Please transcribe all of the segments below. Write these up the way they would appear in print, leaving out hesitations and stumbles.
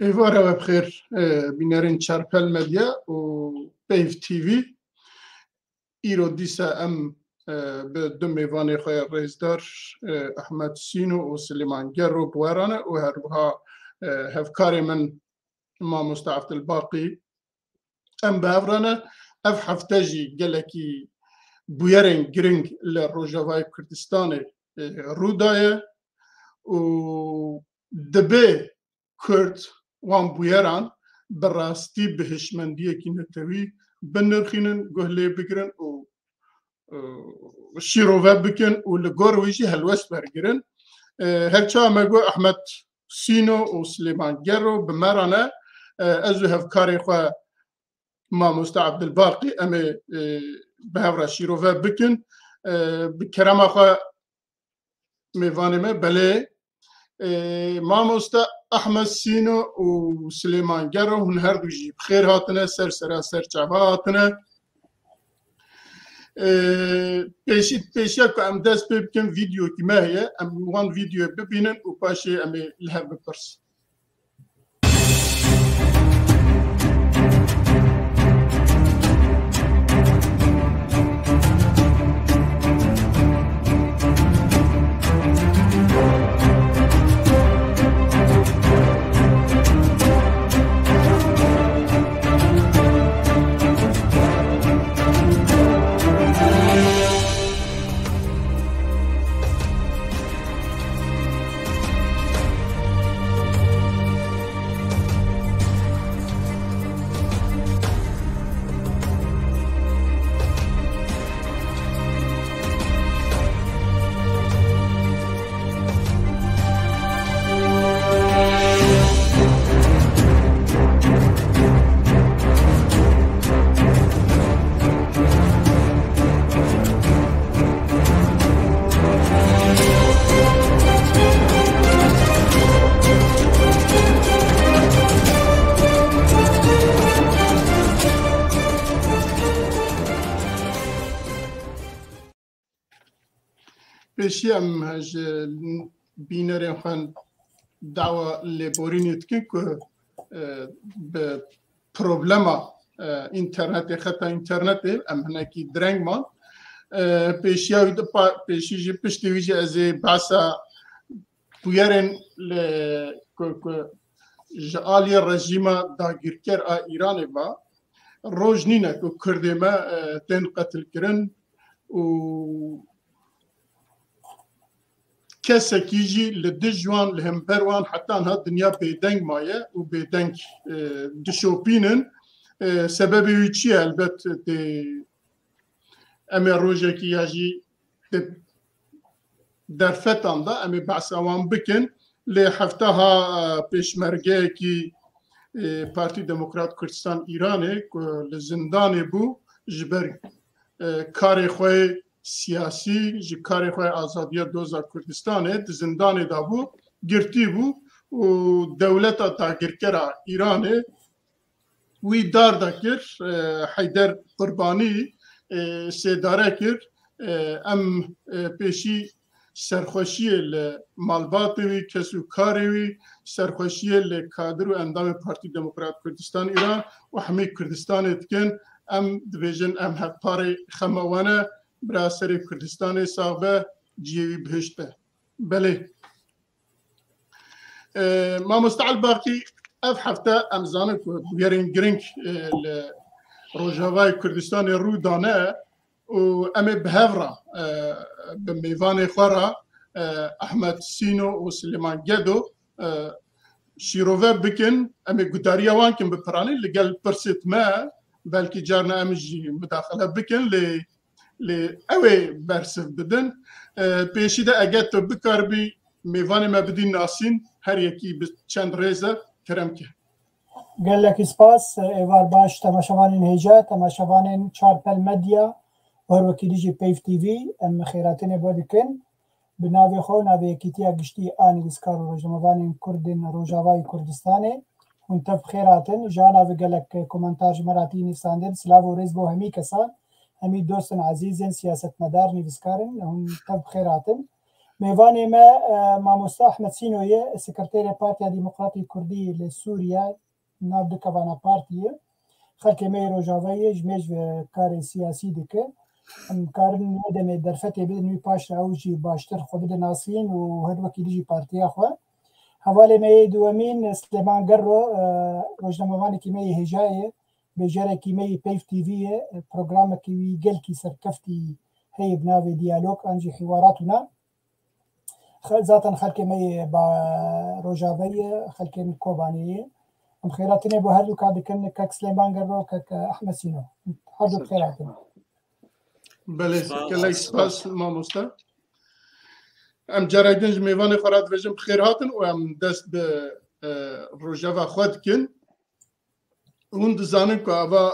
ایواره و بخیر بینرین چرپل مدیا و پیف تیوی ایرو دیسا ام به دو میوانی خواه رئیسدار احمد سینو و سلیمان گرو بوارانه و هروها هفکاری من ما مستعفت الباقی ام بهورانه اف حفتاجی گلکی بویرین گرنگ لروجاوای کردستان رودایه و دبه کرد وان بویران براستی بهشمندیه کی نتوی بنرخینن گهله بگیرن و شیروه بکن و لگور ویجی هلوس برگیرن هرچا مگو احمد سینو و سلیمان گرو بمرانه ازو هفکاری خواه ما مستعد الباقي أمي بهورا شيروفا بكن بكرامة خا ميفانيمة بلي ما مستا أحمد سينو وسليمان جرو هن هردو جي بخير هاتنا سر شعبا هاتنا بيشي كو أم داس بكن فيديو كما هي أم وان فيديو ببينن وباشي أمي لها ببرس بشی ام هج بینر خان دعوا لبورینیت که به پروبلما اینترنت خطا اینترنت ام هنکی درنگ ما بشی جی پشتی ویجی از بحثا بویرن جالی رژیم داگیرکر ایران با روزنینه که کردما تن قتل کرن و كسكيجي لدجوان لهمبروان حتى انها الدنيا بيدنج مايا وبيدنج دشوبينن سبب ويتشي البت امي روجا كي يجي درفتان دا امي بعسوان بكن لحفتها بيشمرگه كي بارتي ديمقراط كردستان ايراني لزنداني بو جبر كاري خوي سیاسی جکاری خواه آزادی دوزا کردستانه زندان دابو گرتی بو و دولت داگرکرا ایرانه وی دار دکر حیدر قربانی سیداره کر ام پیشی سرخوشی مالبات وی کسو کاری وی سرخوشی کادر و اندام پارتی دموکرات کردستان ایران و همی کردستان اتکن ام دویژن ام هفپاری خموانه براسری کردستان ساغبه جیوی بهشت به بله ما مستعد باقی اف هفته امزانه که بیارین گرنگ روجاوای کردستان رو دانه و امه بهورا به میوان خورا احمد سینو و سلیمان گدو شیروه بکن امه گداریا وان کن بپرانی لگل پرسیت ما بلکه جارنا امه جی مداخله بکن اوه برسف بدن پیشی ده اگه تو بکار بی میوان ما بدین ناسین هر یکی چند ریزه کرم که گلک سپاس ایوار باش تماشاوان هیجا تماشاوان چارپل مدیا و وکیلی جی پیف تیوی ام خیراتین بودکن بناوی خو ناوی یکیتیا گشتی آنی بسکار و رجموان کردن روجاوای کردستانه ونتف خیراتن جانا و گلک کومنتاج مراتی نیستاندن سلاو و ریز بو همی کسان همی دوستن عزیزن سیاست مدار نویسکارن هم تب خیراتن میوانی ما مامۆستا ئەحمەد سینۆیە سکرتێرە پارتیا دیموقراتی کوردی لە سووریا ناو دکەوانە پارتیە خەڵکێ مەی ڕۆژاوایە ژمێژ کارێ سیاسی دکە ئەم کارن دەمێ دەرفەتێ بدە نوی پاش ئەوژی باشتر خۆ بدە ناسین و هەروەکی دیژی پارتیا خۆ هەواڵێ مەیە دووەمین سلێمان گەڕۆ ڕۆژنامەوانێکی مەی هێژایە بێژارێکی مەی پەیف تیڤیە پرۆگرامێکی وی گەلکی سەرکەفتی هەیە بناوێ دیالۆگ ئەنجی حیواراتونا زاتن خەلکێ مەی با ڕۆژاوایە خەلکێن کۆبانەیە ئەم خێراتنێ بۆ هەردوو کا دکەن کەک سلێمان گەڕۆ کەک ئەحمەد سینۆ هەردوو خێراتن بله کلی سپاس مامۆستا ام جارایدنج میوان خورات وجم بخیر هاتن و ام دست به روجاوا خود کن اون دزانم که اوا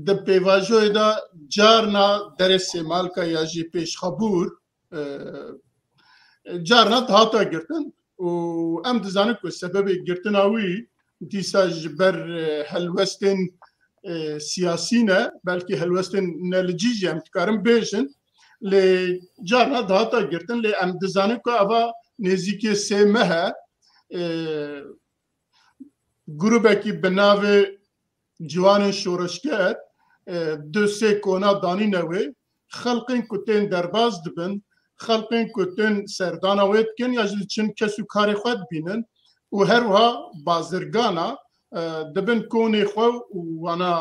د پیواژوی دا جارنا در استعمال کا یا جی پیش خبور جارنا دهاتا گرتن و ام دزانم که سبب گرتن آوی دیسا جبر هلوستن سیاسی نه بلکه هلوستن نلجیجی هم تکارم بیشن لی جارنا دهاتا گرتن لی ام دزانم که اوا نزیکی سه مه گروبه کی بناوه جوان شورشگر دو سه کونا دانی نوی خلقین کتین درباز دبن خلقین کتین سردانا وید کن یا جل چن کسو کاری خود بینن و هر وها بازرگانا دبن کونی خو وانا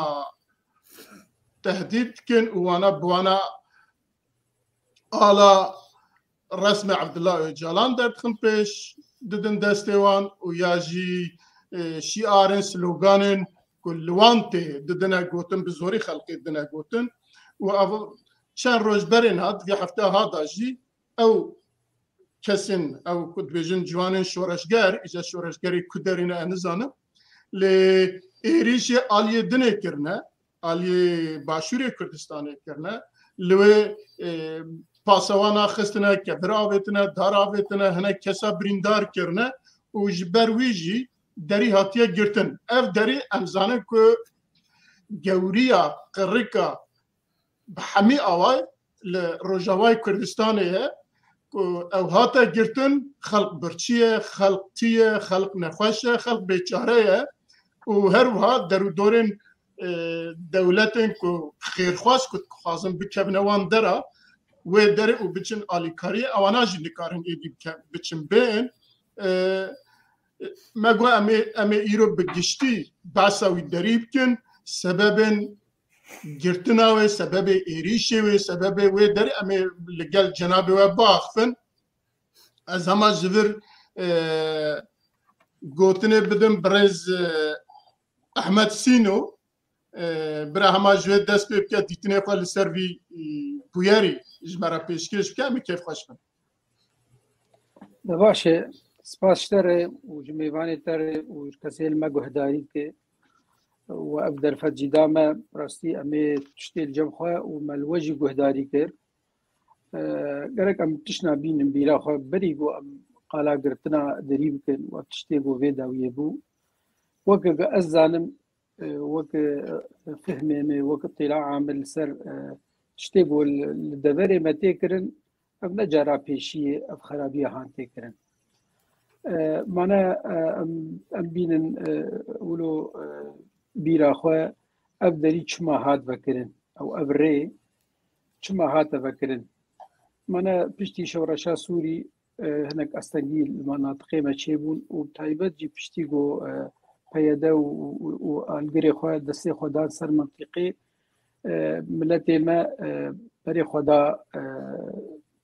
تهدید کن وانا بوانا آلا رسم عبدالله جالان دردخن پیش ددن دستوان و یا جی شیارن سلوگانن کلوانته ددنا گوتن بزوری خلقی ددنا گوتن و چند روز برین هاد في هفته هادا جی او کسین او کد بیجن جوانن شورشگر ایجا شورشگری کدرین انزانه لی ایریش آلیه دنه کرنه آلیه باشوری کردستانه کرنه لوی پاسوانا خستنه کبر آویتنه دار آویتنه هنه کسا بریندار کرنه و جبر ویجی دری هاتیه گرتن اف دری امزانه که گوریا قرقا بحمی آوای لروجاوای کردستانه او هاتا گرتن خلق برچیه خلق تیه خلق نخوشه خلق بیچاره و هر وها درو دورن دولتن که خیرخواست که خوازم بکبنوان داره و داره و بچن آلیکاری اوانا جی نکارن ایدی بچن بین مگو امی ایرو بگشتی باساوی دریب کن سببن گرتناوی سبب ایریشی و سبب و داری امی لگل جناب و باخفن از همه جور گوتنه بدم برز احمد سینو برای همه جور دست به بکه دیتنه خواه لسروی بویاری جمعه پیشکش بکه امی کیف خوش بند باشه سپاس تره و جمیوانی تره و کسی ما گهداری که و ابدر فجدامه راستی امی تشتیل جمخواه و ملوجی گهداری کرد گرک ام تشنا بینم بیرا خواه بری گو ام قالا گرتنا دریب کن و تشتی گو ویداویه بو وکه از زانم وکه فهمه وکه اطلاع عامل سر تشتی گو لدوره متی کرن ام نجارا پیشیه اف خرابیه هانتی کرن مانا ام بینن ولو بیرا خواه اف داری چما هات وکرن او اف ری چما هات وکرن مانا پشتی شورشا سوری هناك استنجيل مناطقي ما تشيبون وبتايبت جي بشتي جو بيدا والجري خوا دسي خدا سر منطقي ملتي ما بري خدا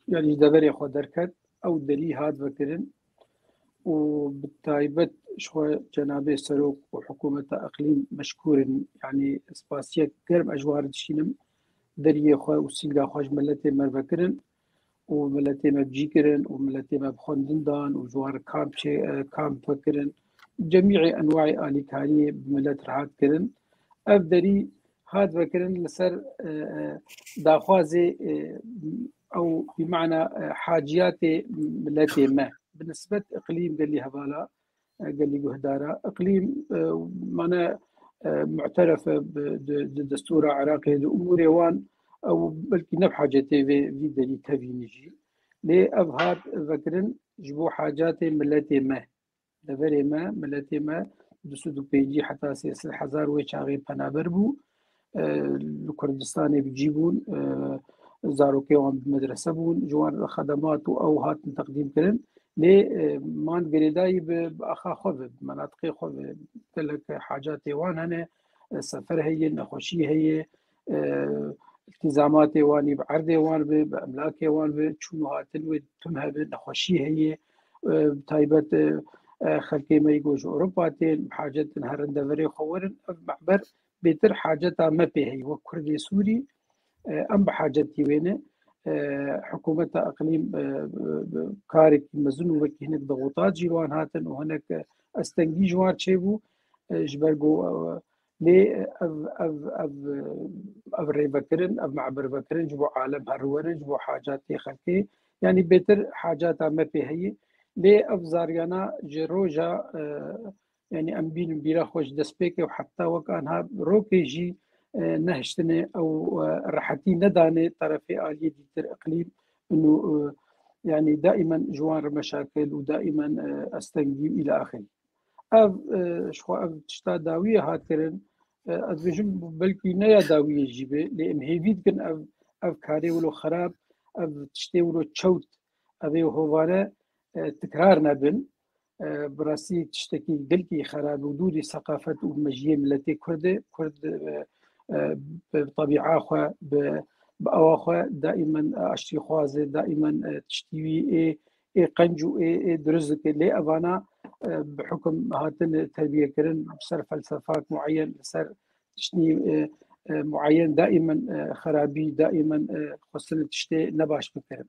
يعني دبري خدا ركض او دري هاد وكرن وبتايبت شو جناب السروق وحكومة اقليم مشكور يعني اسباسيا كرم اجوار تشينم دري خوا وسيلا خواج ملتي ما فكرن وملتي ما بجيكرن وملتي ما بخوندن دان وجوار كامب فكرن جميع انواع اليكاريه بملت رعاد كرن افدري هاد فكرن لسر داخوازي او بمعنى حاجيات ملتي ما بالنسبه اقليم قال لي هبالا قال لي قهدارا اقليم معنى معترف بالدستور العراقي الامور وان او بلكي نبحاجه في دليل تبينيجي لي أبهات فكرن جبو حاجات ملتي ما دفري ما ملتي ما دسودو بيجي حتى 3000 ويشاغي بنابر بو لكردستان بيجيبون زاروكي وان بمدرسة بون جوان خدمات أو هات تقديم كرن لي مان قريداي بأخا خوف مناطقي خوف تلك حاجات وان هنا السفر هي نخوشي هي التزامات واني بعرض وان بأملاك وان بشونو هاتن وتمها بنخوشي هي تايبت خلقي ما يقوش أوروبا تين حاجة هرن دفري خورن معبر بيتر حاجتها ما بيهي وكردي سوري أم بحاجتي وينه حكومة أقليم كارك مزن وكي هناك ضغوطات جيوان هاتن وهناك أستنجي جوار تشيبو جبرقو لي أف ريبكرن أف معبر بكرن جبو عالم هرورن جبو حاجاتي خلقي يعني بيتر حاجاتها ما بيهي لي أف زاريانا جروجا يعني أمبين بيرا خوش دسبيكي وحتى وكانها روكي جي نهشتني أو راحتي نداني طرفي آلية ديتر إقليم إنه يعني دائما جوار مشاكل ودائما أستنجي إلى آخره شخو تشتا داوية هاترن أدفجم بلكي نيا داوية جيبه لأم هيفيد كن كاري ولو خراب تشتي ولو تشوت أبي هوانا تكرار نبن براسي تشتكي بلكي خراب ودودي ثقافة ومجية ملتي كرد بطبيعة خوا بأواخوا دائما أشتي خوازي دائما تشتيوي قنجو درزك لي أفانا بحكم هاتن تربية كرن بسر فلسفات معين بسر تشتي معين دائما خرابي دائما خصنا تشتي نباش بكرن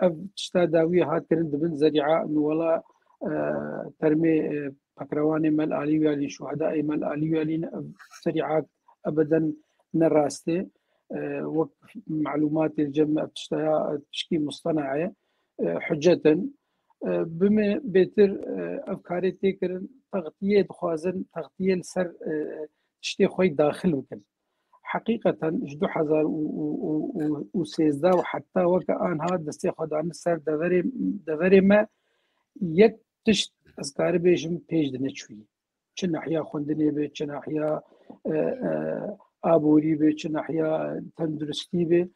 أف تشتا داوي هاتن دبن زريعة إنه ولا ترمي بكرواني مال آليوالي شهداء مال آليوالي سريعات أبدا نراسته وقت معلومات الجمع تشكي مصطنعة حجة بما بيتر أفكاري تكرن تغطية خوازن تغطية لسر تشتي خوي داخل وكل حقيقة جدو حزار وسيزدا وحتى وكأن هذا دستي خدان سر دفري ما يك تشت أذكار بيجم بيج دنشوي چه ناحية خوندني به چه ناحية آبوري به چه ناحية تندرستي به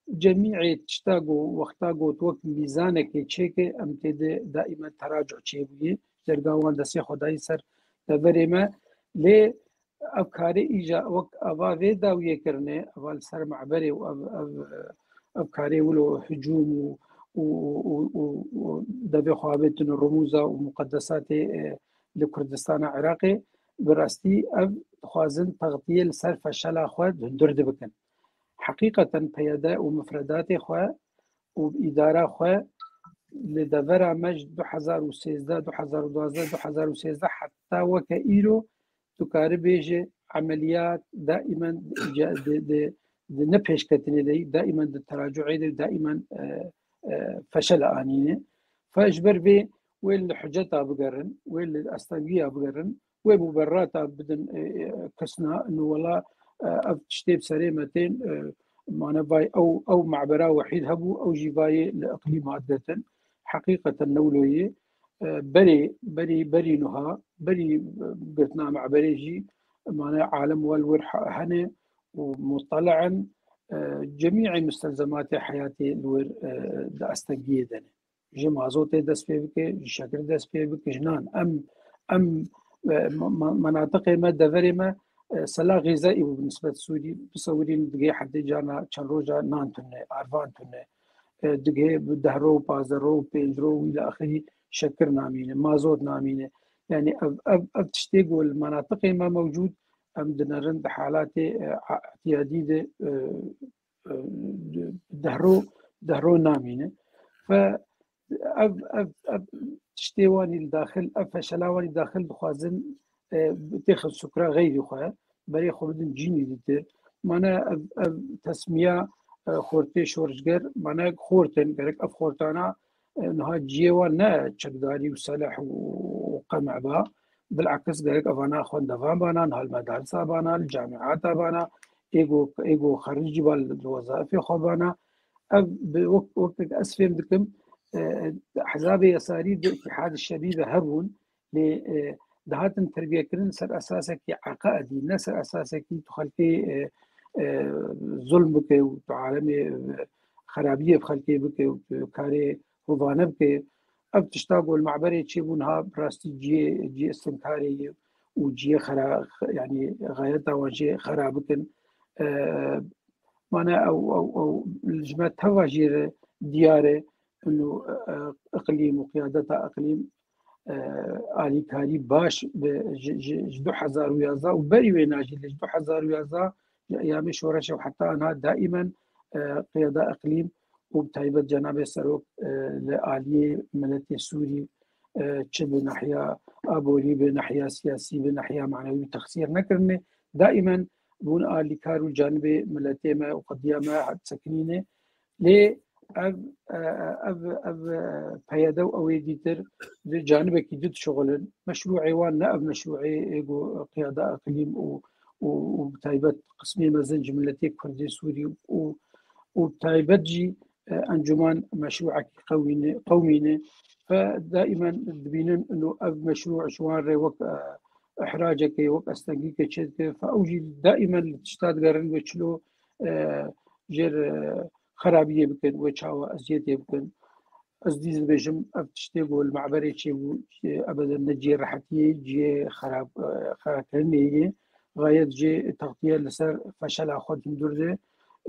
جميع تشتاقو وقتاقو توقت ميزانك چيك امتد دائما تراجع چيبوية جرگاوان دسي خداي سر دفري ما لي أفكاري إيجا وقت أبا داوية كرنه أبا سر معبري أفكاري ولو هجوم ودبي خوابتن الرموزة ومقدسات لكردستان عراقي براستي أب خوازن تغطية لسر فشل خواد درد بكن حقيقة بياداء ومفردات خواه وإدارة خواه لدفر مجد 2013 2012 2013 حتى وكإيرو تكاري بيجي عمليات دائما نبهش كتني دي دائما التراجعي دي دائما فشل آنينه فاجبر بي ويل حجتها بقرن ويل أستنقيها بقرن ويل مبرراتها بدن كسنا إنه والله تشتيب سريمتين معنا باي أو معبرة وحيد هبو أو جيباي لإقليم عادة حقيقة النولوية بري نها بري قلتنا معبري جي معنا عالم والورح هنا ومطلعا جميع مستلزمات حياتي الور دا استنجيه دني جي مازوتي دس بيبك شكر دس بيبك جنان ام مناطق ما دفري ما سلا غذائي بالنسبه للسوري بصورين دقي حد جانا كان روجا نانتونه ارفانتونه دقي بدهرو بازرو بينجرو الى اخره شكر نامينه مازوت نامينه يعني اب تشتيق المناطق ما موجود ام دنرن بحالات اعتياديه دهرو نامينه ف اب تشتيواني الداخل فشلاواني الداخل بخوازن بتاخذ سكرة غير خواه بري خودن جيني ديتر مانا تسمية خورتي شورجر مانا خورتن برك اف خورتانا انها جيوان نا تشقداري وصالح وقمع با بالعكس برك افانا خون دفان بانا هالمدارس بانا الجامعات بانا ايجو خريجي بالوظائف خو بانا وقت أسفهم دكم أحزاب يساري الاتحاد الشبيبة هرون دهاتن تربية كرن سر أساسك عقائدي نسر أساسك تخلقي ظلم بك وعالمي خرابية بخلقي بك وكاري هوفانه بك أب تشتاقوا المعبرة تشيبونها براستي جي استنكاري وجي يعني غايتها وجي خرابكن معناها أو الجماعة تواجير دياره إنه إقليم وقيادتها إقليم آلي كاري باش جدو 2011 وبري ويناجي لجدو 2011 أيام شورش وحتى أنا دائما قيادة إقليم وبتايبة جناب السروك لآلية ملتي سوري تشد بناحية أبوري بناحية سياسي بناحية معنوي تخسير نكرني دائما بون آلي كارو جانب ملتي ما وقضية سكنينه ليه أب بيادو أو يديتر جانب كيدت شغل مشروعي وانا أب مشروعي قيادة إقليم وبتايبة قسمي مزنج ملتي كردي سوري وبتايبة جي أنجمان مشروعك قومينه فدائما تبينن إنه أب مشروع شوان وقت إحراجك وقت أستنقيك تشد فأوجي دائما تشتاد قرن وشلو جير خرابية بكن وشاوة أزيادية بكن أزديز بيجم أفتشتيقو المعبري شيبو أبدا نجي راحتي جي خرابية غاية جي تغطية لسر فشل أخوات مدرده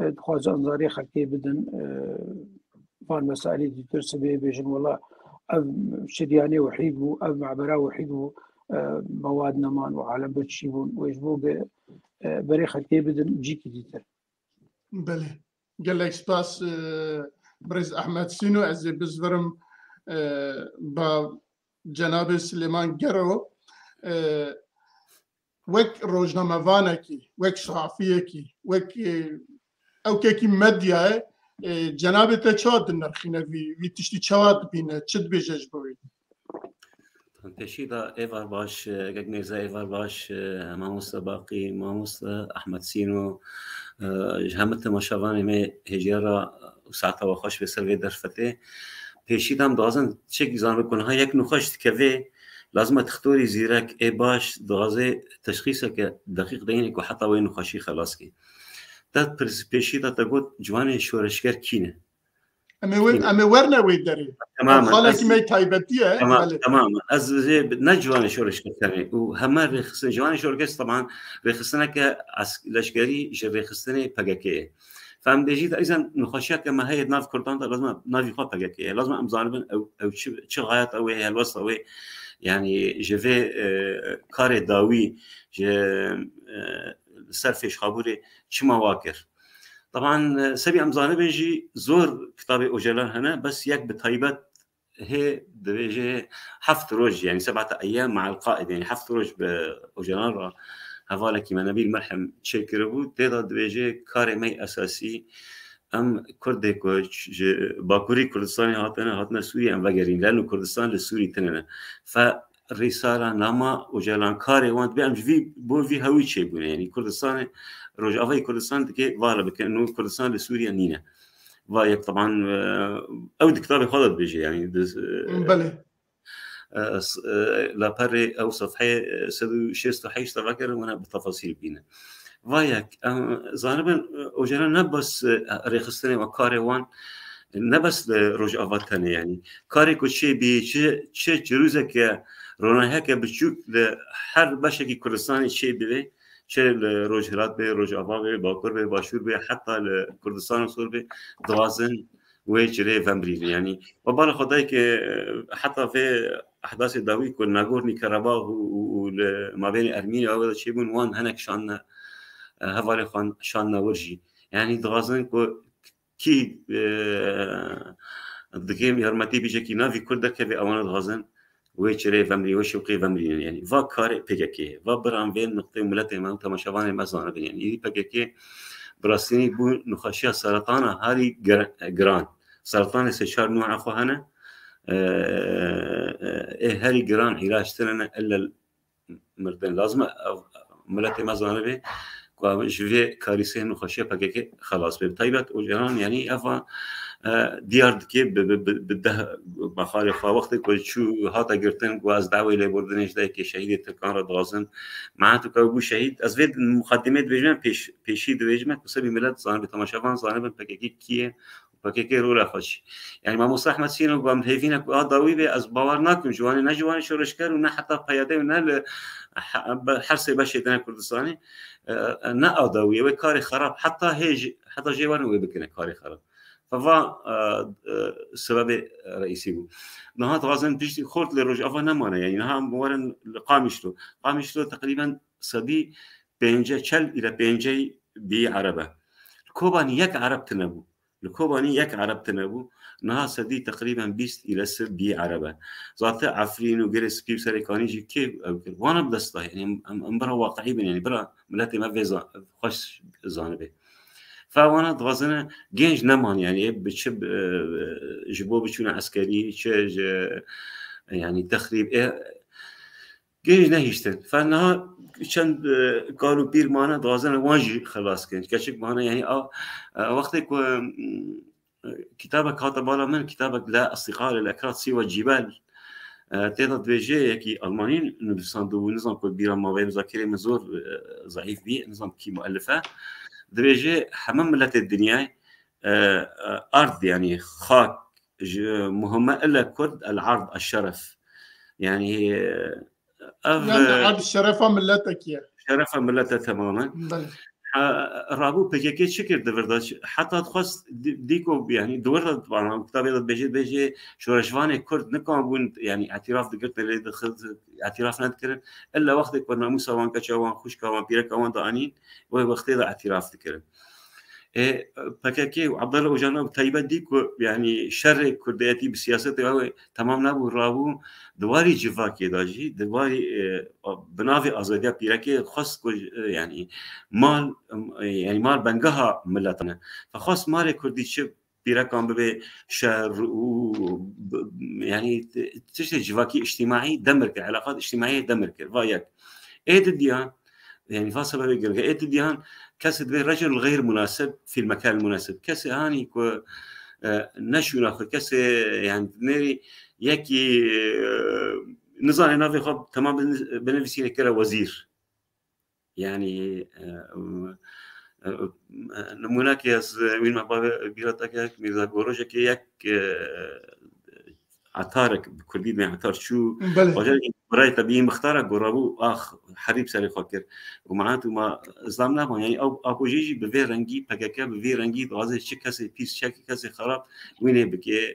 دخواز أنظاري خلقي بدن فان مسائلي دي ترسبي بيجم والله أب شرياني وحيدو أب معبرا وحيدو مواد نمان وعالم بتشيبون ويجبو بري خلقي بدن جيكي ديتر بله قال لك سباس برز أحمد سينو عزي بزورم با جناب سليمان قرو وك روجنامه وانكي وك صحافيكي وك او كيكي مديا جناب تشاد نرخينا في تشتي تشاد بينا تشد بيجج بوي تشيدا ايفار باش جنيزا ايفار باش ماموس باقي ماموس احمد سينو جهمت مشاواني مي هجيرا وساعتها وخش بسر درفته پیشیدم دازن چه گزان بکنه ها یک نخشت که لازم تختاری زیرک ای باش دازه تشخیصه که دقیق دینه که حتی وی نخشی خلاص کی داد پیشیده تا گفت جوان شورشگر کینه اما ورنه وی داری تماما خالك مي تايبتيه تماما از نجوان شورشگر کنه و همه رخصن جوان شورشگر طبعا رخصنه که لشکری ج رخصنه پگکه فهم بيجي اذا نخشيات كما هي ناف كردان لازم نافي خو بقى لازم امزانبن او شي غايات او هي الوسط او يعني جفي كاري داوي سرفش خابوري شما واكر طبعا سبي امزانبن جي زور كتابي اوجلان هنا بس يك بطيبه هي درجه حفظ روج يعني 7 ايام مع القائد يعني حفظ روج باوجلان هفالك ما نبيل مرحم شكربو تدا درجه كاري مي اساسي ام كردي كوش باكوري كردستاني هاتنا سوريا ام وغيرين لانه كردستان لسوري تننا فالرساله نما وجلان كاري وانت بيام في بو في هوي شي بو يعني كردستان روجافي كردستان دكي فالا بكنه كردستان لسوريا نينا وايك طبعا او كتابي خالد بيجي يعني بله لاباري او صفحه 168 تفكر وانا بالتفاصيل بينا وايك زانبن اوجرا نبس ريخستني وكاري وان نبس روج افاتني يعني كاري كوشي بي تشي جروزك رونا هيك بتشوف لحر بشكي كردستاني شيء بي شيء روج هرات بي روج افا باكور بي باشور بي حتى الكردستان وصول بي دوازن ويجري فامبري يعني وبال خدايك حتى في احداث داوي كل ناغورني كاراباخ وما بين ارمينيا وهذا شيء بون وان هناك شان هفالي خان شان ورجي يعني دوازن كي الدقيم يرمتي بيجي نافي كردك في اوان دوازن ويجري فامبري وشوقي فامبري يعني فا كاري بيجي فا برام بين نقطه ملتي ما تماشوان مزان يعني بيجي براسيني بو نخشيه سرطان هاري جران سرطان سشار نوع اخو هنا هاري جران علاج تلنا الا مردن لازم ملتي مزانبه جوی کاریسه نخوشی پاکی خلاص به تایبت اوجران یعنی افا دیارد که به بخاری خواه وقتی که چو هاتا گرتن و از دعوی لی بردنش ده که شهید ترکان را دازن معه تو که بو شهید از وید مقدمه دویجمن پیشی دویجمن بسبی ملت زانه به تماشاوان زانه بن پاکی کیه پاکی رو را خوشی یعنی ما موسی احمد سینو گام هیفینه که داوی به از باور نکن جوانی نه جوانی شورشگر و نه حتی پیاده و نه حرس بشه دن کردستانی نه آداویه و کاری خراب حتی جوانی وی بکنه کاری خراب فوا سبب رئیسی بود نها توازن پیشتی خورد لروج آفا نمانه یعنی نها مورن قامشلو تقریبا صدی 40 الى 50 بی عربه کوبانی یک عرب تنبو لكوباني يك عرب تنبو نها سدي تقريبا 20 الى 6 بي عربه ذات عفرين وجرس كيف سريكاني جي كيف وانا بدسته يعني امبرا واقعي يعني برا ملاتي ما في خوش زانبه فوانا دوازنه جنج نمان يعني بتشب جبو بتشونا عسكري يعني تخريب جنج نهيشتن فانها چند قالوا بير معنا دوازن واجي خلاص كان كشك معنا يعني وقتك كتابك هذا بالا من كتابك لا اصدقاء للاكراد سوى الجبال تقدر تواجه كي المانيين نبساندو نظام كل بيرا ما بين ذاكره مزور ضعيف بيه نظام كي مؤلفه دواجه حمام ملت الدنيا ارض يعني خاك مهمه الا كرد العرض الشرف يعني عاد الشرفه ملتك يا شرفه ملتها تماما رابو بيجي شكر دفرداش حتى خاص ديكو يعني دورت طبعا كتاب بيجي شورشواني كرد نكون بون يعني اعتراف دقت اللي دخلت اعتراف نذكر الا وقتك كنا موسى وان كشوان خوش كوان بيرك وان دانين وقت هذا اعتراف ذكر بكاكي وعبد الله وجانا تايبه ديكو يعني شر كردياتي بالسياسه هو تمام نبو رابو دواري جفاكي داجي دواري بنافي ازاديه بيركي خاص يعني مال بنجها ملتنا فخاص مال كردي شب بيركم به شر يعني تشتي جفاكي اجتماعي دمرك علاقات اجتماعيه دمرك واياك ايد الديان يعني فاصله بيقول ايد الديان كسد به رجل غير مناسب في المكان المناسب كسي هاني كو نشو ناخذ كسي يعني نري يكي نظام نافي خب تمام بنفسي كره وزير يعني نمونك يا وين ما بيرتك ميزا غوروش كي يك عطارك بكردي ما عطار شو براي طبيعي مختارك قرابو حريب سري خاكر ومعناته ما ظلمنا يعني او جيجي بفي رنگي پكاكا بفي رنگي دوازه چه کسی پیس چه کسی خراب وينه بكي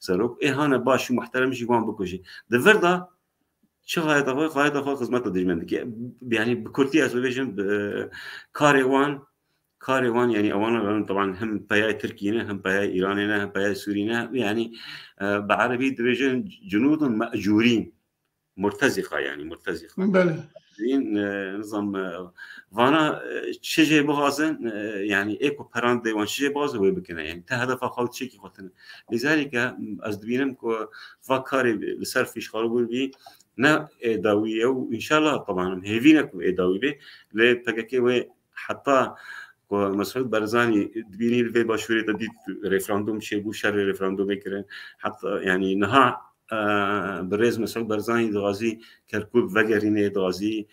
سروك هانا باش محترم جي وان بكوجي دفردا چه غاية خدمت دجمن يعني بكردي اسويشن كاريوان يعني اولا طبعا هم بياي تركينا هم بياي ايرانينا هم بياي سورينا يعني بعربي ديفيجن جنود ماجورين مرتزقه يعني مرتزقه بله نظام وانا چه بغازن يعني ايكو بران ديوان چه باز وي بكنا يعني هدف خالد شي كي خاطر لذلك از دبينم كو فكاري لصرف اشغال بي نا اداويه وان شاء الله طبعا هيفينك اداوي به لبكاكي حتى مسعود برزاني دبيني في باشوري تدي ريفراندوم شي بو شر ريفراندوم كرن حتى يعني نها برز مسعود برزاني دوازي كركوك وغيرينه دوازي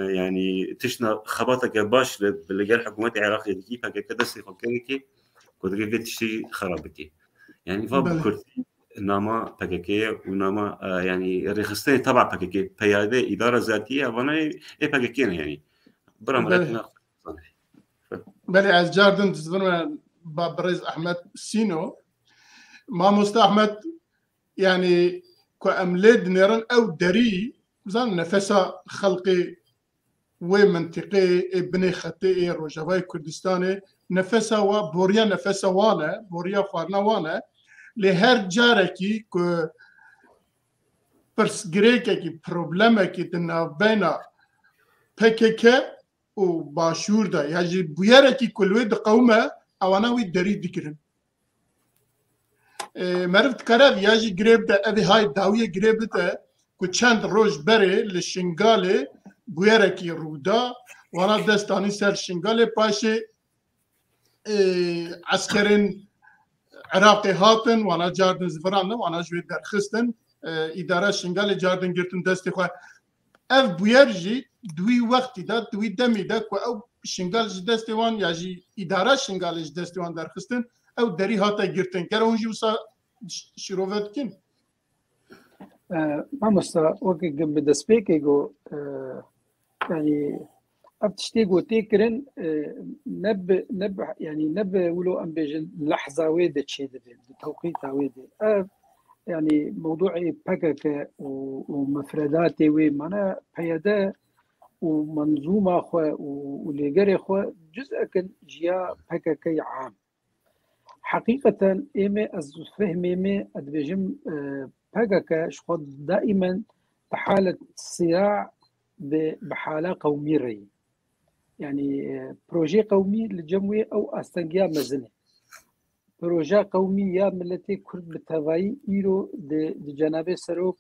يعني تشنا خبطك باش باللي حكومه العراق دي كده سي فكرني كودري فيتشي خرابتي يعني فبكرتي ناما بكاكي وناما يعني رخصتين تبع بكاكي بياده اداره ذاتيه وانا اي بكاكي يعني برامرتنا بله از جاردن تزبن بابرز احمد سينو ما مست احمد يعني كأملاد نيران او دري زان نفسا خلقي ومنطقي ابن خطئي روجاوي كردستاني نفسا وبوريا نفسا وانا بوريا خوارنا وانا لهر جاركي كو برسگريكي كي پروبلمكي تنا بينا PKK و باشور دا يعني بياركي كلوي دا قومه اوانا وي دري دكرن مرفت كراب ياجي قريب دا ابي هاي داوية قريب دا كو چند روش بري لشنگالي بياركي رودا وانا دستاني سر شنغال باشي عسكرين عراقي هاتن وانا جاردن زفران وانا جوي درخستن اداره شنغال جاردن گرتن دستي خو اف بويرجي دوي وقت دا دوي دمي دا او شنغال دستي وان ياجي اداره شنغال دستي وان درخستن او دري هاتا گرتن كرونجي وسا شروفت كن ما مستا وكي بدسبيكيغو يعني أفتشتي قوتي كرن نب يعني نب ولو أم بيجن لحظة ويدة شيء ده توقيتها ويدة يعني موضوعي بكك ومفرداتي ومعناه بيدا ومنظومة خو ولجري خو جزء كن جيا بكك عام حقيقة إيمي أزفهم إيمي أدبجم بكك شخص دائما بحالة صراع بحالة قومية ري يعني بروجي قومي للجموية أو أستنجيا مزنة بروجي قومي يا ملتي كرد بالتوائي إيرو دي جناب سروك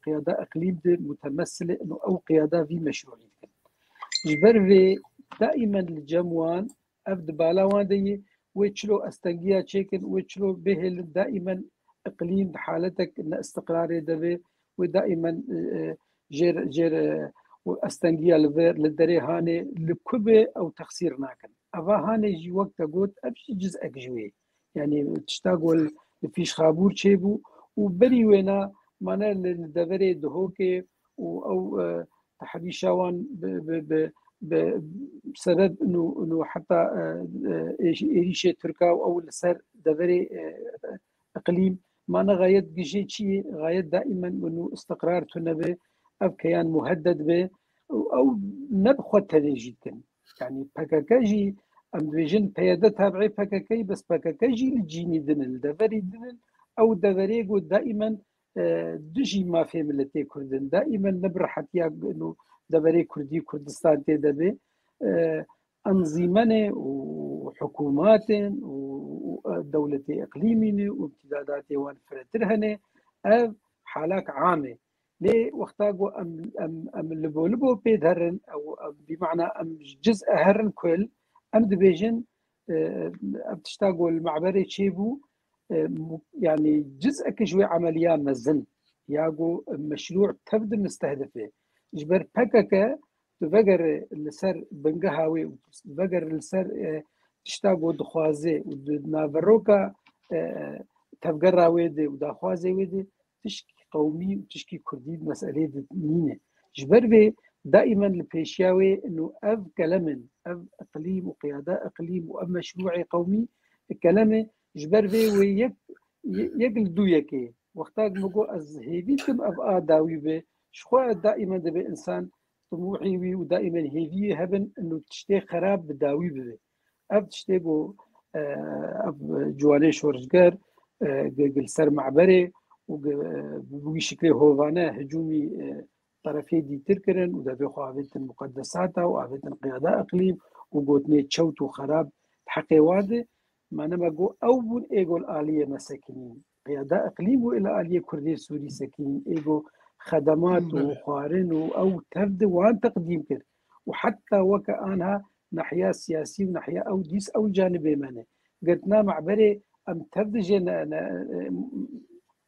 قيادة أقليم دي متمثلة أو قيادة في مشروعية جبر في دائما الجموان أفد بالاوان دي ويتشلو أستنجيا تشيكن ويتشلو بهل دائما إقليم حالتك إن استقراري دبي ودائما جير واستنجيا للدري هاني لكبه او تخسير ناكن افا هاني جي وقت قلت ابشي جزء جوي يعني تشتاقول فيش خابور تشيبو وبري وينا مانا للدبري دهوكي او تحدي شاوان بسبب انه حتى ايشي تركا او السر دبري اقليم مانا غايت جيشي شي غايت دائما انه استقرار تنبي أو كيان مهدد به أو نبخوة جدا يعني بكاكاجي أم بيجن بيادة تابعي بكاكاي بس بكاكاجي الجيني دنل دفري دنل أو دفري قد دائما دجي ما في ملتي كردن دائما نبرحت يا إنه دفري كردي كردستان تدبي أنظمة وحكومات ودولة إقليمية وامتدادات والفرترهنة حالات عامة ليه وقتاقو أم لبو بيدهرن أو بمعنى أم جزء هرن كل أم دبيجن بتشتاقو المعبري تشيبو يعني جزء كجوي عملية مزن ياقو مشروع تبدو مستهدفه جبر بكاكا تفقر لسر بنقهاوي تفقر لسر تشتاقو دخوازي ودنافروكا تفقر راويدي وداخوازي ويدي تشكي قومي وتشكي كردي مسألة نينة جبر بي دائما البيشاوي انه اف كلامن اف اقليم وقيادة اقليم واف مشروعي قومي كلامه جبر بي ويقل دويكي وقتاق مقو از هيفيتم اف داوي بي شخوة دائما دبي انسان طموحي وي ودائما هيفي هبن انه تشتي خراب بداوي بي اف تشتيقو اف جواني شورجر قل سر معبري وبشكل هوفانا هجومي طرفي دي تركرن وده بيخو عبيت المقدسات وعبيت القيادة أقليم وقوتني تشوت وخراب بحقي واده ما نمقو أول إيقو الآلية مساكنين قيادة أقليم وإلى آلية كردية سوري ساكنين إيقو خدمات وخوارن أو تفد وان تقديم كر وحتى وكأنها ناحية سياسية وناحية أو ديس أو جانبي منه قلتنا معبري أم تفد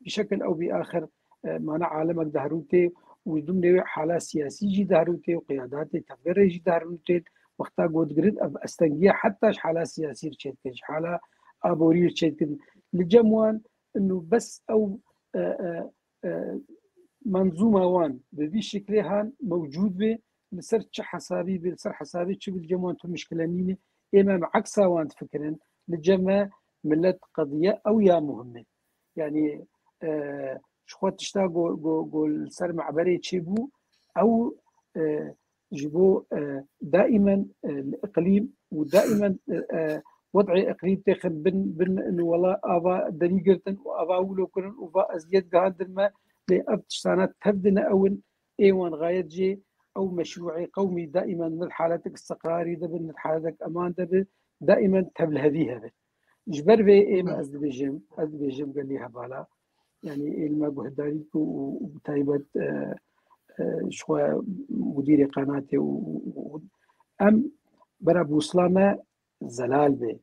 بشكل أو بآخر معنى عالمك دهروتي وضمن حالة سياسية دهروتي وقيادات تفكير دهروتي وقتها قد قرد أستنجية حتى حالة سياسية تشتكي حالة أبورية تشتكي لجموان إنه بس أو منظومة وان بذي شكلها موجود به لسر حسابي بسر حسابي شو بالجموان مشكلة نينة إمام عكسها وان تفكرن للجماعة ملت قضية أو يا مهمة يعني شخوات تشتاقوا قول سر معبري تشيبو أو جبو دائما الإقليم ودائما وضع إقليم تاخد بن إنه والله أبا دريقرتن وأبا ولو كرن وأبا أزيد قادر ما لأبتشتانات تبدنا أول إيوان غاية جي أو مشروعي قومي دائما من حالتك استقراري دبن من حالتك أمان دبن دائما تبل هذه جبر بي إيما أزدبيجم قال لي هبالا يعني إلما بهداريك وتايبت شخوا مدير قناتي ام برا بوصلامه زلال به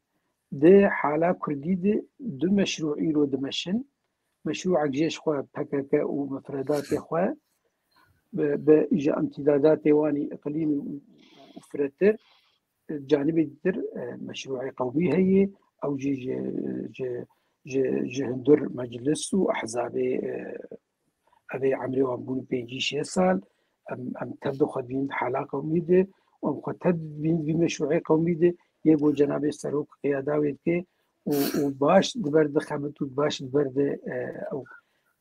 ده حالا كردي دو مشروعي رو دمشن مشروع جيش خوا بكك ومفردات خوا بإجا امتدادات واني إقليمي وفرتر جانب الدر مشروع قومي هي أو جي هندر مجلس وأحزاب أبي عمري وأبون بيجي 6 سال أم تبدو خد بين حالة قومي ده وأم خد بين بمشروع قومي ده يبو جناب السروق قياداوي كي وباش دبرد خمت وباش دبرد أو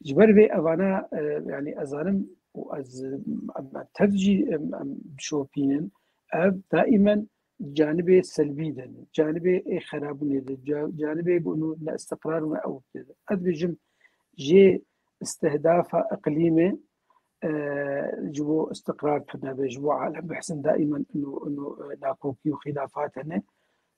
جبر بي أفانا يعني أزانم وأز تفجي شو بينن أب دائما جانب سلبي ده جانب خراب ده جانب إنه لا استقرار ما أو كذا أدبجم جي استهداف إقليمي جبو استقرار كنا بجبو عالم بحسن دائما إنه ناكوكي وخلافات هنا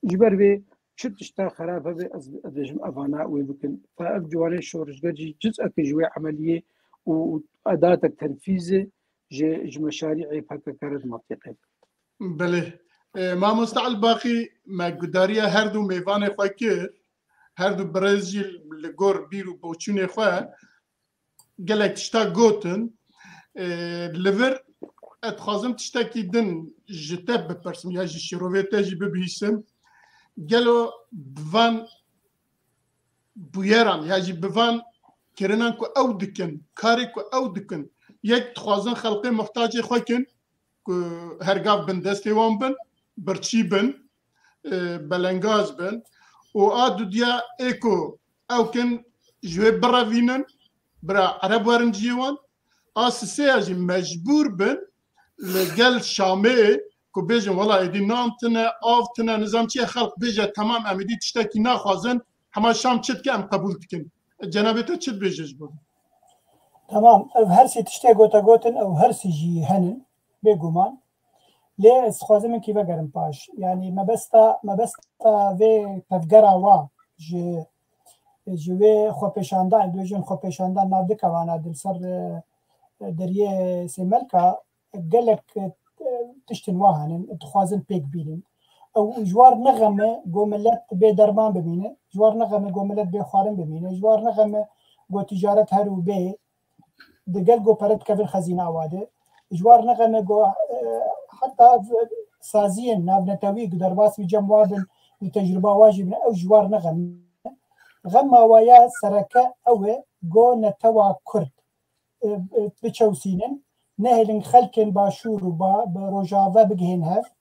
جبر بي شد تشتا خرافة بي أدبجم أفانا ويمكن فأبجواني شورجي جزء كجوي عملية وأداة التنفيذ جي مشاريعي بحكا كارد منطقي بله ما مستعل باقي ما قداريا هردو ميوان خواه كر هردو برزيل لغور بيرو بوچون خواه گلک تشتا گوتن لور اتخازم تشتا کی دن جتب بپرسم یا جی شروعیتا جی ببیسم گلو بوان بویران یا جی بوان کرنان کو او دکن کاری کو او دکن یک تخازن خلقی محتاج خواه کن که هرگاف بن دستی وان بن برچی بن بلنگاز بن و آدو دیا ایکو او کن جوی براوینن برا عرب ورنجيوان سياجي مجبور بن لقل شامي كو بيجن والله ايدي نامتنا آفتنا نظام چي خلق بيجا تمام اميدي تشتاكي ناخوازن هما شام چد كام قبول تكن جنابتا چد بيجيش بون تمام هرسي تشتاك غوتن او هرسي جي هنن بيقومان ليه استخوازي من كيفا قرم باش يعني ما بستا في تفقرا وا جوی خو پیشاندان دوجین خو پیشاندان ناو دکوانا دل سر دریه سیملکا گلک تشتن واهنن تخوازن پیک بینن او جوار نغمه گوملت به درمان ببینه جوار نغمه گوملت به خوارن ببینه جوار نغمه گو تجارت هرو به دگل گو پرد کفن خزینه آواده جوار نغمه گو حتی سازین ناو نتاوی درباس بی جموابن تجربه واجبن او جوار نغمه غم ويا سركة أو جو نتوع كرد بتشوسينن نهلن خلكن باشور بروجافا بجهن هف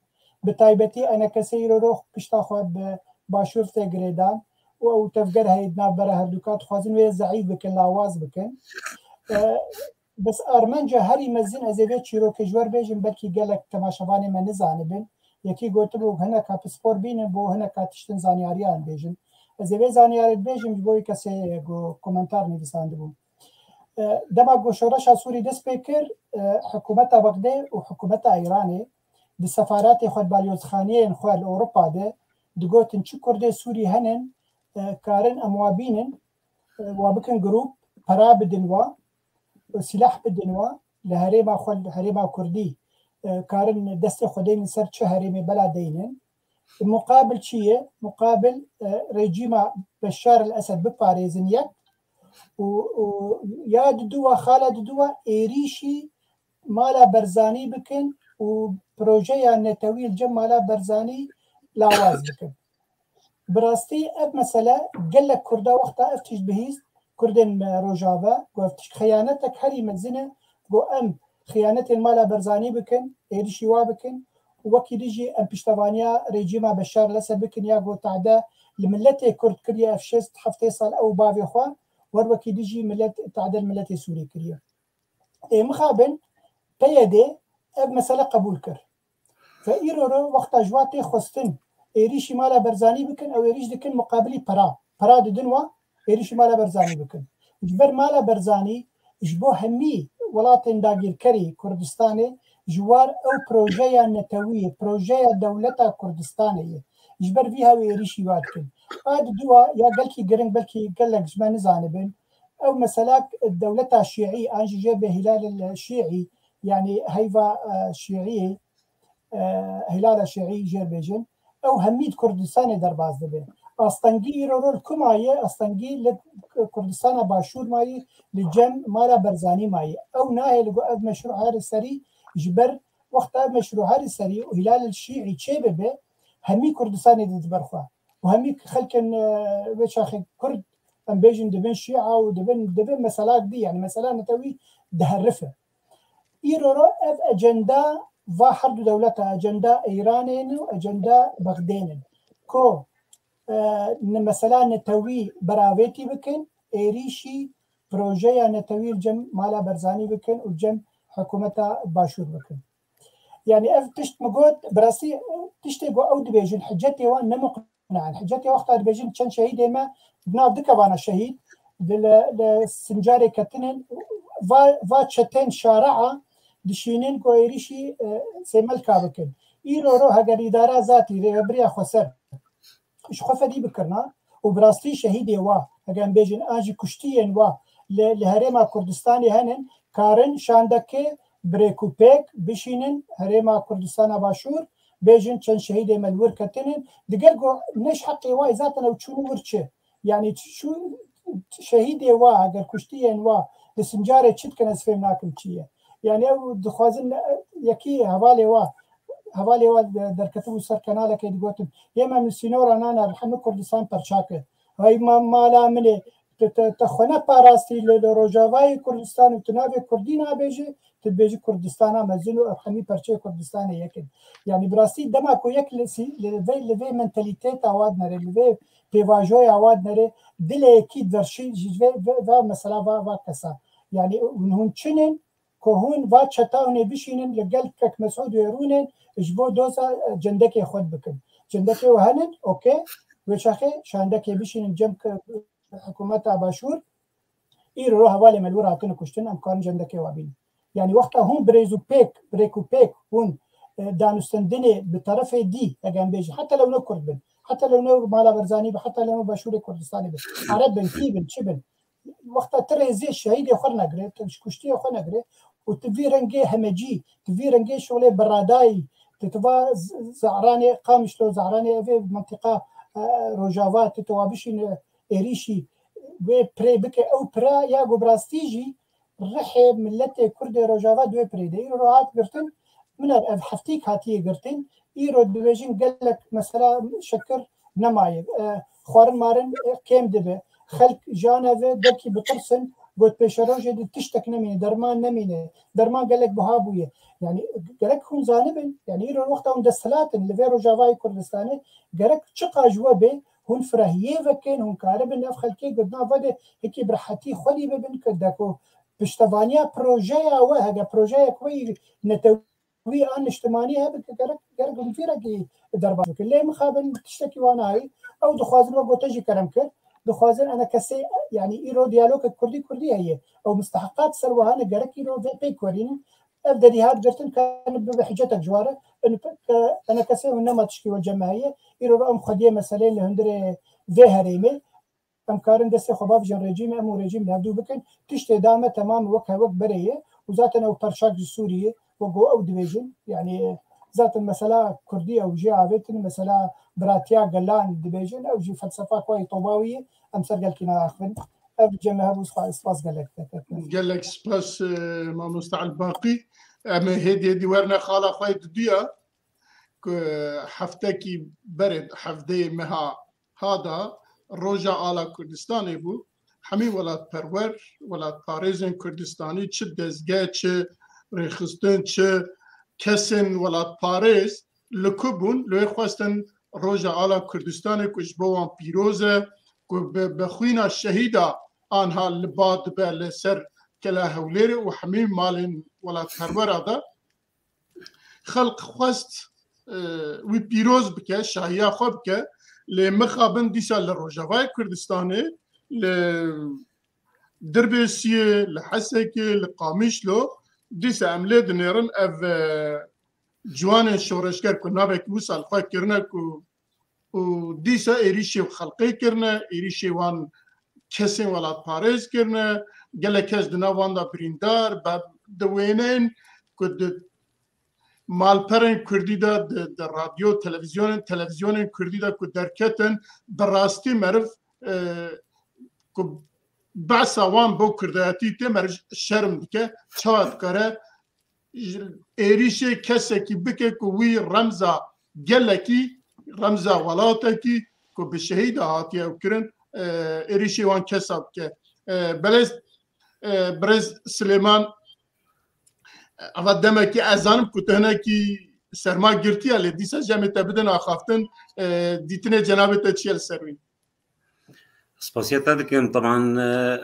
بتايبتي أنا كسير روح بشتاخوا باشور تجريدان أو تفجر هيدنا برا هردوكات خوازن ويا زعيف بكن لاواز بكن بس أرمنجا هري مزين أزيفيت شيرو كجوار بيجن بلكي قالك تماشفاني ما نزانبن يكي قلتلو هنا كابسبور بينن بو هنا كاتشتن زانياريان بيجن زیوی زانیارت بیشیم جبوی کسی گو کامنتار نویسنده بود. دما گو شورش سوری دست بکر حکومت بغداد و حکومت ایرانی د سفارات خود بالیوزخانیه خود اروپا ده دگوتن چی کرده سوری هنن کارن اموابینن و بکن گروپ پرا بدنوا سلاح بدنوا لهريما خود هريما كردي کارن دست خودین سر چه هريمي بلادینن مقابل شيء مقابل رجيم بشار الأسد بباريزنيا ويا دوا خالد دوا إيريشي مالا برزاني بكن وبروجيا نتويل جم مالا برزاني لاواز بكن براستي أب مسألة قلك كردا وقتا أفتش بهيز كردن روجافا وأفتش خيانتك هري منزنة وأم خيانة المالا برزاني بكن إيريشي وابكن وكي ديجي ام بيشتفانيا ريجيما بشار الاسد بكن ياغو تعدا لملتي كرد كريا في 6 هفته سال او بافي خوا وكي ديجي ملت تعدا الملتي سوري كريا مخابن بيدي اب مساله قبول كر فايرو وقت جواتي خستن ايريشي مالا برزاني بكن او ايريش دكن مقابلي برا دنوا ايريشي مالا برزاني بكن جبر مالا برزاني جبو همي ولاتن داغير كري كردستاني جوار او بروجيا نتوية بروجيا دولتا كردستانية جبر فيها ويريشي وادكن هاد دوا يا قلكي قرن بلكي قلق جمان زانبن او مثلا الدولتا الشيعي انجي جاب هلال الشيعي يعني هيفا شيعي هلال شيعي جير بيجن او هميد كردستان درباز دبي استنجي رول كمايه استنجي لكردستان باشور ماي لجم مالا برزاني ماي او ناهي لقو مشروع هذا السري جبر وقت مشروع هذا السري وهلال الشيعي تشيبه همي كردستان دبرخوا وهمي خلكن وشاخ كرد ام بيجن دبن شيعه ودبن مسالات دي يعني مثلا نتوي دهرفه ايرو اف اجندا واحد دولتها اجندا ايرانين واجندا بغدادين كو مثلا نتوي براويتي بكن ايريشي بروجيا نتوي الجم مالا برزاني بكن والجم حكومتها باشور بكن يعني اف تشت مقود براسي تشتي او دبيجن حجتي وان نمقنع حجتي وقتها دبيجن كان شهيد ما بناب دكوانا شهيد للسنجاري كتنن فا تشتين شارعه دشینن کو ایریشی سیمل کابکن ایرو رو هگر اداره ذاتی ریبریا خسر اش خفدی بکرنا و براستی شهیدی وا اگر بیجن اجی کشتین وا لهرما کردستانی هنن کارن شاندکه بریکوپک بشینن هرما کردستان باشور بیجن چن شهیدی ملور کتنن دیگر گو نش حقی وا ذاتنا و چون ورچه یعنی شو شهیدی وا اگر کشتین وا لسنجاره چت کنس فهم ناکم چیه يعني او دخوازن يكي هوالي وا در كتبو سر كناله كي دغوتم يما من سينور انا رحم كردستان برشاكه هاي ما لا من تخونه باراستي لروجاواي كردستان وتنابي كردينا بيجي تبيجي كردستان مزنو خمي برشي كردستان يكن يعني براسي دما كو يك لفي منتاليتيت اواد نري لفي بيواجوي اواد نري دل اكيد درشي و مثلا و كسا يعني هون چنن كهون و چتاونه بشینن لگل کک مسعود يرونن اجبو دوزا جندكي خود بكن جندكي وهنن اوكي وشاخه شاندكي بشینن جم حكومت باشور ايرو رو حواله ملور هاتن کشتن امکان جندكي وابين يعني وقتها هم بريكو بيك هون دانستندنه بطرف دي اگم بيجي حتى لو نو كردن حتى لو نو مالا برزاني حتى لو نو باشور كردستاني بس عرب بن كيبن شبن وقتها ترى زي الشهيد يخرنا قري كشتي يخرنا قري وتفي رنجي همجي تفي رنجي شغله براداي تتوا زعراني قامش لو زعراني في منطقه روجافا تتوابشين اريشي وبري بك او برا يا براستيجي رحب ملت كرد روجافا دو بري دي روات قرتن من حفتيك هاتي قرتن ايرو ديفيجن قال لك مثلا شكر نماي خوارن مارن كيم دبه خلق جانبه دكي بطرسن قلت بشروجه دي تشتك نمينه درمان نمينه درمان قال لك بهابويه يعني قال لك هم زانبن يعني يرو وقتها هم دستلاتن اللي فيرو جافاي كردستاني قال لك شقا جوابه هون فرهيه وكين هون كاربن نف خلقي قدنا فده هيك برحتي خلي ببن كدكو بشتفانيا بروجيا وهذا بروجيا كوي نتوي ان اجتماعيه قال لك فيرا دربك اللي مخابن تشتكي وانا هاي او دخوازن وقت تجي كلامك دخوازن انا كسي يعني ايرو ديالوج كردي هي او مستحقات سلوهانه جرك ايرو في كورين ابدي هاد جرتن كان بحجتك جواره انا كسي انما تشكي والجماهير ايرو ام خديه مساله اللي هندري في هريمه ام كارن دسه خباب جن رجيم ام رجيم هادو بكن تشتي دامه تمام وقت بريه وذاتنا وبرشاك سوريه وجو او ديفيجن يعني ذات المساله كرديه او جي عابتن مساله براتيا قلان ديفيجن او جي فلسفه كوي طوباويه امثال قال كنا اخذ الجماهير وصفا سباس قال لك سباس ما مستعل باقي اما هدي ورنا خاله خويا دديا حفتكي برد حفدي مها هذا روجا على كردستاني بو حمي ولا پرور ولا باريزن كردستاني چه دزگاه چه رخستن چه کسن ولا باريز لكبون لو خواستن روجا على كردستاني كش بوان بيروزه بخوينا الشهيدة آنها لباد بالسر كلا هوليري وحميم مالين ولا پرور هذا خلق خواست وبيروز بك شاهيا خو بك لمخابن ديسا لروجافاي كردستاني لدربيسيه لحسكي لقاميشلو ديسا عملت نيرن اف جوان شورشكر كنا بك وصل خو كرنا و ديسا ايريشي خلقي كرنا ايريشي وان كسين ولا باريز كرنا قال كاز دنا وان دا بريندار باب دوينين كود مالپرن كردي دا راديو تلفزيون كردي دا كود دركتن براستي مرف كود بعثا وان بو كرداتي تمر شرم دكه چواد كره ايريشي كسكي بكه كوي رمزا جلكي رمزا ولاتكي كو بشهيد هاتي وكرن ايريشي وان كسب كه برز سليمان افدمكي ازانم كتهنكي سرما گرتي على ديسا جامع تبدن اخافتن ديتنه جنابه تشيل سروي سپاسیت دکم طبعا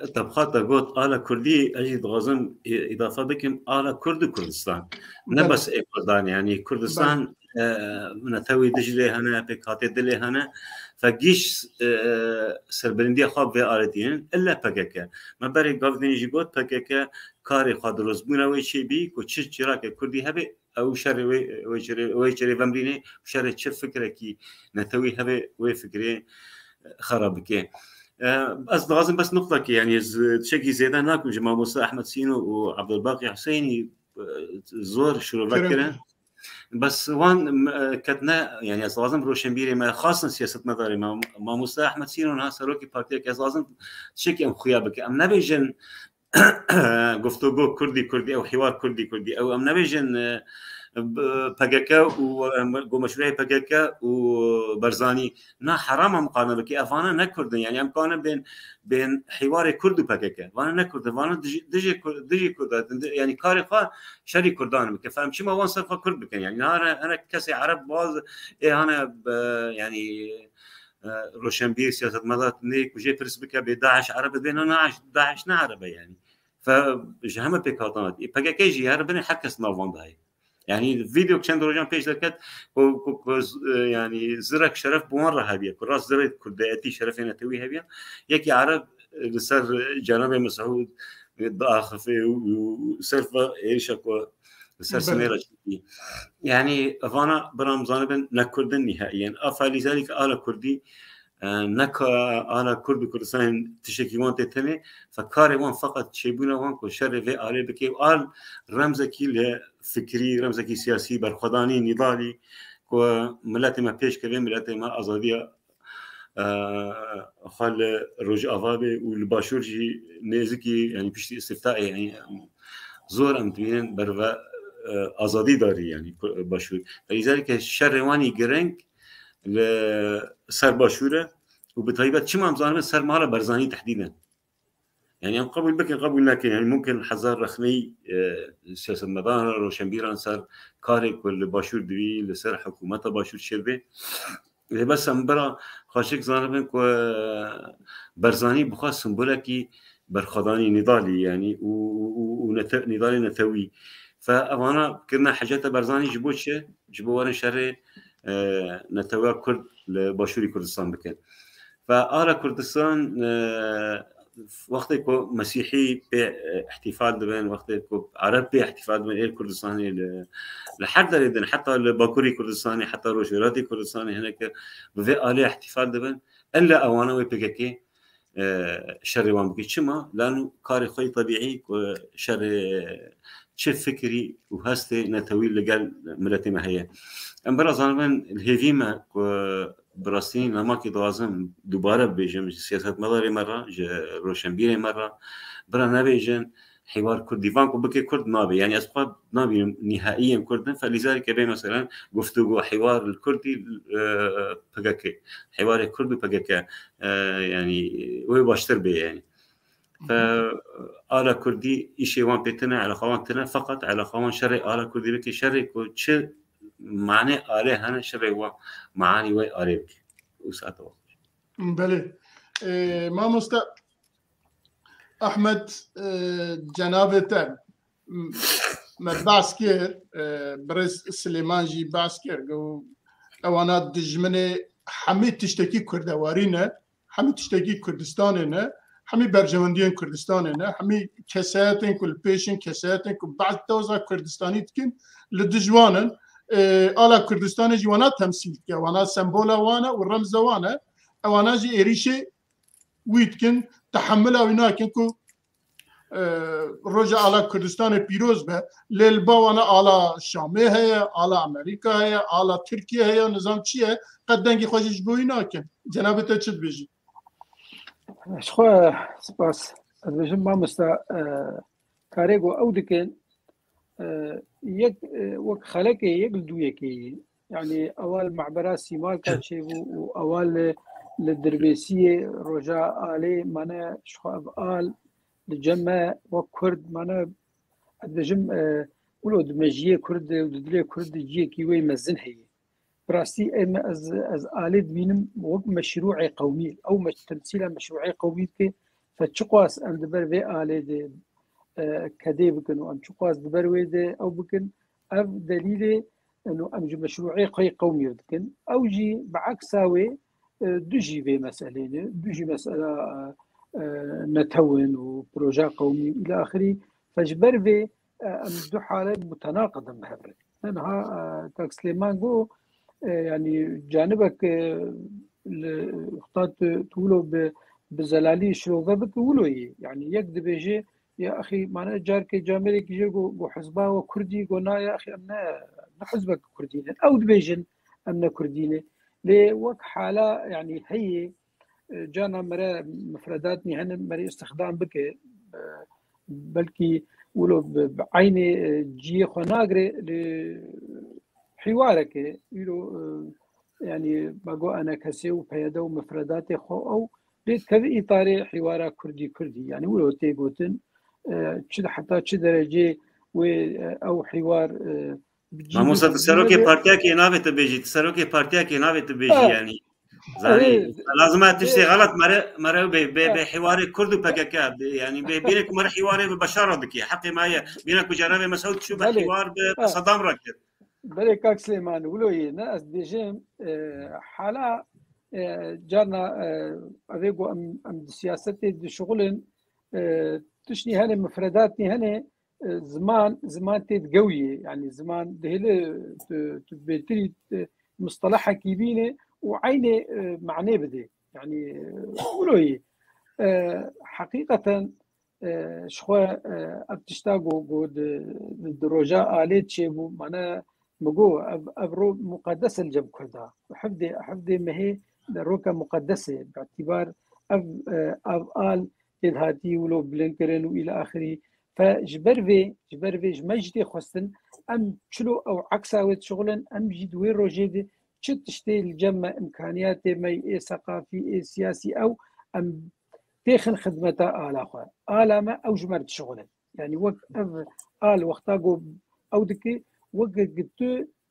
طبقات قوت آل كردي أجد غازم إضافة بكم آل كرد كردستان نبس كردان يعني كردستان نتوي دجلة هنا بكاتي دلة هنا فجيش سربلندية خاب في آلتين إلا بكك ما بري قافدين يجيبوت بكك كاري خادروز بنا ويشي بي كوتشي شراك كردي هبي أو شر ويشري فمرينه شر تشف فكرة كي نتوي هبي ويفكرين خرابك بس لازم بس نقطة يعني شكي زيادة ناكل جماعة موسى أحمد سينو وعبد الباقي حسيني زور شروع كده بس وان كتنا يعني لازم روشنبيري ما خاصة سياسة مداري ما موسى أحمد سينو ناس روكي بارتي كاس لازم شكي أم خيابك أم نبيجن گفتگو كردي أو حوار كردي أو أم نبيجن بقكا ومشروع بقكا وبرزاني نا حرام مقارنه بكي افانا نكردن يعني مقارنه بين حوار كرد وبقكا وانا نكرد وانا دجي كرد يعني كارقه شري كردان بك فهم شي ما وان صرفه كرد بك يعني انا كسي عرب باز انا يعني روشنبير سياسه مدات نيك وجي برس بك ب 11 عرب بين 11 عرب يعني فجهمه بكاتات بقكا يجي عربني حكس نوفان هاي يعني فيديو كان دروجان بيج لكت يعني زرك شرف بمره هذه كراس زرت كرداتي شرفنا توي هبيا يكي عرب لسر جناب مسعود ضاخفه وسرفه ايش اكو لسر سميره يعني افانا برمضان بن نكردن نهائيا افلذلك آل كردي نك آل كرد كردستان تشكيوان تتني فكاري فقط شيبونا وان كو شر في آل بكي آل رمزكي لفكري رمزكي سياسي برخداني نضالي كو ملاتي ما بيش كريم ملاتي ما أزادية خال رجع أفابي والباشورجي نازكي يعني بيشتي استفتائي يعني زور أمتين بروا أزادي داري يعني باشور فلذلك الشر واني جرنك لسر باشوره وبطيبات شو مزارنا سر ماله برزاني تحديدا يعني قبل بكي قبل لكن يعني ممكن حزار رخني سياسة مدار روشنبيران سر كاري كل باشور دوي لسر حكومة باشور شربه بس امبرا خاشك زاربن كو برزاني بخاص سمبولكي برخداني نضالي يعني ونضالي نتوي فأنا كنا حاجات برزاني جبوا ورا شر نتوى كرد لباشوري كردستان بكن فآل كردستان وقت كو مسيحي باحتفال دبن وقت كو عرب باحتفال دبن إيه كردستاني لحد ريدن حتى الباكوري كردستاني حتى روشيراتي كردستاني هناك بفي آلي احتفال دبن إلا أوانا ويبككي شر وان بكي شما لأنه كاري خوي طبيعي شر شف فكري وهستي نتوي لقال ملتي ما هي امبارح زمان الهيفيما براستين لما كي لازم دوباره بيجم سياسة مداري مرة روشنبيري مرة برا نبيجن حوار كردي فانكو بكي كرد نابي يعني أسقاط نابي نهائيا كردن فلذلك بين مثلا گفتگو حوار الكردي بقكي حوار الكردي بقكي يعني وهي باشتر بي يعني فآل كردي إشي وان بيتنا على خوان تنا فقط على خوان شري آل كردي بكي شري كوتش معنى آله هنا شري ومعاني وي آله بكي وسأتوا بله ما مستا أحمد جنابته مباسكير برز سليمان جي باسكير جو أوانات دجمنة حميد تشتكي كردوارينا حميد تشتكي كردستاننا حمي برجمنديين كردستاننا حمي كساتن كل بيشن كساتن كل بعض توزع كردستاني تكن للدجوانا آلا كردستان جوانا تمثيل كي وانا سمبولا وانا والرمز وانا وانا جي إريشي ويتكن تحملها ويناكن كو رجع على كردستان بيروز به للبوانا على الشام هي على امريكا هي على تركيا هي نظام چیه قد دنگی خوشش بوی ناکن جناب تو چه بيجي شخوا سپاس بجم ما مستا كاريغو او دكن يك وك خلق يك دويكي يعني اول معبرات سيمال كاتشيبو واول للدربيسيه رجاء عليه مانا شخوا قال لجمع وكرد مانا بجم ولود مجيه كرد ودلي كرد جي كيوي مزن هي براستي اما از آلت بينم وك مشروع قومي او تمثيل مشروع قومي كي فتشقواس ام دبر في آلت كدي بكن وام تشقواس دبر ويد او بكن اف دليل انه ام مشروع قومي بكن او جي بعكساوي دوجي في مسألة دوجي مسألة نتون وبروجا قومي الى اخره فجبر في دو حالات متناقضه بهبره انها تاك سليمان جو يعني جانبك اختار تقولوا بزلالي شروغه بتقولوا يعني يكذب بيجي يا اخي معناه جارك جاملك يجي جو حزبه وكردي قلنا يا اخي امنا حزبك كردين او دبيجن امنا كردين لوك حاله يعني هي جانا مرا مفردات نهن مرا استخدام بك بلكي ولو بعين جي خناغري لحوارك يلو يعني بقول انا كسي وبيدا ومفردات خو او كذا اطار حوار كردي يعني ولو تيغوتن حتى درجه و او حوار ما موسى تسروكي بارتياك ينافت بيجي تسروكي بارتياك ينافت بيجي يعني زاني لازم تشتي غلط مرة بحوار كرد وباكاكا يعني بينك مرة حوار ببشارة دكي حقي ما هي بينك وجناب مسعود شو بحوار بصدام ركض بلي كاك سليمان ولوي ناس ديجيم حالا جانا افيغو ام سياسة شغل تشني هني مفرداتني هني زمان تتقوي يعني زمان دهله تبتدي مصطلحها كيبينه وعينه معناه بدي يعني ولوي حقيقة شخوا ابتشتاقو قود الدروجاء آليت شيبو معناه مقو أبرو مقدسة الجب كردها حفظي ما هي روكا مقدسة باعتبار أب آل تدهاتي ولو بلنكرن وإلى آخره فجبر في جمجتي خستن أم شلو أو عكساوت شغلا أم جدوي روجيدي تشتي الجمع إمكانيات ما ثقافي سياسي أو أم تيخن خدمته آلاخوا آلامة أو جمرت شغلا يعني وقت آل وقتاقو أو دكي وقت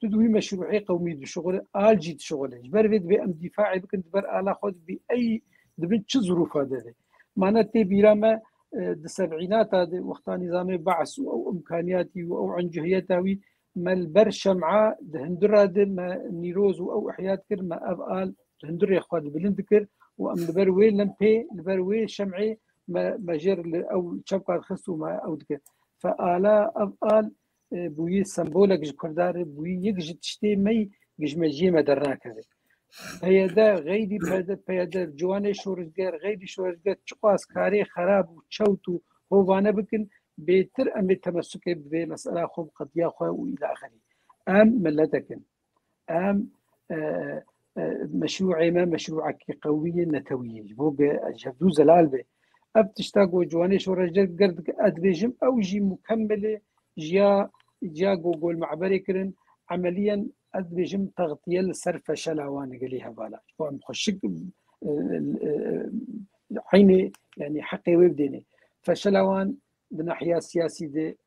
تدوي مشروعي قومي دو شغل آل جيد شغلا جبر فيد بأم دفاعي بكن دبر آلاخوا بأي دبن چه ظروف هذا معناه تي بيراما السبعينات هذا وقت نظام بعث أو إمكانياتي أو عنجهياتي ما البرشا مع دهندرة ما نيروز أو إحيات كر ما أبقال دهندر يا أخوان بلندكر وأم البروي لمبي البروي شمعي ما جر أو شبكة خصو ما أو دكر فآلا أبقال بوي سمبولك جكردار بوي يجي تشتي مي جمجي ما درناك هذا هي ده غيدي بهذا جواني شورجر غيدي شورجر تقاس كاري خراب وتشوتو هو وانا بكن بيتر أم التمسك بمسألة خوب قضية خو وإلى آخره أم ملتكن أم مشروع ما مشروعك قوية نتوية بوق جبدو زلال به أب تشتاقو جواني شورجر قرد أدريجم أو جي مكملة جا جوجل معبري كرن عمليا أدريجم تغطية لصرف شلاوان قليها بالا فهم خشك عيني يعني حقي ويبديني فشلاوان بناحية سياسية دي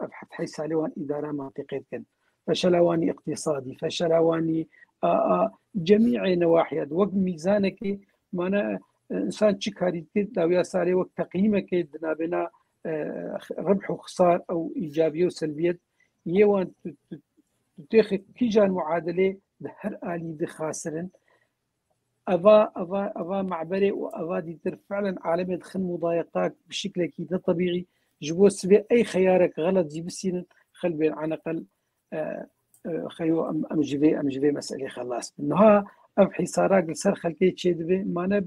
أبحث حيث عليوان إدارة منطقية كن فشلاواني اقتصادي فشلاواني جميع نواحي وقت ميزانك مانا إنسان شكاري داويا ساري وقت تقييمك دنابنا ربح وخسار أو إيجابية وسلبية يوان تاخذ كيجان معادلة بهر آلي دي خاسرن أفا معبري وأفا دي فعلا عالمية دخل مضايقات بشكل كده طبيعي جبوا سبي أي خيارك غلط جيب السين خل بين عنقل خيو أم جبي مسألة خلاص إنها أف حصارات لسر خلكي تشيد به ما أنا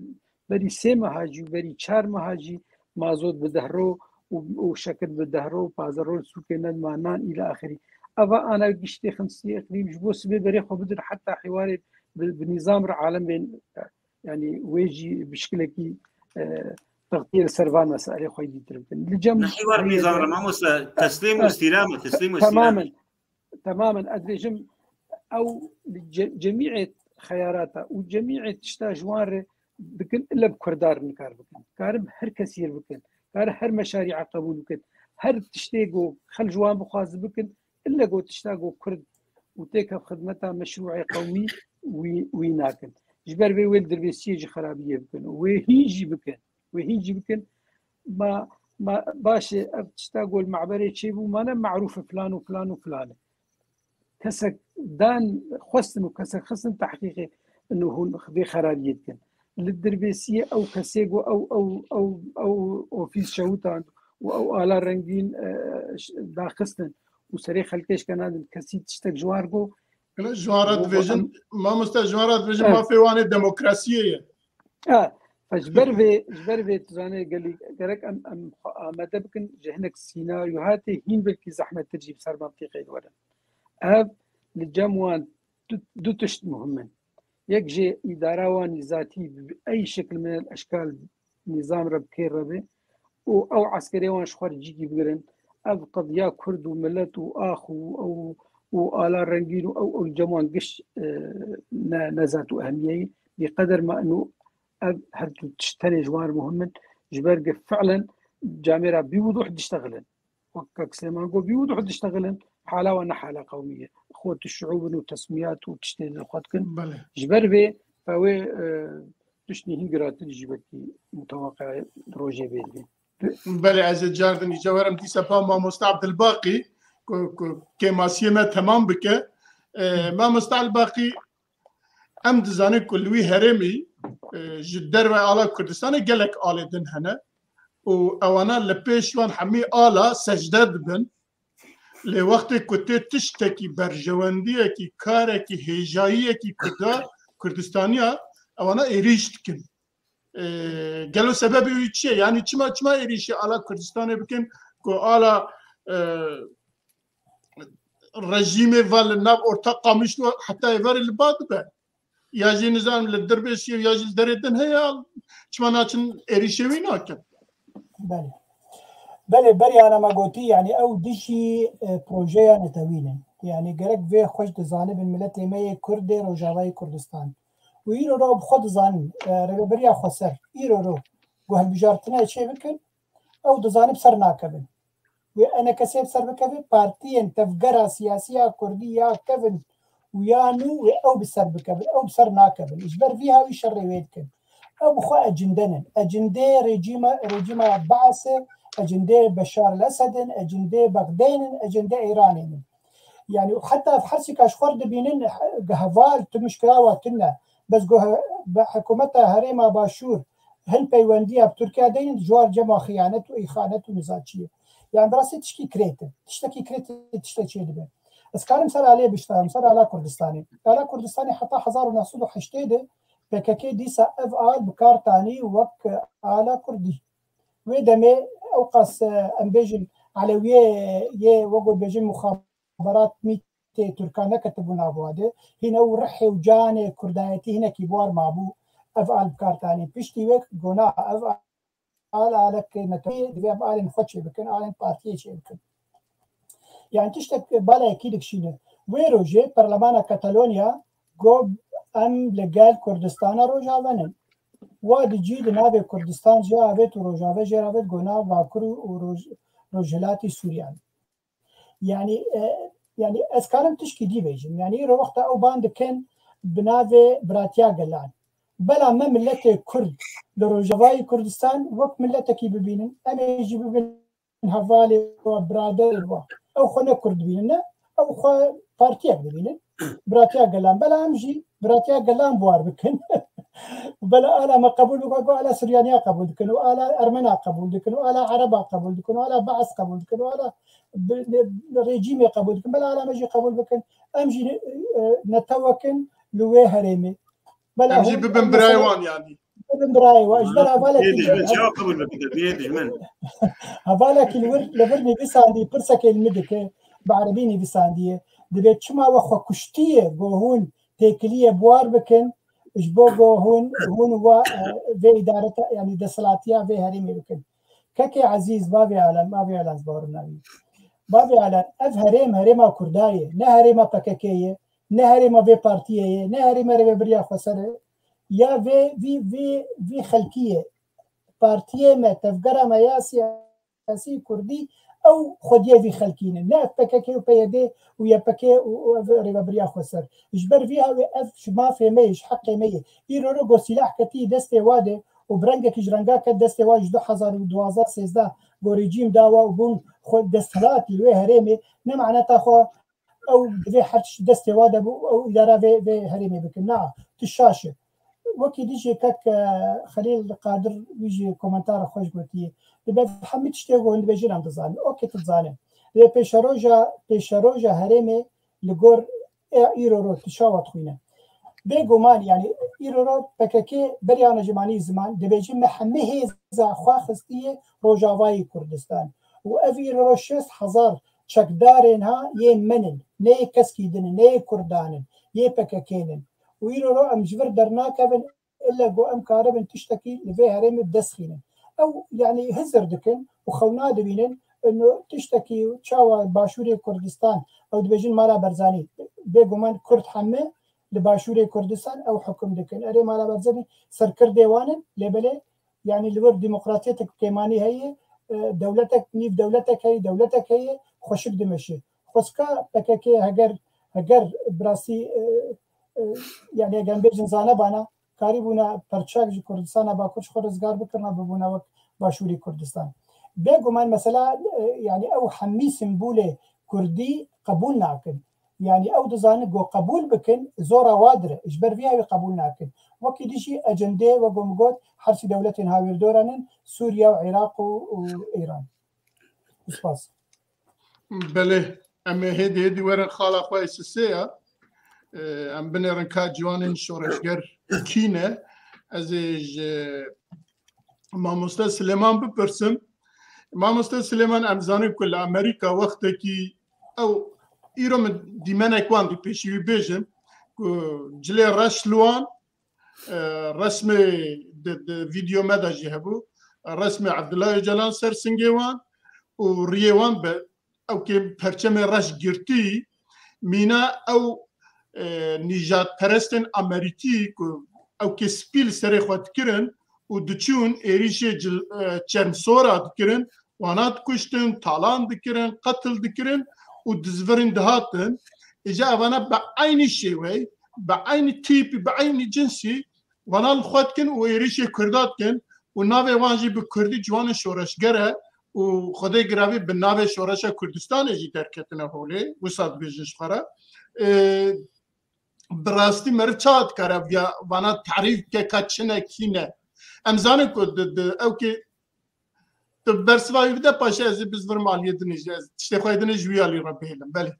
بري سيما هاجي بري شار ما هاجي ما زود بدهرو وشكل بالدهرو بازرول سوكنا المانان الى اخره. افا انا قشتي خمسي اقليم جبو سبي بريخو بدر حتى حواري بنظام العالم بين يعني ويجي بشكل تغطية سرفان مسائل خويدي تربتن لجم حوار نظام ما تسليم واستلامه تماما ادريجم او جميع خياراته وجميع تشتا جوار بكن الا بكردار نكار بكن كارب هر كثير بكن كار هر مشاريع قبول بكن هر تشتيقو خل جوان بخاز بكن الا جو تشتاقو كرد وتيك خدمتها مشروع قومي ويناكن جبر بي ويل دربيسيج خرابيه بكن وهيجي بكن ما باش تشتاقو المعبري تشيبو ما معروف فلان وفلان وفلان كسك دان خصن وكسك خصن تحقيقي انه هو خبي خرابيه كان للدربيسيه او كسيجو او اوفيس شوطان او على رنجين داخستن وسري خلكش كان كسي تشتك جوارغو جوارات فيجن ما مستجوارات فيجن ما في واني ديمقراطيه فجبر في تزاني قال لي قالك ام ماذا بكن جهنك السيناريوهات هين بالكي زحمه تجي بصار منطقي الورد هذا للجموان دو تشت مهمن يكجي إدارة واني ذاتي بأي شكل من الأشكال نظام ربكير ربي أو عسكري وان شخور جيجي بقرن أو قضية كرد وملت وآخو أو آلا رنجين أو الجموان قش نزات أهمية بقدر ما أنه هل تشتري جوار مهمن جبرق فعلا جامرة بوضوح تشتغلن وكاك سليمان قول بوضوح تشتغلن حالة وانا حالة قومية اخوة الشعوب وتسميات وتشتري اخواتكن جبر بي فهو تشني هنقرات الجبكي متوقع روجي بيدي بله عزيز جاردني جوهرم دي سبا ما مستعبد الباقي كما سيما تمام بك ما مستعبد الباقي ام دزاني كلوي هرمي جدر وعلى كردستان قالك آلي دن هنا وانا لبيشوان حمي آلا سجدة بن لوقت كنت تشتكي برجواندية كي كارة كي هجائية كي كردستانية وانا إريشتكن قالوا سبب يتشي يعني چما إريشي على كردستاني بكن كو على رجيمي والناب ارتقى مشلو حتى يفر الباد به ياجي نظام للدربيسي وياجي الدريدن هيا چما ناچن إريشي ويناكن بله بری انا ما گوتی يعني او دشي بروژه نتوینن يعني گرک وی خوش دزانه بالملت ما کرد روجاوای کردستان و ایرو رو بخود زان ربریا خسر ایرو رو گوهل بجارتنا چه بکن او دزانه بسر ناکبن و انا کسی بسر بکبن پارتین تفگرا سیاسیه کردیه کبن ويانو او بسر بكبن او بسر ناكبن اجبر فيها ويشر ويدكن او بخو اجنده رجيم بعث اجنده بشار الاسد اجنده بغداد اجنده ايراني يعني حتى في حرسي كاشخور دبينن قهوال تمشكلا واتنا بس بحكومتها هريمه باشور هل بيوانديها بتركيا دين جوار جمع خيانه واخانه ونزاعيه يعني براسي تشتكي كريت تشتكي دبي بس كان مثال عليه بيشتغل مثال على كردستاني حتى 1908 بكاكي ديسا اف ار بكار تاني وك على كردي ودمي اوقاس امبيجن علويه وقو بيجي مخابرات ميت تركانا كتبونا بواده هنا ورحي وجاني كردايتي هنا كيبوار مابو اف ار بكار تاني بيشتي ويك قونا اف ار على نتوي دبي اف ار نفتش بكن على بارتي شي بكن يعني تشتك بالا اكيد شيء ويروجي برلمان كاتالونيا جو ام لقال كردستان روجافن وادي جيد نابي كردستان جاءت وروجافه جرافت قنا باكرو وروجلاتي سوريان يعني اسكارم تشكي دي بيجم يعني رو وقت او باند كان بنافي براتيا قلان بلا ما ملته كرد لروجافاي كردستان وقت ملته كي ببينن انا يجي ببين هفالي وبرادر او خنا كرد بيننا او خو بارتيا بينن براتيا قلان بلا امجي براتيا قلان بوار بكن بلا انا ما قبول بقى على سريانيا قبول كانوا على ارمنا قبول كانوا على عربا قبول كانوا على بعث قبول كانوا على ريجيم قبول بلا على مجي قبول بكن امجي نتوكن لوي هريمي بلا امجي ببن برايوان يعني براي واجبر هبالك جواب قبل بيدجمن هبالك لبرني بيساندي برسك المدك بعربيني بيسانديه دبيت شما وخو كشتيه جوهون تكليه بوار بكن اجبو جوهون هو في اداره يعني دسلاتيا في هريمي بكن كاكي عزيز بابي على زبورنا بابي على اف هريما كردايه نه هريما بككيه نه هريما في بارتيه نه هريما ريبريا خسره يا في خلقيه بارتيه ما تفكر ما يا سياسي كردي او خديه في خلقين نه بككي وبيدي ويا بكي وريبريا خسر اجبر فيها اف ما في ميش حق مي يرو سلاح كتي دسته واده وبرنگك جرنگا که دسته واج 2012 13 گو رژیم داوا و بون خود دستلات لوی هرمي نه معناتها خو او دي حرش دسته واده او اداره في هرمي بكنا تشاشه وكي ديجي كاك خليل قادر يجي كومنتار خوش قلتي دابا محمد تشتيغو عند بيجي عند ظالم اوكي تظالم دابا بيشروجا هرمي لغور ايرو تشاوت خوينا بيجومان يعني إيرو بككي بريانا جماني زمان دبيجي محمي هيزا خواخستية روجاواي كردستان وأف إيرو 6000 شكدارينها يمنن ني كسكيدن ني كردانن يي بككينن وإيرو أمجبر درناكبن إلا جو أم كاربن تشتكي لفي هرم بدسخينن أو يعني هزر دكن وخونا دبينن إنه تشتكي وتشاوى باشوري كردستان أو دبيجين مالا برزاني بيجومان كرد حمي لباشوري كردستان او حكم دكن اري مالا برزني سركر ديوانن لبله يعني الور ديمقراطيتك كيماني هي دولتك نيف دولتك هي خوشك دمشي خوسكا بككي هجر براسي يعني جنبجن زانه بانا قريبونا پرچاک كردستان با كوش خرزگار بكرنا ببونا وقت باشوري كردستان بيگومان مثلا يعني او حمي سمبوله كردي قبول ناكن يعني او دزانه جو قبول بكن زورا وادره اجبر فيها قبول ناكن وكي ديشي اجنده وقومقود حرس دولة هاوير دورانن سوريا وعراق وايران اسباس بله اما هدي ورن خالا خواه سسيا ام بنرن كا جوانن شورشگر كينه از ماموستا سليمان بپرسم ماموستا سليمان امزانه كل امريكا وقتكي او ایرو من دیمنه کوان دی پیشی بیشن جلی رشلوان رسم ویدیو مداجی هبو رسم عبدالله جلال سرسنگیوان و ریوان به او که پرچم رش گرتی مینا او نجات پرستن امریکی او که سپیل سری خود کرن و دچون ایریش چرمسورا دکرن وانات کشتن تالان دکرن قتل دکرن ودزفرين دهاتن إجا أنا بعين شيء بعين تيب بعين جنسي وانا الخواتكن ويريشي كرداتكن ونافي وانجي بكردي جوان شورش جرا وخدي جرابي بالنافي شورش كردستان إجي دركتنا هولي وصاد بيجنش خرا براستي مرچات كرا يا وانا تعريف كاتشنا كينا أمزانه كود أوكي برسوایی بده پاشه از بزرگ مالیت نیست چه خواهید نجویالی را بهلم بله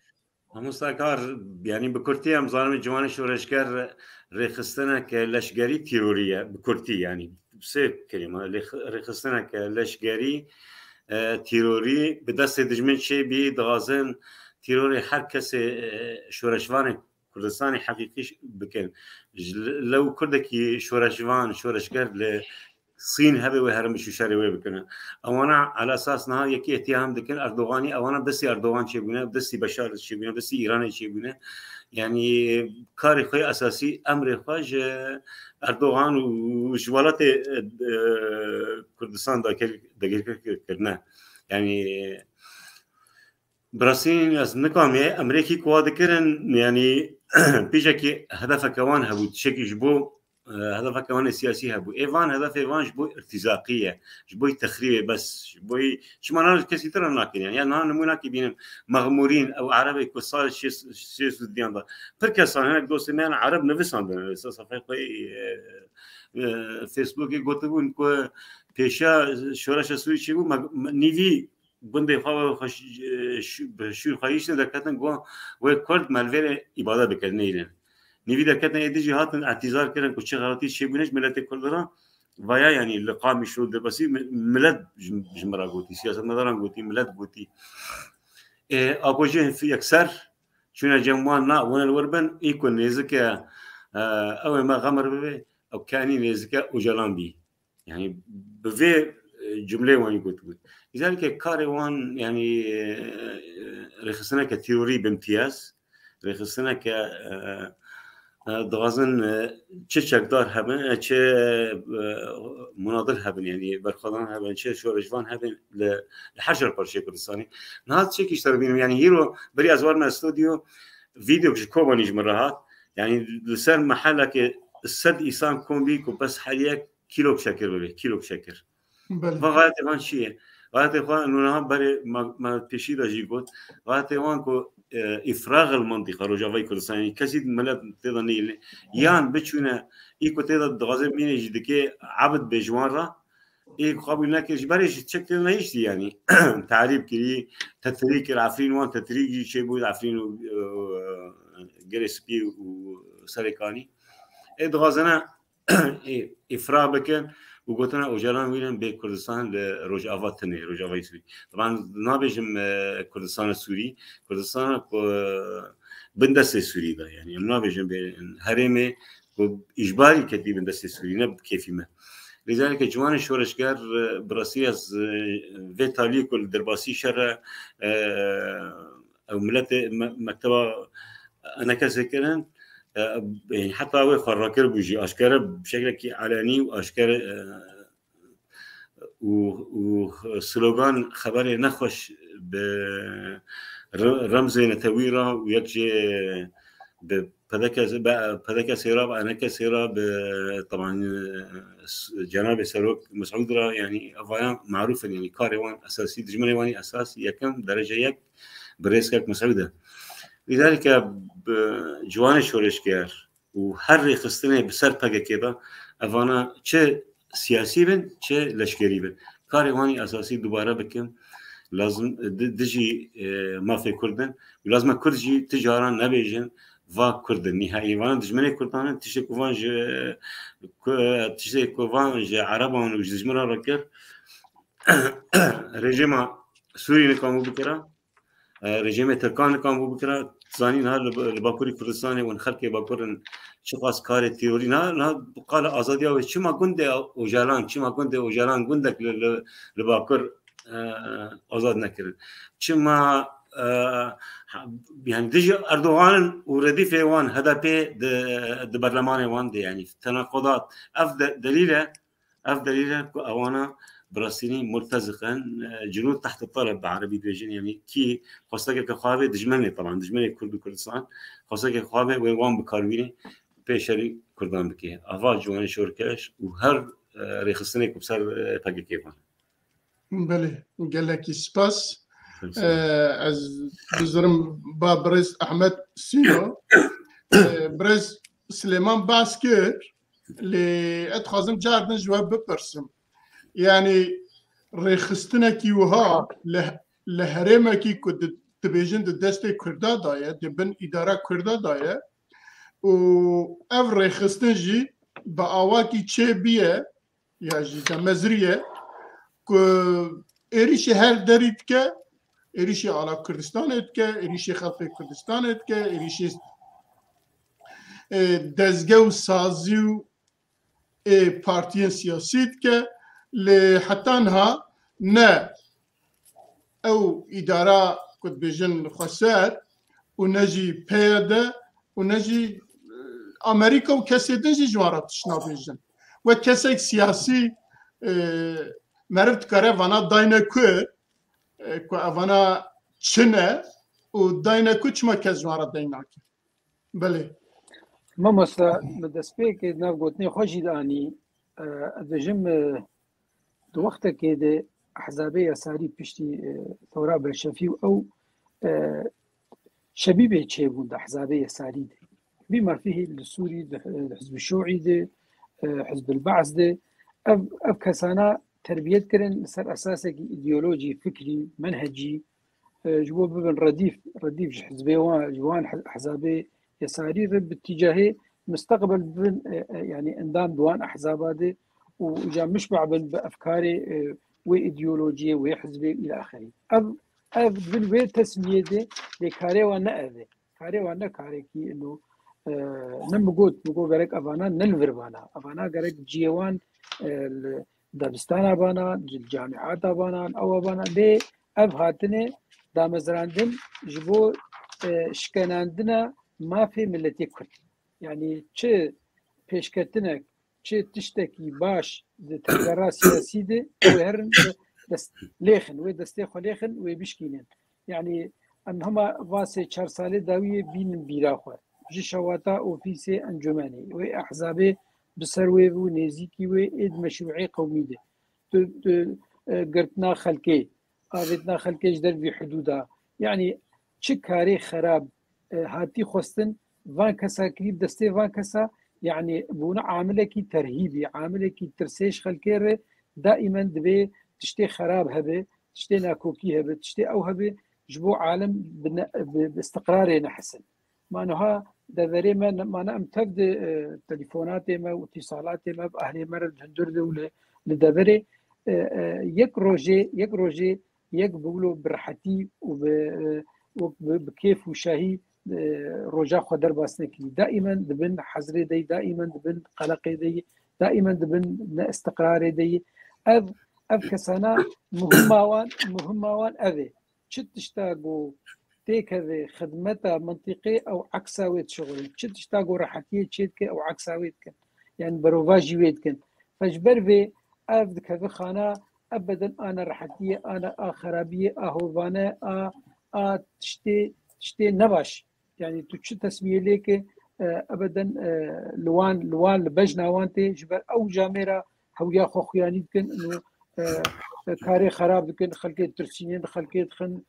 مستقر يعني بكرتي ام ظالم جوان شورشگر رخصتنا كلشگري تيروريه بكرتي يعني بسيب كلمه رخصتنا كلشگري تيروري بدست دجمن شي بي دغازن تيروري هر کس شورشوان كردستاني حقيقي بكن لو كردكي شورشوان شورشگر ل الصين هبه وهرم شو شاري وين بكنا أوانا على أساس نها يكي اتهام دكن أردوغاني أوانا بسي أردوغان شيء بينا بسي بشار شيء بينا بسي إيران شيء بينا يعني كاري خوي أساسي أمر خاج أردوغان وجوالات كردستان دقيقة كرنا يعني براسين از نکامی امریکی قواد کردن يعني بيجاكي هدف كمان هبود شكل جبو هدف كمان سياسي هبو ايفان هدف ايفان جبو ارتزاقيه جبو تخريب بس جبو شو معناه كثير ترى لكن يعني انا نمونا كي مغمورين او عربي كوصال شيء سوديان ده بركه هناك دوسمان عرب نفسهم صفحه فيسبوك يقولون كو بيشا شورش سوي شيء نيفي بنده خواهش شور خواهیش ندارکتن گواه و کرد ملوه عباده بکرنه ایلن نیوی درکتن ایدی جهاتن اعتذار کردن که چه غلطی چه بینش ملت کردران ويا يعني اللقاء مش رود بس ملد جمرا قوتي سياسة مداران قوتي ملد قوتي أبوجين في أكثر شنو جموانا وانا الوربن يكون نيزك أول ما غمر به أو كاني نيزك وجلان بي يعني بفي جملة وان قلت لذلك كاروان يعني رخصنا كتيوري بامتياز رخصنا ك دغازن تشك دار هبن تش مناضل هبن يعني برخدان هبن تش شورجوان هبن لحجر برشي كردستاني نهار تشك يشتربين يعني هيرو بري ازورنا استوديو فيديو كوباني جمرات يعني لسان محلك السد إنسان كومبي وبس حاليا كيلو بشكر ولا كيلو بشكر فغاية وان شيء غاية وان إنه نهار بري ما تشيد جيبوت غاية وان كو إفراغ المنطقة رجوعي كردستان كسيد ملاد تضني يان بتشونا إيكو تضد غازم مين يجدك عبد بجوارة إيكو قبل ناكش بريش تشكل نايش يعني تعريب كلي تتريك العفرين وان تتريك شيء بود عفرين جريس بي وسريكاني إدغازنا إفراغ بكن وقلتنا وجران وينن بكردستان لرجعات تانية رجعات سوري طبعا نابجم كردستان السوري كردستان بندست السوري ده يعني نابجم بهرمه إجباري كتير بندست السوري نب كيفي ما لذلك جوان شورشگر براسي از ويتالي كل درباسي شر أو ملت مكتبة أنا كذكرن يعني حتى هو خراكر بوجي أشكره بشكل علني وأشكره وسلوغان خبر نخوش برمز نتويرة ويكجي بذاك سيراب أنا كسيراب طبعا جناب سلوك مسعود را يعني أفايا معروف يعني كاروان أساسي دجمني واني أساسي يكم درجة يك بريسكك مسعودة لذلك جوان شورشگر وهر خستنه بسر پگه كده افانا چه سياسي بن چه لشکری بن كارواني أساسي دوباره بكم لازم دجي ما في كردن ولازم كردجي تجارا نبيجن و كردن نهائي وانا دجمني كردان تشي كوفانج عربان وجزمرا ركر رژیم سوری نکامو بکره رژیم ترکان نکامو بکره زانين هذا الباكوري كردستاني ونخلق باكورن شخص كاري تيوري نا قال ازاديا وش ما كنت وجالان شو ما كنت وجالان كندك لباكور ازاد نكر شما يعني تجي اردوغان ورديف وان هدفه د برلمان وان دي يعني تناقضات افضل دليله اوانا براسيني مرتزقا جنود تحت الطلب بعربي بيجين يعني كي خاصة كخوابه دجمني طبعا دجمني كرد كردستان خاصة كخوابه ويوان بكارويني بيشري كردان بكيه افاج جوان شوركاش وهر ريخصني كبسر باقي كيفان بله قال لك سباس از بزرم با برز احمد سينو برز سليمان باسكر اللي اتخازم جاردن جواب ببرسم يعني ريخستنا كي وها لهرمه كي كنت تبيجن دستي كردا دايا دبن اداره كردا دايا و اف ريخستن جي باواكي تشيبيه يا جي مزريه كو اريشي هر دريتك اريشي على كردستانتك اريشي خلق كردستانتك اريشي دزگو سازيو بارتيان سياسيتك لحتى انها نا او اداره كنت بيجن خسار ونجي بيدا ونجي امريكا وكاسيدنجي جوارات شنا بيجن وكاسيك سياسي مرد كارفانا دايناكو كو افانا تشنا ودايناكو تشما كازوارات دايناك بله ما مثلا بدسبيك نافغوتني خوشي داني دجم دو وقت كده احزابي يساري بشتي ثوره بلشفي او شبيبه تشي بود احزابي يساري دي بما فيه السوري الحزب الشيوعي دي حزب البعث دي اب كسانا تربيه كرن سر اساسك ايديولوجي فكري منهجي جواب بن رديف حزبي جوان احزابي يساري باتجاهي مستقبل يعني اندام دوان احزاب دي وجا مشبع بافكاري وايديولوجيه وحزبي الى اخره. اف بالبيت تسميه دي لكاري وانا اذي كاري وانا كاري كي انه نمقود برك افانا نلفربانا افانا غرك جيوان دبستان بانا الجامعات بانا او بانا لي اف هاتني دامزراندن جبو شكناندنا ما في ملتي كرد يعني چه پیشکتنك چه تشتكي باش تجرا سياسي دي وهرن دست ليخن ودستي خو ليخن وبيشكينن يعني ان هما واسه 4 ساله داويه بين بيراخو جي شواتا اوفيسي انجماني واحزابي بسروي ونزيكي واد مشروعي قومي دي قرتنا خلكي قابتنا خلكي جدر بحدودها يعني تشكاري خراب هاتي خوستن وان كسا كريب دستي وان كسا يعني بونا عامله كي ترهيبي عامله كي ترسيش خلكير دائما دبي تشتي خراب هبه تشتي ناكوكي هبه تشتي او هبه جبو عالم باستقرار نحسن ما نها دبري ما انا امتد تليفوناتي ما واتصالاتي ما باهلي مرد هندور دوله لدبري يك روجي يك بقولوا برحتي وبكيف وشاهي روجا خدر باسنكي دائما دبن حزري دي دائما دبن قلقي دي دائما دبن استقراري دي اف كسانا مهمة اذي شت تشتاقوا تيك هذه خدمتها منطقي او عكساويت شغل شت تشتاقوا راحتيه تشيتك او عكساويتك يعني بروفاجي ويتكن فجبر في اف كذا خانه ابدا انا راحتيه انا خرابيه اهوفانا تشتي نباش يعني تشتي تسميه ليك ابدا لوان بجنا وانتي جبر او جاميرا هويا خوخياني كن انه كاري خراب كن خلقي ترسينين خلقي خن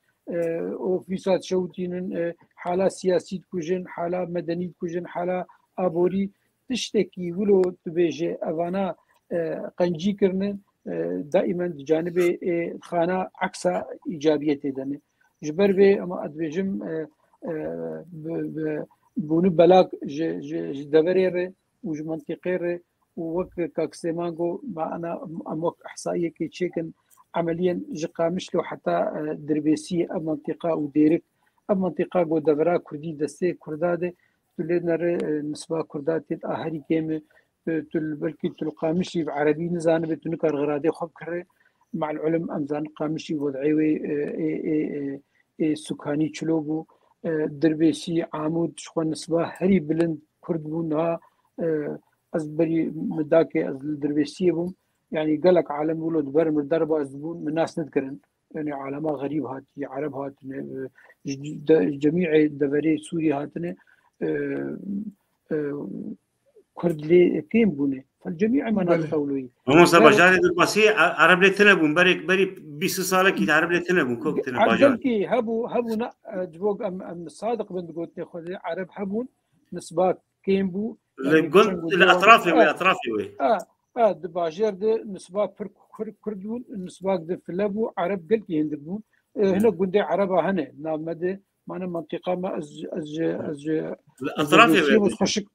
اوفيسات شوتين حاله سياسيه كوجن حاله مدنيه كوجن حاله ابوري تشتكي ولو تبيجي افانا قنجي كرن دائما جانب خانه عكس ايجابيه دني جبر به اما ادبجم بونو بلاك دبرير وج منطقير ووك كاكسيمانغو معنا اموك احصائيه كي تشيكن عمليا جقامش له حتى دربيسي منطقه وديرك منطقه جو دبرا كردي دسته كرداده تلنر نسبه كردات اهري كيم تل بلكي تلقامشي بعربي نزان بتنكر غرادي خب كره مع العلم امزان قامشي وضعي سكاني چلوبو دربيسي عامود شخو نسبه هري بلند كرد بونها از بري مداكي از دربيسي بوم يعني قالك عالم ولو دبر من دربه ازبون من ناس نذكرن يعني عالمها غريب هاتي عرب هاتن جميع دبري سوري هاتن كرد لي كيم بونه فالجميع مناطق اولويه هم صبا جاري الباسي عرب لي تنبون بري 20 ساله كي عرب لي تنبون كوك تنباجار كي هبو جبوق ام صادق بند قلت خذ عرب هبون نسبات كيم بو الاطرافي وي دباجر ده نسبات كردون نسبات ده فلابو عرب قلت يندبون هنا قندي عربه هنا نامده معنا منطقه ما از الاطرافي وتخشك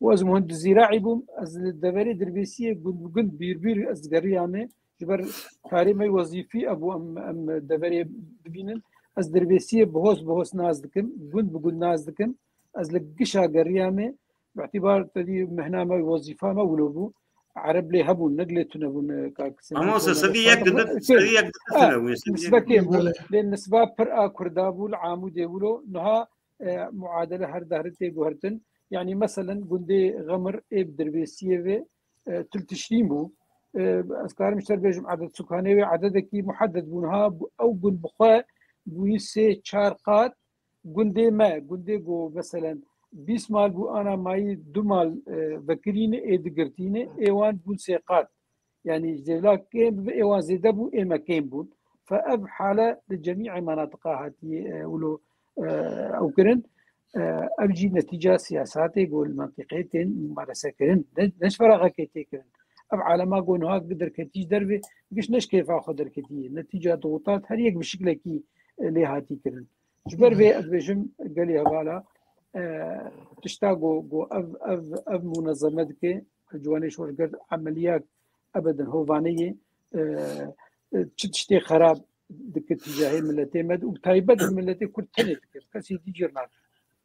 واز مهندس زراعي بوم از الدبري دربيسيه قند بير از قريامه جبر كاريمي وظيفي ابو ام دبري ببينن از دربيسيه بهوس نازدكم قند نازدكم از لقشا قريامه باعتبار تدي مهنا ما وظيفه ما ولوبو عرب لي هبون نقلتنا بون كاكس اما صديق نسبه كيم لان نسبه بر كردابو العامود يقولوا انها معادله هر دهرتي جوهرتن يعني مثلا قندي غمر اب دربيسيه تلتشرين بو اذكار مشتر بيجم عدد سكاني عددكي محدد بونها او قند بخوا بويسي شارقات قندي جو مثلا 20 مال بو انا ماي 2 مال بكرين ادغرتينه ايوان بون سيقات يعني جلا كيم ايوان زيد بو اما كيم بون فاب حاله لجميع مناطقها هاتي ولو او كرن ابجي نتيجه سياسات يقول منطقتين ممارسه كرن نش فراغ كيتي كرن اب على ما قون ها قدر كتيج دربي مش نش كيف اخذ كتي نتيجه ضغوطات هر يك بشكل كي اللي هاتي كرن جبر في ادبجم قال لي هوالا تشتاقوا اف منظمات كي جواني شو قد عمليات ابدا هوانيه تشتي خراب دك اتجاه ملتي مد وتايبد ملتي كل تنت كسي دي جرنا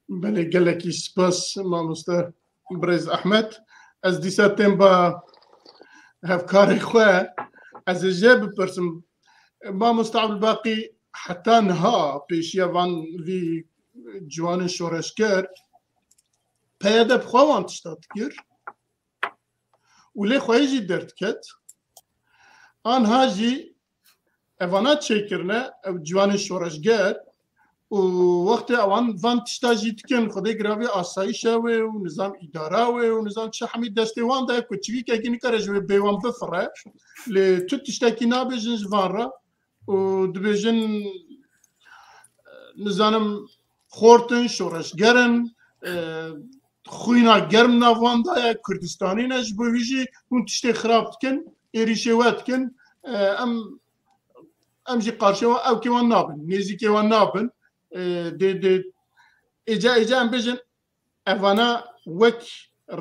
بله قال لك سباس ما مستر بريز احمد از دي سبتمبر هاف كاري خواه از جاب برسم ما مستعب الباقي حتى نها بيشيا فان في جوان شورشكر پیاده بخوان تشتاد كير ولي خويجي درت كت آن هاجي افانات شكرنا او جوان شورشكر ووقت اوان فان تشتاجي تكن خدي جرافي آسايشة ونظام إدارة ونظام تشحمي دستيوان دا كتشوي كاكيني كارجوي بيوان بفرة لتوت تشتاكي نابجن جفان ودبيجن نظام خورتن شورشگرن خوینا گرم نوان دایا کردستانی نش بویجی اون تشتی خراب کن ایریشوات کن ام جی قارشوا او کیوان نابن نیزی کیوان نابن د اجا ام بجن اوانا وک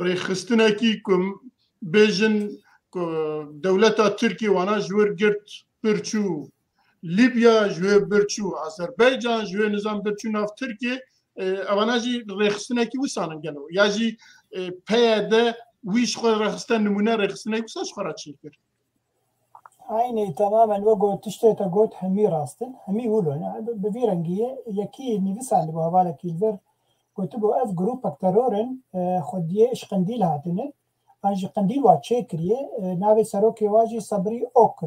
رخصتنا کی کوم بجن دولتا ترکی وانا جور گرت برچو لیبیا جوه برچو آذربایجان جوه نظام برچو ناف ترکیه اوانا جی رخصتنا کی وسانن گنو یا جی پیاده ویش خو رخصتن نمونه رخصتنا کی ساش خورا چی کرد عيني تماما وقو تشتي تقول همي راستن همي ولون بفيرنجية يكي نفسها اللي بهذا كيلفر قلت له اف جروب اكترورن خديه ايش قنديل هاتنه انجي قنديل واتشيكريه نافي سروكي واجي صبري اوك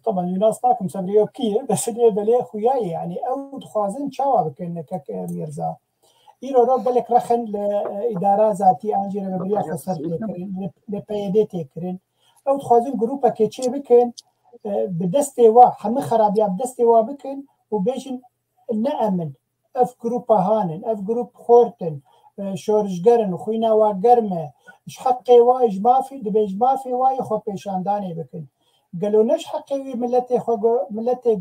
طبعا الناس تاكم صبري اوكيه بس اللي بلي خوياي يعني او تخازن شوابك انك ميرزا إيرو رو بالك رخن لإدارة ذاتي انجي ربريا خسر تكرين لبيدي تكرين او تخازن جروبا كيتشي بكن بدستي وا حمي خرابيا بدستي وا بكن وبيجن نأمن اف جروبا هانن اف جروب خورتن شورشگرن خوينا وا گرمه اش حقي وا اجمافي دبيج مافي وا خو بيشانداني بكن قالوا نش حقي ملتي خو ملتي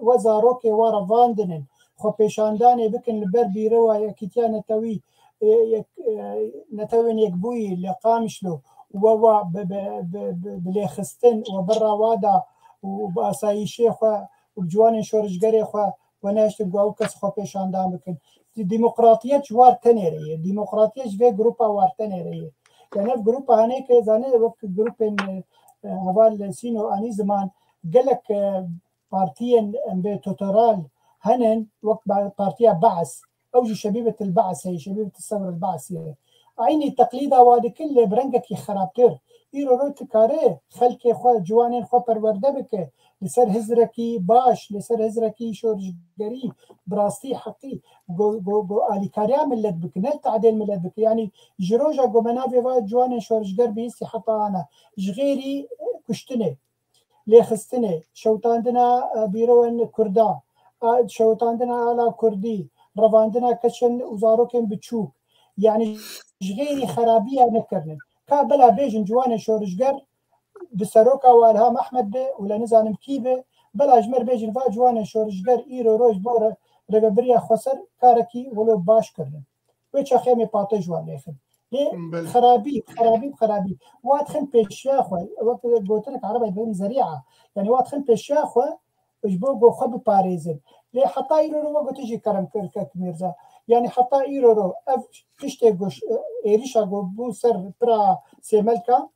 وزاروكي وا رفاندن خو بيشانداني بكن البر بيروا كيتيانا توي نتوين يكبوي اللي قامشلو ووا بلي خستن وبرا وادا وباساي شيخ وبجوان شورشگري خو وناشت بقاو كس خو بيشاندان بكن ديمقراطيه جوار تنيري ديمقراطيه جوي جروبا وار تنيري يعني في جروبا هنيك زاني وقت جروب هوال سينو اني زمان قالك بارتيا بتوترال هنن وقت بارتيا بعث اوجي شبيبه البعث هي شبيبه الثوره البعثيه عيني تقليده وادي كل برنجك خرابتر ايرو روت كاري خلكي خو جوانين خو پرورده بك لسر هزركي باش لسر هزركي شورشگري براستي حقي جو الي كاريا ملت بك نل تعديل ملت بك يعني جروجا جو منافي وا جوانين شورشگر بيسي حتى انا جغيري كشتنه ليخستنه شوتاندنا بيروين كردا شوتاندنا على كردي رواندنا كشن وزاروكن بتشوك يعني غيري خرابيه نكرن كابلا بيجن جوان شورشگر بسروكا والهام احمد ولا نزانم كيبه بلا جمر بيجن فا جوان شورشگر ايرو روج بور ربريا خسر كاركي ولو باش كرن ويش خيمي باطي جوان ليخن ليه خرابي وادخل بيشيا خو وقت قلت لك عربي بين زريعه يعني وادخل بيشيا خو اجبو خو باريزن ليه حتى ايرو وقت تجي كرم كركك ميرزا يعني حتى ايرو تشتي جوش ايريشا جو بو سر برا سيملكا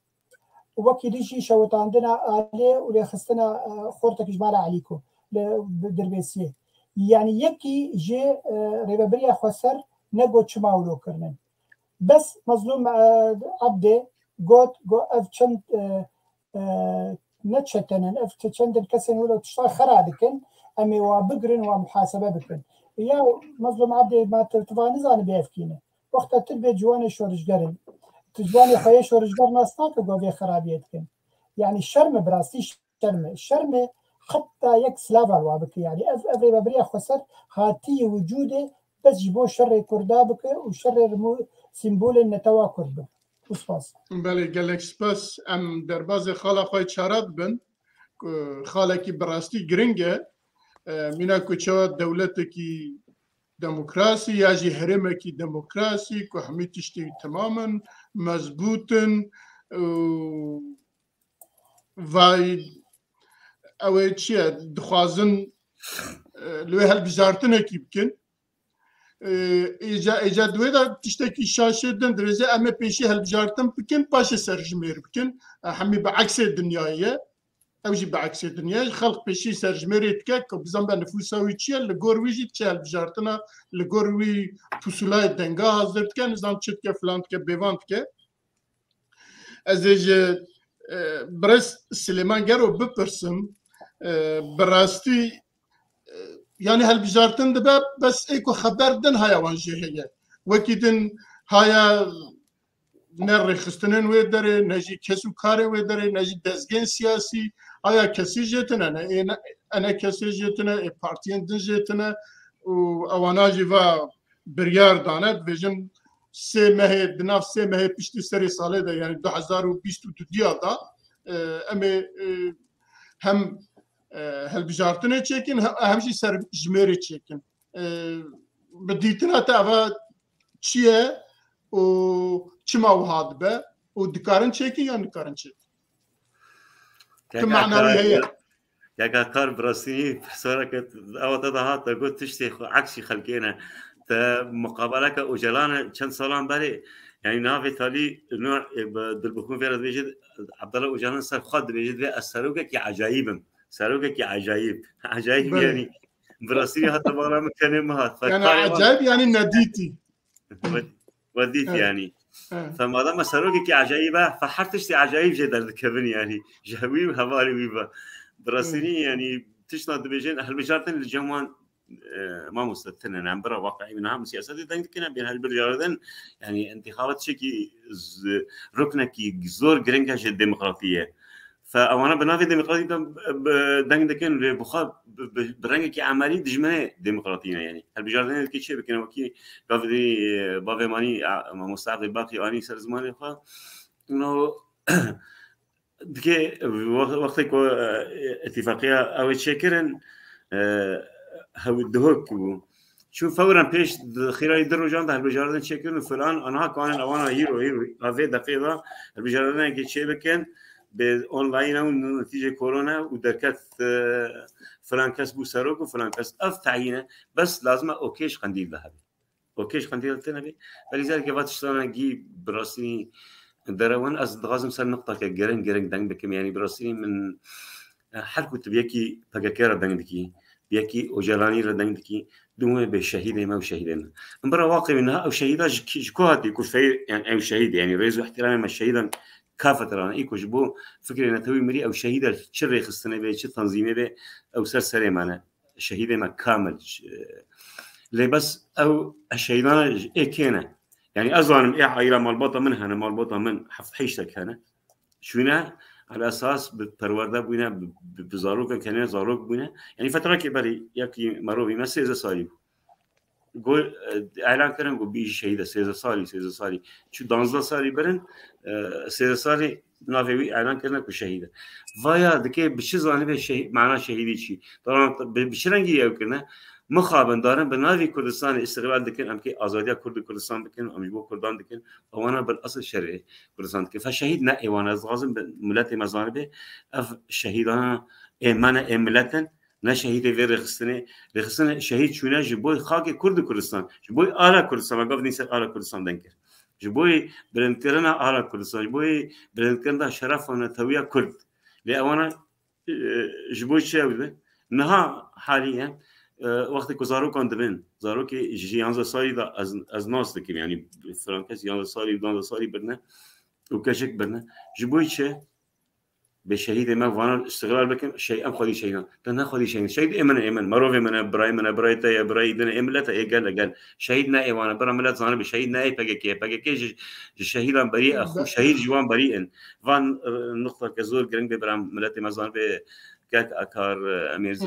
وكي يجي شوت عندنا عليه ولا خستنا خورتك جمال عليكم دربيسيه يعني يكي جي ريبريا خسر نجو تشماولو كرنن بس مظلوم عبدي جو اف چند نتشتنن اف چند الكسن ولا تشتا خرادكن امي وبقرن ومحاسبه بكن يا مظلوم عبدي ما ترتبا نزان بيفكينه وقت تربي جوان شورشگرن تجواني خيه شورشگر ناستاك جو خرابيت كن يعني الشرم براستي الشرم حتى يك سلافا وابك يعني افري ببريا خسر هاتي وجوده بس جبو شر كردابك وشر سيمبول النتوا كرد وسباس بله گلک سپاس ام درباز خاله خوی چارات بن خاله کی براستي گرنگه مینا کوچا دولت کی دموکراسی یا جی هرمه کی دموکراسی کو همه تشتی تماما مضبوطن وای ئەوەی چییە دخوازن لێ هەڵبژارتنێکی بکەن ئێجا دوێدا تشتێکی شاشێ دن درێژە ئەمە پێشی هەڵبژارتن بکەن پاشە سەرژمێر بکەن هەمی بەعکسێ دنیایە ئەوژی بەعکسێ دنیای خەڵق پێشی سەرژمێرێ بکە کە بزان بە نفوساوی چییە لە گۆرویژی چ هەڵبژارتنە لە گۆروی پوسولای دەنگا حاضر بکە نزان چتکە فلان بکە بێوان بکە ئەز برس سلێمان گەرۆ بپرسم بەڕاستی يعني هالبجارتن دبا بس ايكو خبر دن هاي وانجي هي وكيدن هاي نري خستنن ويدري نجي كسو كاري ويدري نجي دزجين سياسي هاي كسي جتنا انا كسي جتنا بارتيان دن جتنا وانا جيفا بريار دانت فيجن سي مهي بنفس سي مهي بيشتي سري سالي ده يعني 2022 دا امي هم هالبجارتنه چekin همشي سر جميري چekin بديتنا تاوا چیه و چما وهاد به و دكارن چekin یا دكارن چekin كمعنوي هي يا كار براسي صارك او تضاهات قلت تشتي عكسي خلقينا مقابلك وجلانا كان صالان بالي يعني نافي تالي نوع بالبكون فيرد بيجد عبد الله وجلانا صار خد بيجد في السروقك عجائب سروقك عجائب عجائب يعني براسي حتى ما مكان ما يعني عجائب يعني نديتي وديت يعني فما دام سروقك عجائبه فحرتشتي عجائب جدا كبن يعني جهوي وهواري ويبا براسيني يعني تشنا دبيجين اهل بجارتن الجوان ما مستثنى نعم برا واقعي منها سياسات دنكنا بين هالبلدان يعني انتخابات شكي ركنكي زور جرينكاش الديمقراطيه فانا بنافي ديمقراطيه دنكن بخاب برنجك عملي دجمه ديمقراطيه يعني هالبلدان كي شيء بكنا وكي قافدي بافي ماني مستعد باقي اني سر زماني خا انه دكي وقتك اتفاقيه او تشكرن هو الدهوك شوف فورا بيش خلال الدرجات هالبجاردن تشكرن فلان انا كان اوانا هيرو هذا دقيقه البجاردن كي شيء بكن باونلاين او نتيجه كورونا ودركت فلان كسبوا سروق وفلان كسب تعيينه بس لازم اوكيش قنديل ذهبي اوكيش قنديل تنبي فلذلك باتشتانا جي براسي درون از لازم سر نقطه كجرين دنگ بكم يعني براسي من حركه تبيكي بقاكير دنگ دكي بيكي وجلاني ردنگ دكي دومه بشهيد ما وشهيدنا امبارح واقع منها او شهيده جكوهات يكون في يعني او شهيد يعني رئيس احترام ما شهيدا كافه ترى ايكو جبو فكري نتوي مري او شهيده شري خصنا به شي تنظيمه به او سر معنا شهيده ما كامل لي بس او الشهيدان اكينا يعني اظن ايه عائله مربوطه منها انا مربوطه من حفحيشتك هنا شونا على اساس بالبرورده بينا بزاروك كان زاروك بينا يعني فتره كبري ياكي مروي ما سيزا صايب قول اعلان كرن قول بيجي شهيده سيزا صالي شو دانزلا صالي برن سيزا صالي نافي اعلان كرن كو شهيده فيا دكي بشي زاني به شهيد معناه شهيدي شي طبعا بشرنجي يا كنا مخابن دارن بناوی کردستان استقلال دکن ام که آزادی کرد کردستان بکن ام جو کردان دکن وانا بالاصل شرعي کردستان دکن فشهید نه ایوان از غازم ملت مزاربه اف شهیدان ایمان ملتن نه شهید وی رخصنه شهید چونه جبوی خاک کرد کردستان جبوی آلا کردستان مگاف نیست آلا کردستان دنکر جبوی برندکرنا آلا کردستان جبوی برندکرنا شرف و نتویا کرد لیوانا جبوی چه بوده نها حاليا وقت که زاروکان دبن زاروکی جیانزا سالی دا از ناس دکیم یعنی فرانکس یانزا سالی و 12 سالی برنه و کشک برنه جبوی چه به شهید ما وانا استقلال بکن شيء ام خدي شيئا تنها خدي شيئا شهيد امن مروه من براي تا براي دنا املت قال شهيدنا ايوانا برا ملت زانه بشهيدنا اي بقى شهيدا بريء اخو شهيد جوان بريئا وان نقطه كزور جرينج برا ملت مزان به كاك اكار اميرز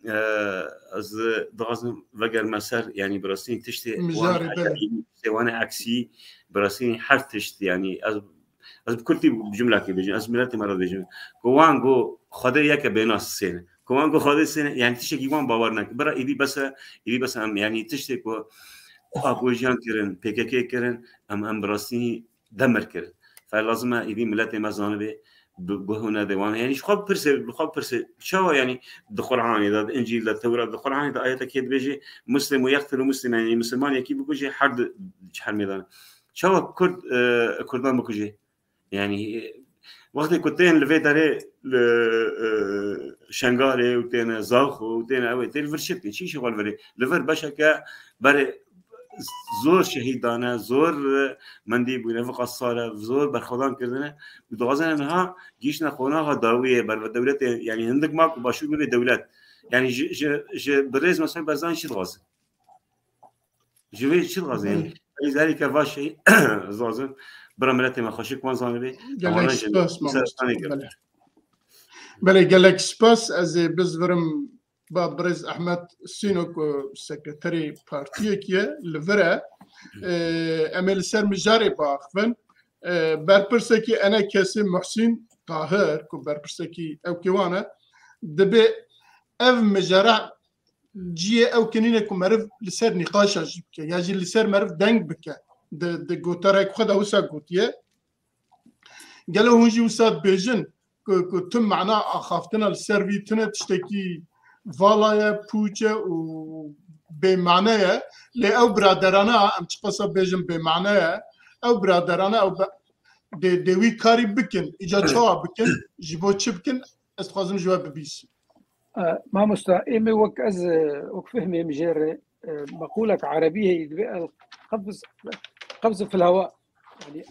از دغازم وگر مسر يعني براسين تشتي وانا عكسي براسين حرف تشتي يعني از بكلتي بجمله كي بيجي از ملاتي مرة بيجي كوانغو خدا يك بيناس سنه كوانغو خدا سنه يعني تشتي كيوان باورنك برا ايدي بس ام يعني تشتي كو ابوجيان كيرن PKK كيرن ام براسين دمر كيرن فلازم ايدي ملاتي مزانه بهنا ديوان يعني شو برس شو يعني القرآن إذا الإنجيل التوراة القرآن إذا آيات كيد بيجي مسلم ويقتل مسلم يعني مسلمان يكيد بكوجي حرد شحال ميدان شو كردان بكوجي يعني وقت كنتين لفيت عليه شنغالي وتين زاخو وتين أوي تين فرشت شيء شغال فري لفر بشكل بري زور شهيدانه زور مندی بونه فوق الصالة زور برخدان کردنه و دوازن انها جيشنا خونها داوية بر دولت يعني هندك ماكو باشو من دولت يعني ج بريز مثلا برزان شي غاز جوي شي غاز يعني لذلك فاشي زازن برملتي ما خشيك ما زانبي بله گلک سپاس از بزرم با برز احمد سینوک سکرتری پارتیه کیه لوره امل سر مجاری باخفن برپرسکی انا کسی محسن طاهر کو برپرسکی او کیوانه دبی اف مجرع جیه او کنینه کو مرف لسر نقاشا جیب که یا جی لسر مرف دنگ بکه ده گوتره خود اوسا گوتیه گلو هنجی وساد بیجن کو تم معنا اخافتنا لسر ویتنه تشتکی فالايا بوجة وبمعناها لأو برادرانا أم تقصى بيجن بمعناها أو برادرانا أو دوي كاري بكن إجا شوا بكن جيبو تشبكن استخدم جواب بيس ما مستقيم وك فهمي مجرى مقولة عربية يدبئ القفز في الهواء يعني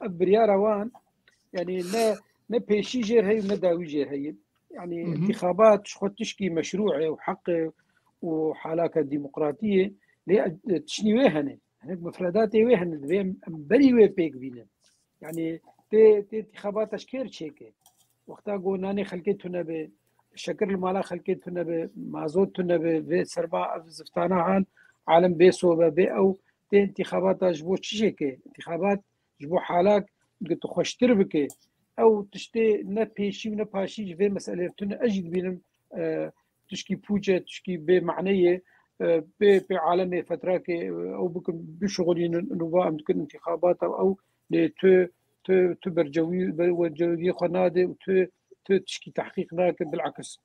أبريا روان يعني لا بيشي جير هي نداوي جير هي يعني انتخابات شخص تشكي مشروعه وحقه وحالاك ديمقراطيه تشني ويهن هناك مفردات ويهن بين بري وي بيك بينا يعني تي انتخابات اشكير تشيكي وقتها قلنا خلقتنا بشكل المالا خلقتنا بمازوتنا بسربا زفتانا عن عالم بيسو بي او تي انتخابات جبو تشيكي انتخابات جبو حالاك قلت خوش تربكي او تشتي نبيشي ونباشي جبه مسألة تنا أجد بينهم تشكي بوجة تشكي بمعنية بعالم فترة أو بكم بشغلين نوبا ممكن انتخابات أو برجوي خنادة وتو تشكي تحقيقنا بالعكس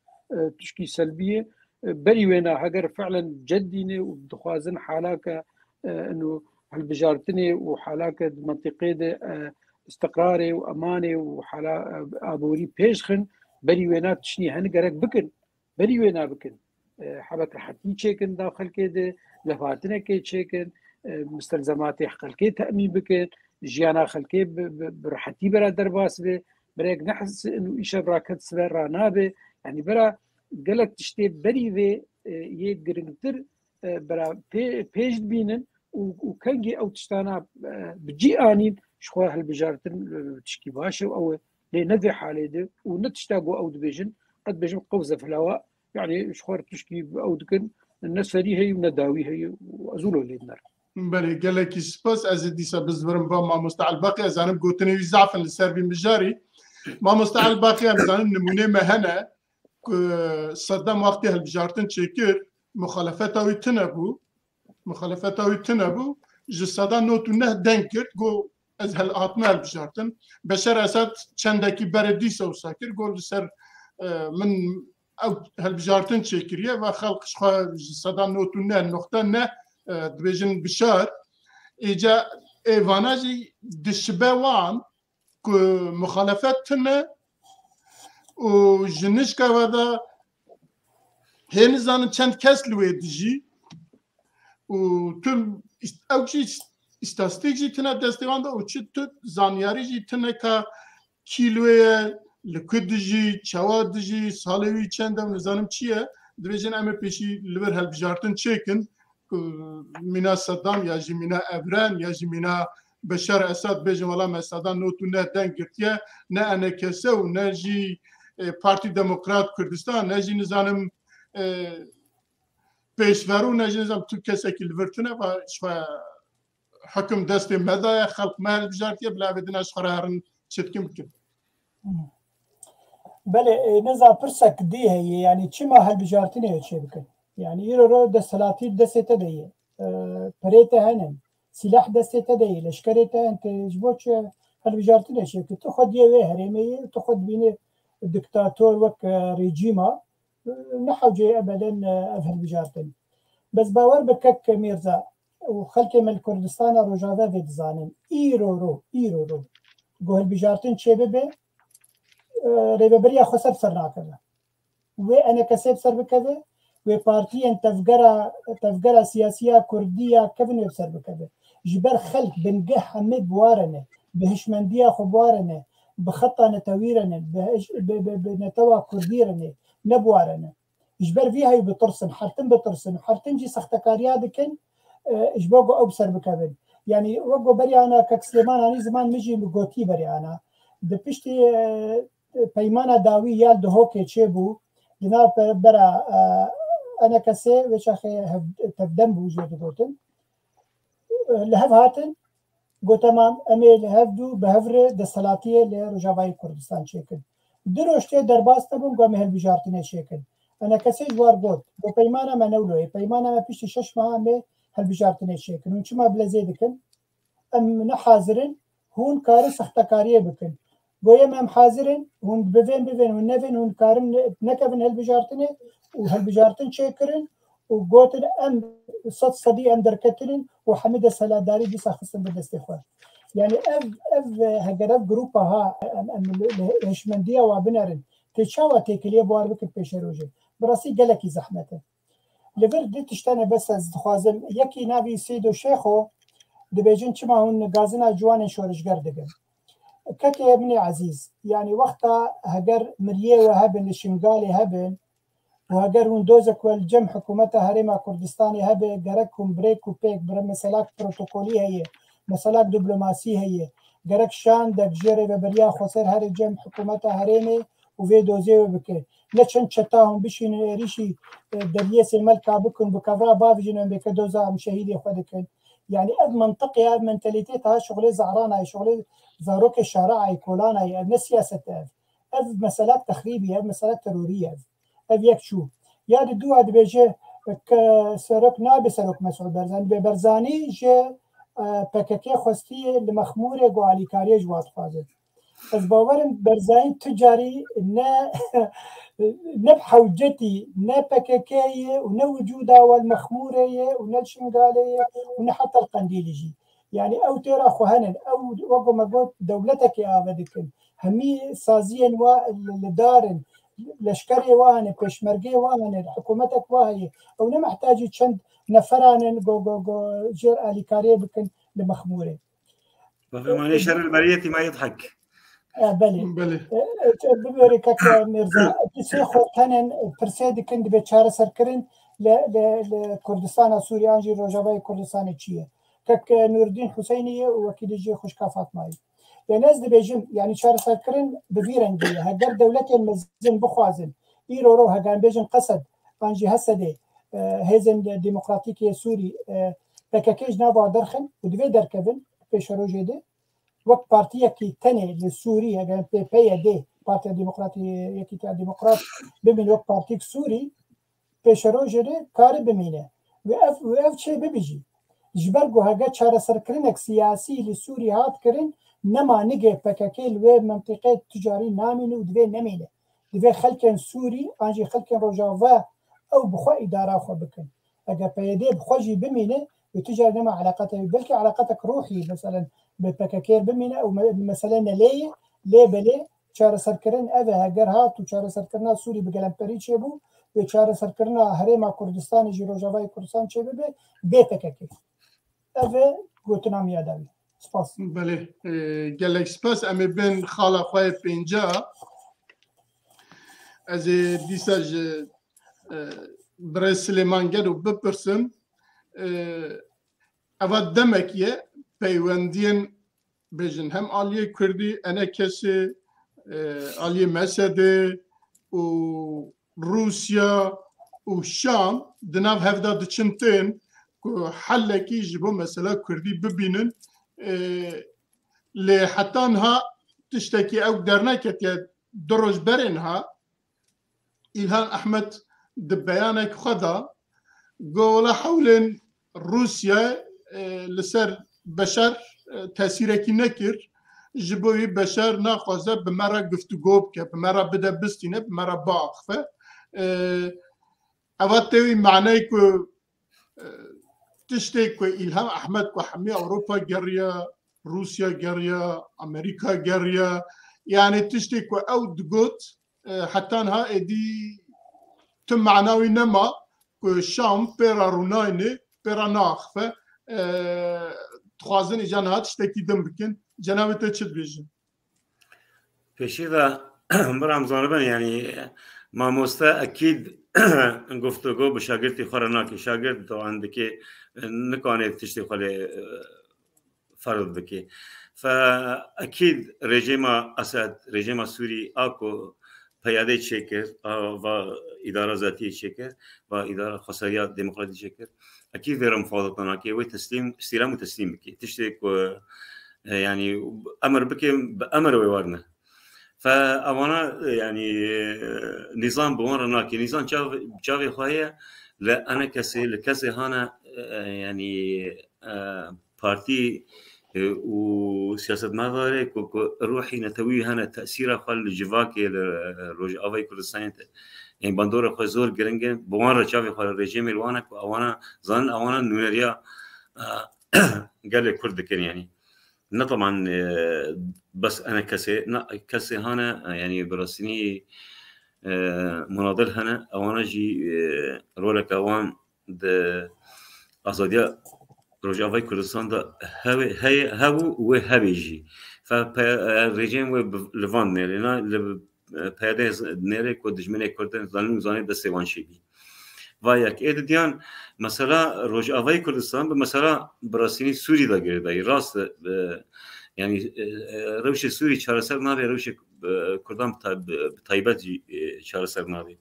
تشكي سلبية بري وينا هجر فعلا جديني وبدخوازن حالاك إنه هالبجارتني وحالاك منطقية استقراري واماني وحالا ابوري بيشخن بري وينا تشني هنقرك بكن بري وينا بكن حبك رحتي تشيكن داخل كده لفاتنا كي تشيكن مستلزمات حقلكي تامين بكن جيانا خلكي برحتي برا درباس به بريك نحس انه ايش براكت سبر رانابه يعني برا قالك تشتي بري في يقرنتر برا بيج بينن وكنجي او تشتانا بجي انين شخوة هالبجارتن تشكي باشا أو لنذي حالي ده ونتشتاقوا أو دبيجن قد بيجن قوزة في الهواء يعني شخوة تشكي أو دكن الناس هذه هي ونداوي هي وأزولوا اللي النار بله قال لك سباس أزديسا بزبرن با ما مستعل باقي أزانب قوتني وزعفن للسربي مجاري ما مستعل باقي أزانب نمونه مهنة صدام وقتي هالبجارتن تشكر مخالفته ويتنبو جسدا نوتو نه دنكر قو از هل آتمال بجارتن بشر اسد چندکی بردیسه و ساکر گل سر من او هل بجارتن چکریه و خلق شخوا صدا نوتونه نقطه نه دبیجن بشار ایجا ایواناجی دشبه وان که مخالفت تنه و جنش که ودا هنزان چند کس لوی دیجی و تو او چی استاتستیک جی تنه دستیوانده و چی تو زانیاری جی تنه که کیلوی لکود جی چواد جی سالوی چنده و نزانم چیه دویجن امه پیشی لور هل بجارتن چیکن مینا صدام یا جی مینا ابران یا جی مینا بشار اسد بیجن والا مسادان نوتو نه دنگ گرتیه نه انه کسه و نه جی پارتی دموکرات کردستان نه جی نزانم پیشورو نه جی نزانم تو کسه که لورتنه و شوه حكم دستي مدى خلق مال بجارتيه بلا بدنا شخرارن شتكم بكم بله نزا برسك دي هي يعني چما هل بجارتني هيك بكن يعني يرو دستلاتي دسته دي بريته هنن سلاح دسته دي لشكرته انت جبوش هەڵبژارتنە شێکرد تو خۆ دیێوێ هەرێمەیە تو خۆ بینێ دکتاتۆر وەک ڕێجیما نەحەوجێ ئەبەدەن ئەف هەڵبژارتن بەس باوەڕ بکە کە مێرزا و خەڵکێ مەل کوردستانە ڕۆژاوە بێ دزانن ئیرۆ گۆ هەڵبژارتن چێ ببێ رێبەبەریا خۆ سەر ناکەوە وێ ئەنە کەسێ سەر بکەوێ وێ پارتیەن تەفگەرە سیاسیە کوردیە کەبن وێ سەر بکەوێ ji ber xelk bingeh hemê biwarene bi hişmendiya xwe biwarene bi xeta netewîrene bi netewa Kurdî rene nebiwarene ji ber vî hayê bitirsin hertin bitirsin hertin jî sextekariya dikin ji bo ew ser bikevin yanî wek beriyana kek Silêman Hanî ziman min jî gotî beriyana di piştî peymana dawî ya di hokê çêbû di nav bera ene kesê wê çaxê tevdem bû jê digotin li hev hatin got temam em ê li hev dû bi hevrê desthilatiyê li Rojavayê Kurdistan çêkin di roj tê derbas dibûn ku em ê hilbijartinê çêkin ene kesê ji war got bi peymana me newloyê peymana me piştî 6 meha em ê hilbijartinê çêkin hûn çima bilezê dikin em nehazirin hûn karin sextekariyê bikin goyê em hazirin hûn bivên hûn nevên hûn karin nekevin hilbijartinê û hilbijartin çêkirin û gotin em sed sedî em derketirin û hemî desthilatdarî dîsa xistin bi destê xwe yani ev heger ev grûpa ha em hişmendiya wa binerin tê çawa têkiliye buwar bikin pêşê rojê bi rastî gelekî zehmet e li vir dî tiştene bes ez dixwazim yekî navî Sêîd û Şêxo dibêjin çima hûn gazina ciwanên şoreşger dikin kekê minê ezîz yani wexta heger miryê we hebin li Şingalê hebin وهجر هون دوزك والجم حكومتها هريمة كردستاني هبه جركهم بريك وبيك مسألة بروتوكولية هي مسألة دبلوماسية هي جرك شان دك جيري وبريا خسر هر الجم حكومتها هريمة وفي دوزي وبكي لشان شتاهم بيشين ريشي دريس الملك بكون بكفرا بافجين بك دوزا مشاهدي خدكن يعني أب منطقي أب منتاليتها شغلي زعرانة شغلي زاروك الشارع كولانا الناس سياسة أب مسألة تخريبية أب مسألة ترورية ev yek çû ya di dû dibêje serok nabe serok Mesûd Barzanî bê Barzanî ji PKK xwestiye li mexmûrê got alîkariyê ji wat dixwaze ez bawerim Barzanî tu carî ne hewcetî ne PKKyê û ne wicûda we li mexmûrê ye û ne Şingalê ye û ne heta li Qendîlê jî yani ew têra xwe henin ew wek me got dewletekê ave dikin hemî saziyên we li darin لشكري وانه بيشمرقي وانه حكومتك وهي او نه محتاجي چند نفران جو جير اليكاري بكن لمخموري وفي شر البريه ما يضحك بلي ببري كك مرزا تسيخو تنن برسيد كند بچاره سركرين لكردستان سوريا جي روجاوي كردستان چيه كك نور الدين حسيني وكيل جي خوشكا فاطمه يعني از دبیجم یعنی چهار سرکرین بفیرن دیه هگر دولت مزن بخوازن ایرو رو هگان بیجن قصد آنجی هسته هزن دموکراتیکی سوری پککیج نبا درخن و دوی درکبن پیش روزه ده وقت پارتیه کی تنه لسوری هگان پی ده پارتی دموکراتی یکی تا دموکرات ببین وقت پارتیک سوری پیش روزه ده کار بمینه و اف چه ببیجی جبرگو هگا چهار سرکرینک سیاسی لسوری هات کرن نما نگه پککی لوی منطقه تجاری نامینه و دوی نمینه دوی خلکن سوری آنجی خلکن روجاوا او بخوا اداره خو بکن اگر پیده بخواجی بمینه و تجاری نما علاقته بلکه علاقتك روحی مثلا به پککی بمینه او مثلا لی بلی چهار سرکرین اوه هگر هات و چهار سرکرنا سوری بگلمپری چه بو و چهار سرکرنا هریما کردستان جی روجاوای کردستان چه به پککی اوه گوتنام یاداوی سپاس بله گلک سپاس امی بین خاله خواه پینجا از دیسا برای سلیمان گرد و بپرسم اول دمکیه پیوندین بیجن هم آلیه کردی انه کسی آلیه مسده و روسیا و شام دناو هفته دچنتین که حلکی جبو مثلا کردی ببینن لی حتی انها تشتكي او درناكت يا دروج برنها إلهام أحمد دبيانك خدا قول حول روسيا لسر بشر تأثيرك نكر جبوی بشر نخوازه بمرا گفتگو بکه بمرا بده بستینه بمرا باخفه اواتوی معنی که تشتی که ایلهام احمد که همه اوروپا گریه روسیا گریه امریکا گریه يعني تشتي كو او دقوت حتى انها ادي تم معناوي نما كو شام بيرا رونايني بيرا ناخفه تخوازن اجانها تشتكي دم بكن جنابه تشد بيجن پیشی دا برام زانبن يعني ما مستا اكيد گفتگو به شاگردی خورنا که شاگرد تو عندك نکانه تشتي خاله فرض بكي فأكيد رژیم اسد رژیم سوری آکو پیاده چکر و اداره ذاتی چکر و اداره خصوصیات دموکراتی چکر اكيد غير مفاوضتنا كي وتسليم استلام وتسليم بكي تشترك يعني امر بكي بامر ويورنا فاوانا يعني نظام بورنا كي نظام جافي خويا لا انا كسي هانا يعني بارتي وسياسة مداري روحي نتوي هنا تأثيره خل جواكي الرجاء كردستان يعني بندور خزور جرينجن بوان رجاوي خل الرجيم الوانك وانا ظن وانا نوريا قال لي كرد كان يعني نا طبعا بس انا كسي هنا يعني برسني مناضل هنا وانا جي رولك اوان د ازاديه رجاوي كردستان دا هاو و هاويجي فالرجيم و لفان نيرنا لبهدز نيرك و دجمنه كردن ظالم زاني دستوان شيبي وياك اديان مثلا رجاوي كردستان بمثلا براسيني سوري دا گرداي راست يعني روش سوري چارسر نابي روش كردان بتايبت چارسر نابي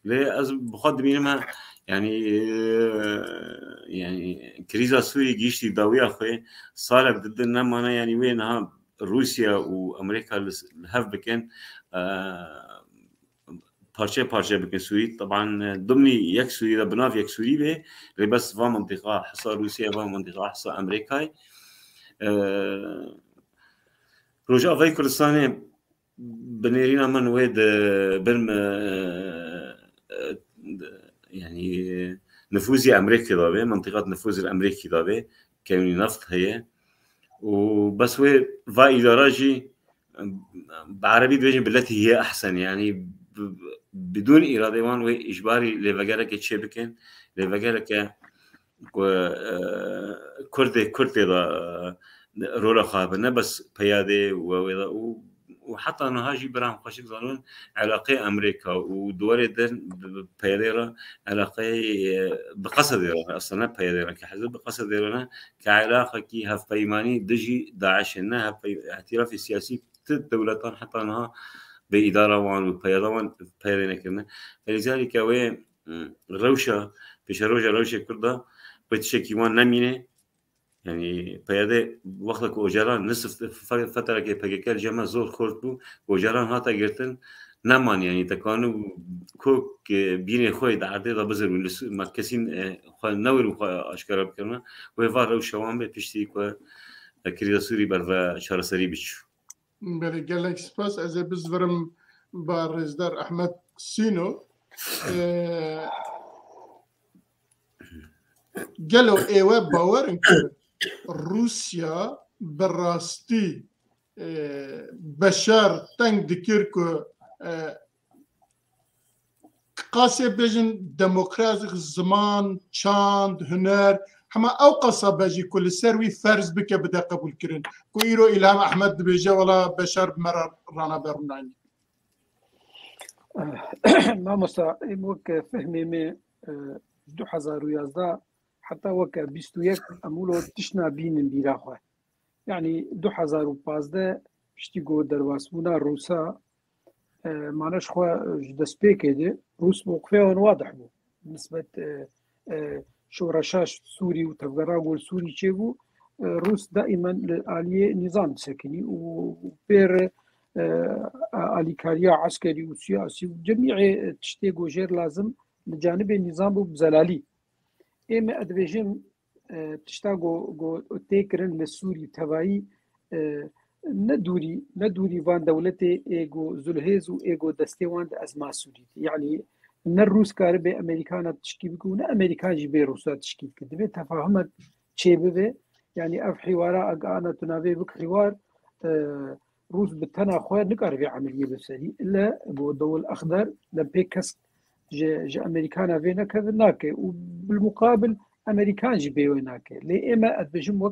لي از بخواد بينما يعني كريزا سوري جيشتي داوية خوي صالح ضد نمانا يعني وينها روسيا وامريكا هاف بكن بارشة بكن سوري طبعا ضمني يك سوري بناف يك سوري به بس في منطقة حصار روسيا في منطقة حصار امريكا رجع في كردستان بنيرينا من ويد بلم يعني نفوذي امريكي ضابه منطقه نفوذ الامريكي ضابه كوني نفط هي وبس و اداراجي بعربي بيجي بالتي هي احسن يعني بدون اراده وان و اجباري لفجرك تشبكن لفجرك كرد رولا خابنا بس بياده وحتى انه هاجي برام خشيك ظنون علاقه امريكا ودول دن بياديرا علاقه بقصد اصلا بياديرا كحزب بقصد لنا كعلاقه كي هف بيماني دجي داعش انها اعتراف سياسي دولتان حتى انها باداره وان بيادوان بيادينا كنا فلذلك وين روشه روشه كرده بتشكي وان نمينه يعني بياده وقتك وجران نصف فترة كي بقى جمع زور خورتو وجران هاتا جرتن نمان يعني تكانوا كوك بين خوي دعدي دا بزر ما كسين خو نور وخو اشكال بكرنا ويفار وشوام بتشتي كو كريدا سوري برا شهر سري بيشو بله جالك سباس از بزورم بارزدار احمد سينو قالوا ايوا باور روسيا بالراستي بشار تنگ دكيركو قاسي بيجن ديمقراطيك زمان چاند هنر هما اوقصا باجي كل سروي فرز بك بدا قبول كرن كو ايرو الهام احمد بيجا ولا بشار مرر رانا برناني ما مسا وك فهمي مي 2011 حتى وك 21 امولو تشنا بين بيراخه يعني 2015 بشتيغو درواسونا روسا معناش خو دسبيكيدي روس موقفه واضح بو بالنسبه شورشاش سوري وتفغراغول سوري تشيغو روس دائما الاليه نظام سكني وبير اليكاريا عسكري وسياسي وجميع تشتيغو غير لازم لجانب النظام بزلالي اما ادفيجن تشتاغو تيكرن للسوري تبعي ندوري وان دولتي ايجو زلهيز وايجو دستي وان ازما سوري يعني ان الروس كاربي امريكانا تشكي بيكون امريكان جي روسا تشكي كدبي تفاهمت شي بي يعني اف حوار انا تنابي بك حوار روس بتنا خويا نقرب عمليه بسري الا بو الاخضر لبيكس جا امريكانا فينا كذناك وبالمقابل امريكان جي بيوناك لي اما ادبجم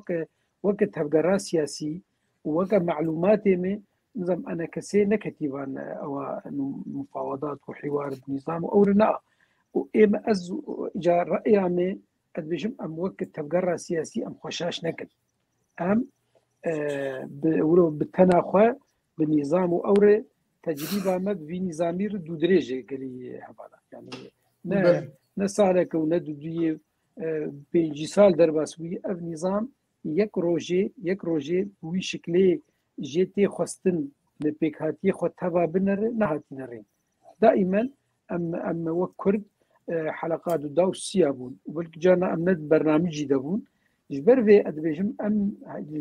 وقت تبقى سياسي وقت معلوماتي من نظام انا كسي نكتيبان او مفاوضات وحوار بنظام او رنا واما از جا رايامي ادبجم ام وقت تبقى سياسي ام خشاش نكد ام ولو بالتناخوا بالنظام واوري تجربه ما في نظامي دو درجه قالي حبالا يعني نسالك وندي بيجي سال درباسوي اف نظام يك روجي وي شكلي جيتي خستن لبيكاتي خو تبا بنر نهاتي نرين دائما ام وكرد حلقات داو سيابون وبلك جانا ام ند برنامجي دابون جبر في ادبيجم ام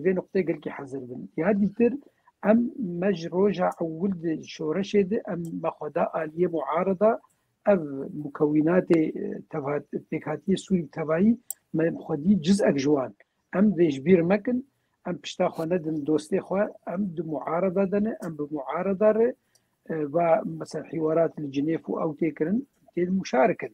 في نقطه قالكي حذر بن يهدي تر ام مجروجا ولد شورشد ام مخدا اليه معارضه اب مكونات تبعات بيكاتي سوري تبعي ما خدي جزء جوان ام بيجبير مكن ام بشتاخو ندم دوستي خو ام بمعارضه دنا ام بمعارضه و مثلا حوارات الجنيف او تيكرن المشاركه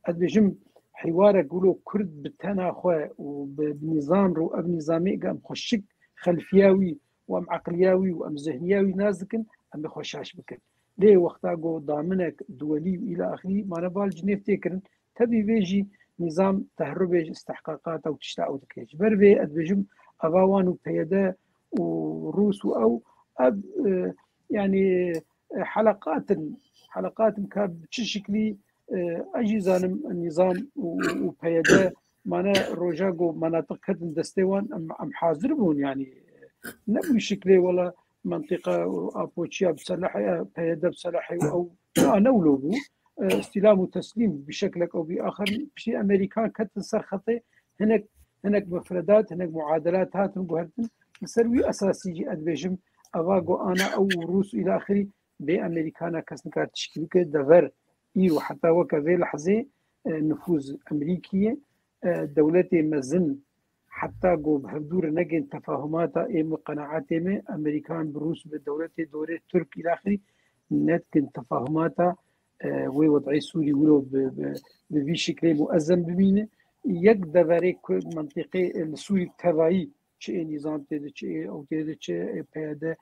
ادبيجم حوار يقولوا كرد بالتنا خو وبنظام رو اب نظامي قام خشك خلفياوي وام عقلياوي وام ذهنياوي نازكن ام خوشاش بكن ليه وقتا جو ضامنك دولي الى اخره ما نبال جنيف تيكرن تبي بيجي نظام تهرب استحقاقات او تشتاء او تكيج بربي ادبجم اباوان وبيدا وروس او اب يعني حلقات كاب شكلي اجي زانم النظام وبيدا معنا روجاغو مناطق كدن دستيوان ام حاضر بون يعني نبي شكلي ولا منطقه ابوتشيا بسلاحي بيدا بسلاحي او نولوبو استلام وتسليم بشكل او باخر بشي امريكان كتنسر خطي هناك مفردات هناك معادلات هات نقولتن مسروي اساسي جي ادبيجم افاغو انا او روس الى اخره بامريكانا كسنكار تشكيك دفر ايرو حتى وكذا لحظه نفوذ امريكيه دولتي مزن حتى جو بحضور نجن تفاهمات ام قناعات ام امريكان بروس بدولتي دوره ترك الى اخره نتكن تفاهمات ووضعي سوري ولو بشكل مؤذن بمينه يك دفري منطقي السوري تبعي شيء نظام تده شيء او تده شيء بياده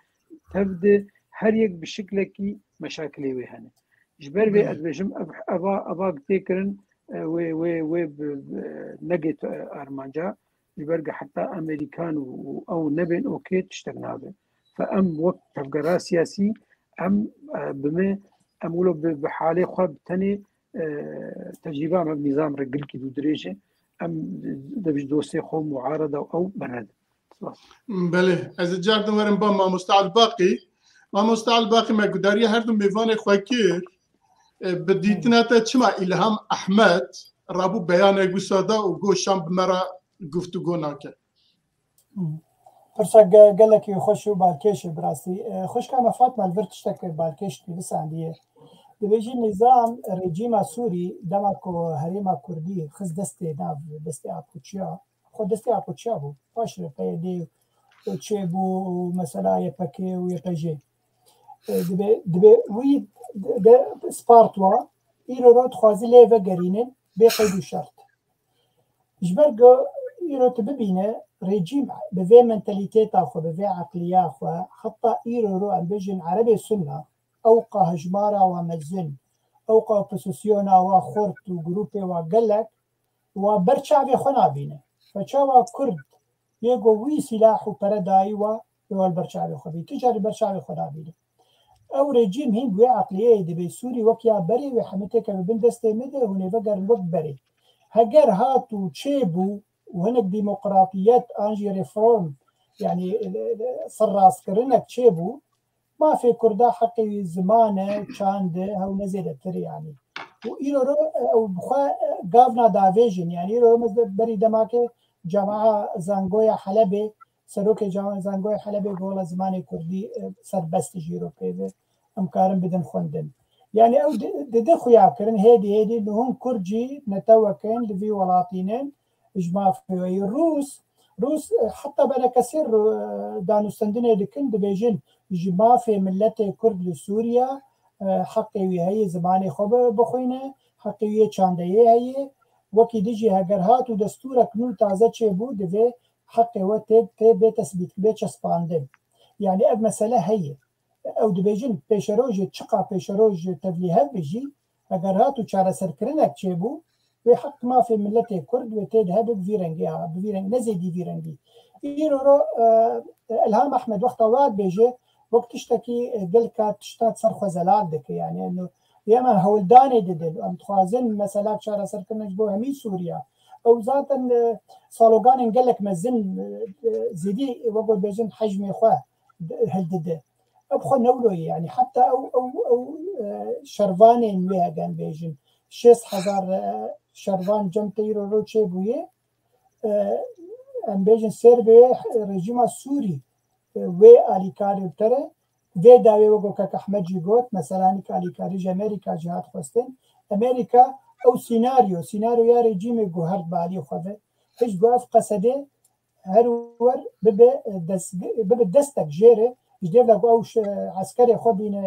تبدا هر يك بشكل كي مشاكل وهنا جبر بي ادبجم ابا تكرن و نجت ارمانجا جبر حتى امريكان او نبن اوكي تشتغنابه فام وقت تبقى سياسي ام بما امولو بحاله خب تاني تجربه مع نظام رجل كي دريجه ام دبج دوسي خو معارضه او برد بله از جاردن ورم با ما مستعد باقي ما قداريه هردم بيفان خواكير بديتنا تشما الهام احمد رابو بيان قصاده وقو شام بمرا گفتگو ناكه فرصة قال لك يخشوا بالكيش براسي خوش كان فاطمة الفرتشتك بالكيش بس عندي بيجي نظام رجيم سوري دمكو هريما كردي خز دستي ناف دستي ابوتشيا خود دستي ابوتشيا بو باش بيدي تشيبو مثلا يبكي ويبجي دبي وي سبارتوا ايرو تخوازي ليفا قرينين بقيدو شرط جبرقو ايرو تببينه رجيم بفي منتاليتيتا خو بفي عقلية خو حتى ايرو عم بيجن عربي سنة اوقا هجمارة ومزن اوقا اوبوزيسيونا وخورت وجروبي وقلك وبرشعبي خنا بينه فشاوا كرد يقو وي سلاح وبرداي والبرشعبي خبي تجاري برشعبي خنا بينه او رجيم هند وي عقلية دي بسوري وكيا بري وحمتك ببن دستي مده هوني فقر الوقت بري هجر هاتو تشيبو وهناك ديمقراطيات انجي ريفورم يعني صراس كرنك تشيبو ما في كردا حقي زمانه شانده او نزيد تري يعني وإيرو او بخوا غافنا دافيجن يعني إيرو بري دماكه جماعه زانغويا حلبي سەرۆکێ جوان زانگۆی حەلەبێ گۆڵە زمانی کوردی سەربەستی ژیرۆکەی ئەم کارم بدەن خوێندن یعنی ئەو ددە خویاکردن هێدی نهم کورجی نەتەوەکەن لەوی وڵاتینێن ژمافەوەی روس حتى بەە کەسێر دانوستندنێ دکن دەبێژن ژمافێ ملەتێ کورد لە سووریا حەقێوی هەیە زمانی خۆ بخوێنە حەقێویە چاندەیە هەیە وەکی دژی هەگەرهات و دەستورەکن و تازە چێبوو دەبێ حەقێوە تێ بێتەسبیت بێ چەسپاندن یعنی ئەv مەسەلە هەیە ئەو دەبێژن پێشەرۆژێ چقا پێشەرۆژ تەبلی هەبژی هەگەرهات و چارەسەرکردنێک چێبوو وێ حق مافێ ملەتێ کورد وێ تێ هەبێ بڤیرەنگ نەزێدی ڤیرەنگی ئیرۆ ئەلهام ئەحمەد وەختە وات بێژێ وەک تشتێکی گەل کات تشتات سەر خۆزەلات دەکە یعنی ئێمە هەوڵدانێ دەدەن ئەم دخوازن مەسەلات چارەسەرکردنش بۆ هەمی سووریا ئەو زاتن ساڵۆگانن گەلێک مەزن زیدی وەگۆ بێژن حەجمێ خوا هەلدەدە ئەو خۆ نەولۆیە یعنی حتا ئەو شەروانێن وێ هەگەن بێژن 6,000 شەروان جەمتە ئیرۆ چێ بوویە ئەم بێژن سێر بێ ڕێژیما سووری وێ ئالیکاریتەرە وێ داوێ وەگۆ کەک ئەحمەدجی گوت مەسەلانی ئالیکاریژ ئەمریکا جهات خواستن ئەمریکا ئەو سیناریۆ یا ڕێجیمێ گوهەرد بالی خۆبێ هیچ گواف قەسەدێ هەروەر ببێ دەستێک ژێرە دێ لە ئەو عسکەرێ خۆ بینە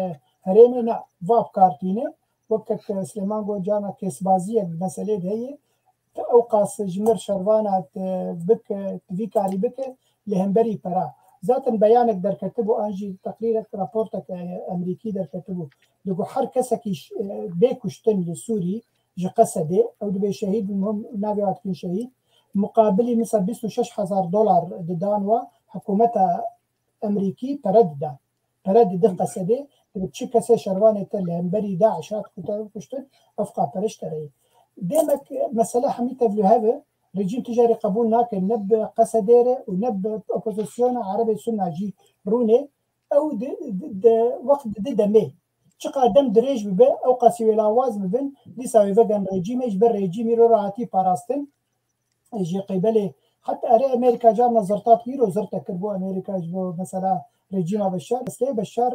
هەرێمێ ڤاپ کارتینە وەک سلێمان گۆجانە کێسبازیەک مەسەلێ هەیە ئەو قاسژمر شەروانات وی کاری بکە لە هەمبەری پەرا زاتن بەیانێک دەرکەتە بۆ ئاژی تەقریرێک راپۆرتێک ئەمریکی دەرکەتە بوو دەگو هەر کەسێکی بێکوشتن لە سووری ji qesedê ew dibê şehîd navê hatkin şehîd muqabilî misal $26,000 didan wa hikûmeta Emerîkî pere didan pere didin qesedê çi kesê şervanê te li hemberî Daeş hat kuştin ev qaperişt tereyê demek mesele hemî tevlî heve rejîm tijarî qebûl nakin ne bi qesedê re û ne bi opozisyona Erebê Sunna jî rûnê ew wext dide demê چقدر دم درێژ ببێ ئەو قەسیوێ لاواز ببن دیساوی vegân rejîmê ji ber rejîmî ro rahatî parastin ji qîbelê heta erê Amerîka carna zirtat îro zirte kir bo Amerîka ji bo mesela rejîma Beşar stê Beşar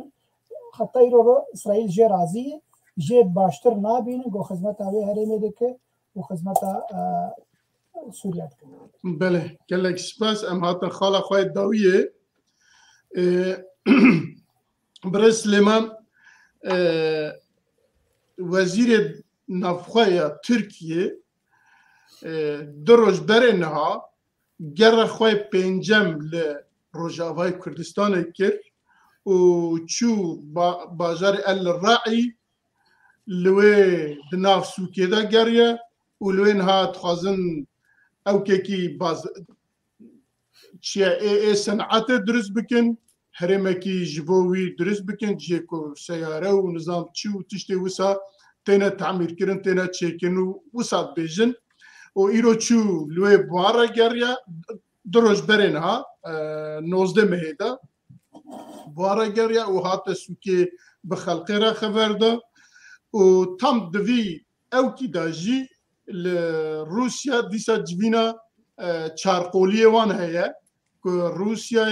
heta îro ro İsraîl jê razî ye jê baştir nabînin got xizmeta wê herêmê dike û xizmeta Sûriya dike Belê gelek spas em hatin xala xwe dawiyê Birêz Silêman وزیر نافخواه ترکیه دو روز بره نها گر خواه پنجم لروجاوای کردستان کرد و چو بازار الراعی لوی دناف سوکه دا گریه و لوی نها تخوازن او که باز چیه ای صنعت درست بکن هرمکی جبوی درست بکن جیکو سیاره و نظام چی و تشتی وسا تینا تعمیر کردن تینا چیکن و وسا بیجن و ایرو چو لوی بوارا گریا دروش برین ها 19 مهدا بوارا گریا و هات سوکی بخلقی را خبر ده و تام دوی او کی داجی روسیا دیسا جبینا چارقولی وان هیا که روسیا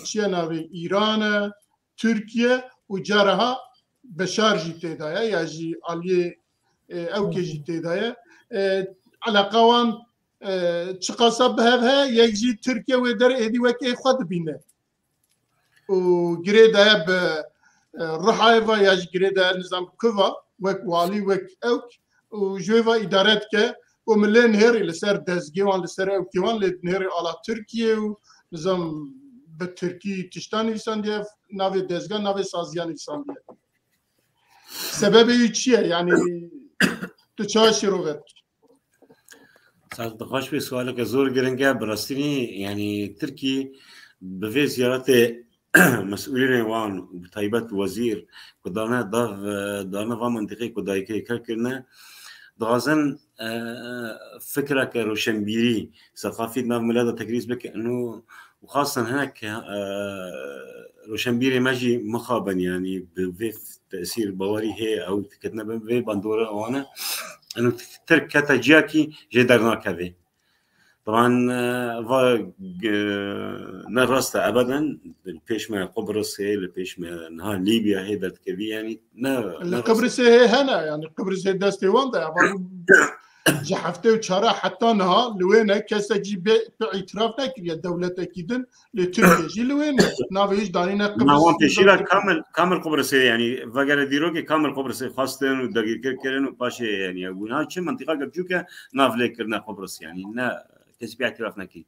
چیه ناوی ایران ترکیه و جارها بشار جی تیدایه یا جی علیه او که جی تیدایه علاقه وان چقاسا به هفه یک جی ترکیه و در ایدی وکی خود بینه و گره دایه به رحای و یا جی گره دایه نظام کوا وک والی وک اوک و جوی و ادارت که و ملی نهری لسر دزگیوان لسر اوکیوان لنهری آلا ترکیه و نظام به ترکی تشتان نویسندیه ناوی دزگاه ناوی سازیان نویسندیه سبب ای چیه یعنی تو چه شروع کرد دخواش به سواله که زور گرنگه براستینی یعنی ترکی به زیارت مسئولین وان بطایبت وزیر کدانه دانه و منطقه کدایی که کار کرنه دغازن فكره كروشنبيري ثقافي ناف ملاده تكريس بك انه وخاصه هناك روشنبيري ماجي مخابا يعني بفي تاثير بواري هي او كتنا بفي باندورا وانا انه ترك كاتاجياكي جدرنا كذا طبعا نرست ابدا البيش ما قبرص هي البيش ما نهار ليبيا هي درت كبي يعني قبرص هي هنا يعني قبرص هي داستي واندا يعني جحفته وشارع حتى نها لوينه كسجي باعتراف نكريا دولة اكيد لتركيا جي لوينه نافيش دانينا ما قبرص هو بيشيلا كامل قبرص يعني فقال ديروكي كامل قبرص خاصة ودقيقة كرن وباشي يعني يقول هذا شيء منطقة قبجوكا نافلي كرنا قبرص يعني نا كسبي اعتراف نكي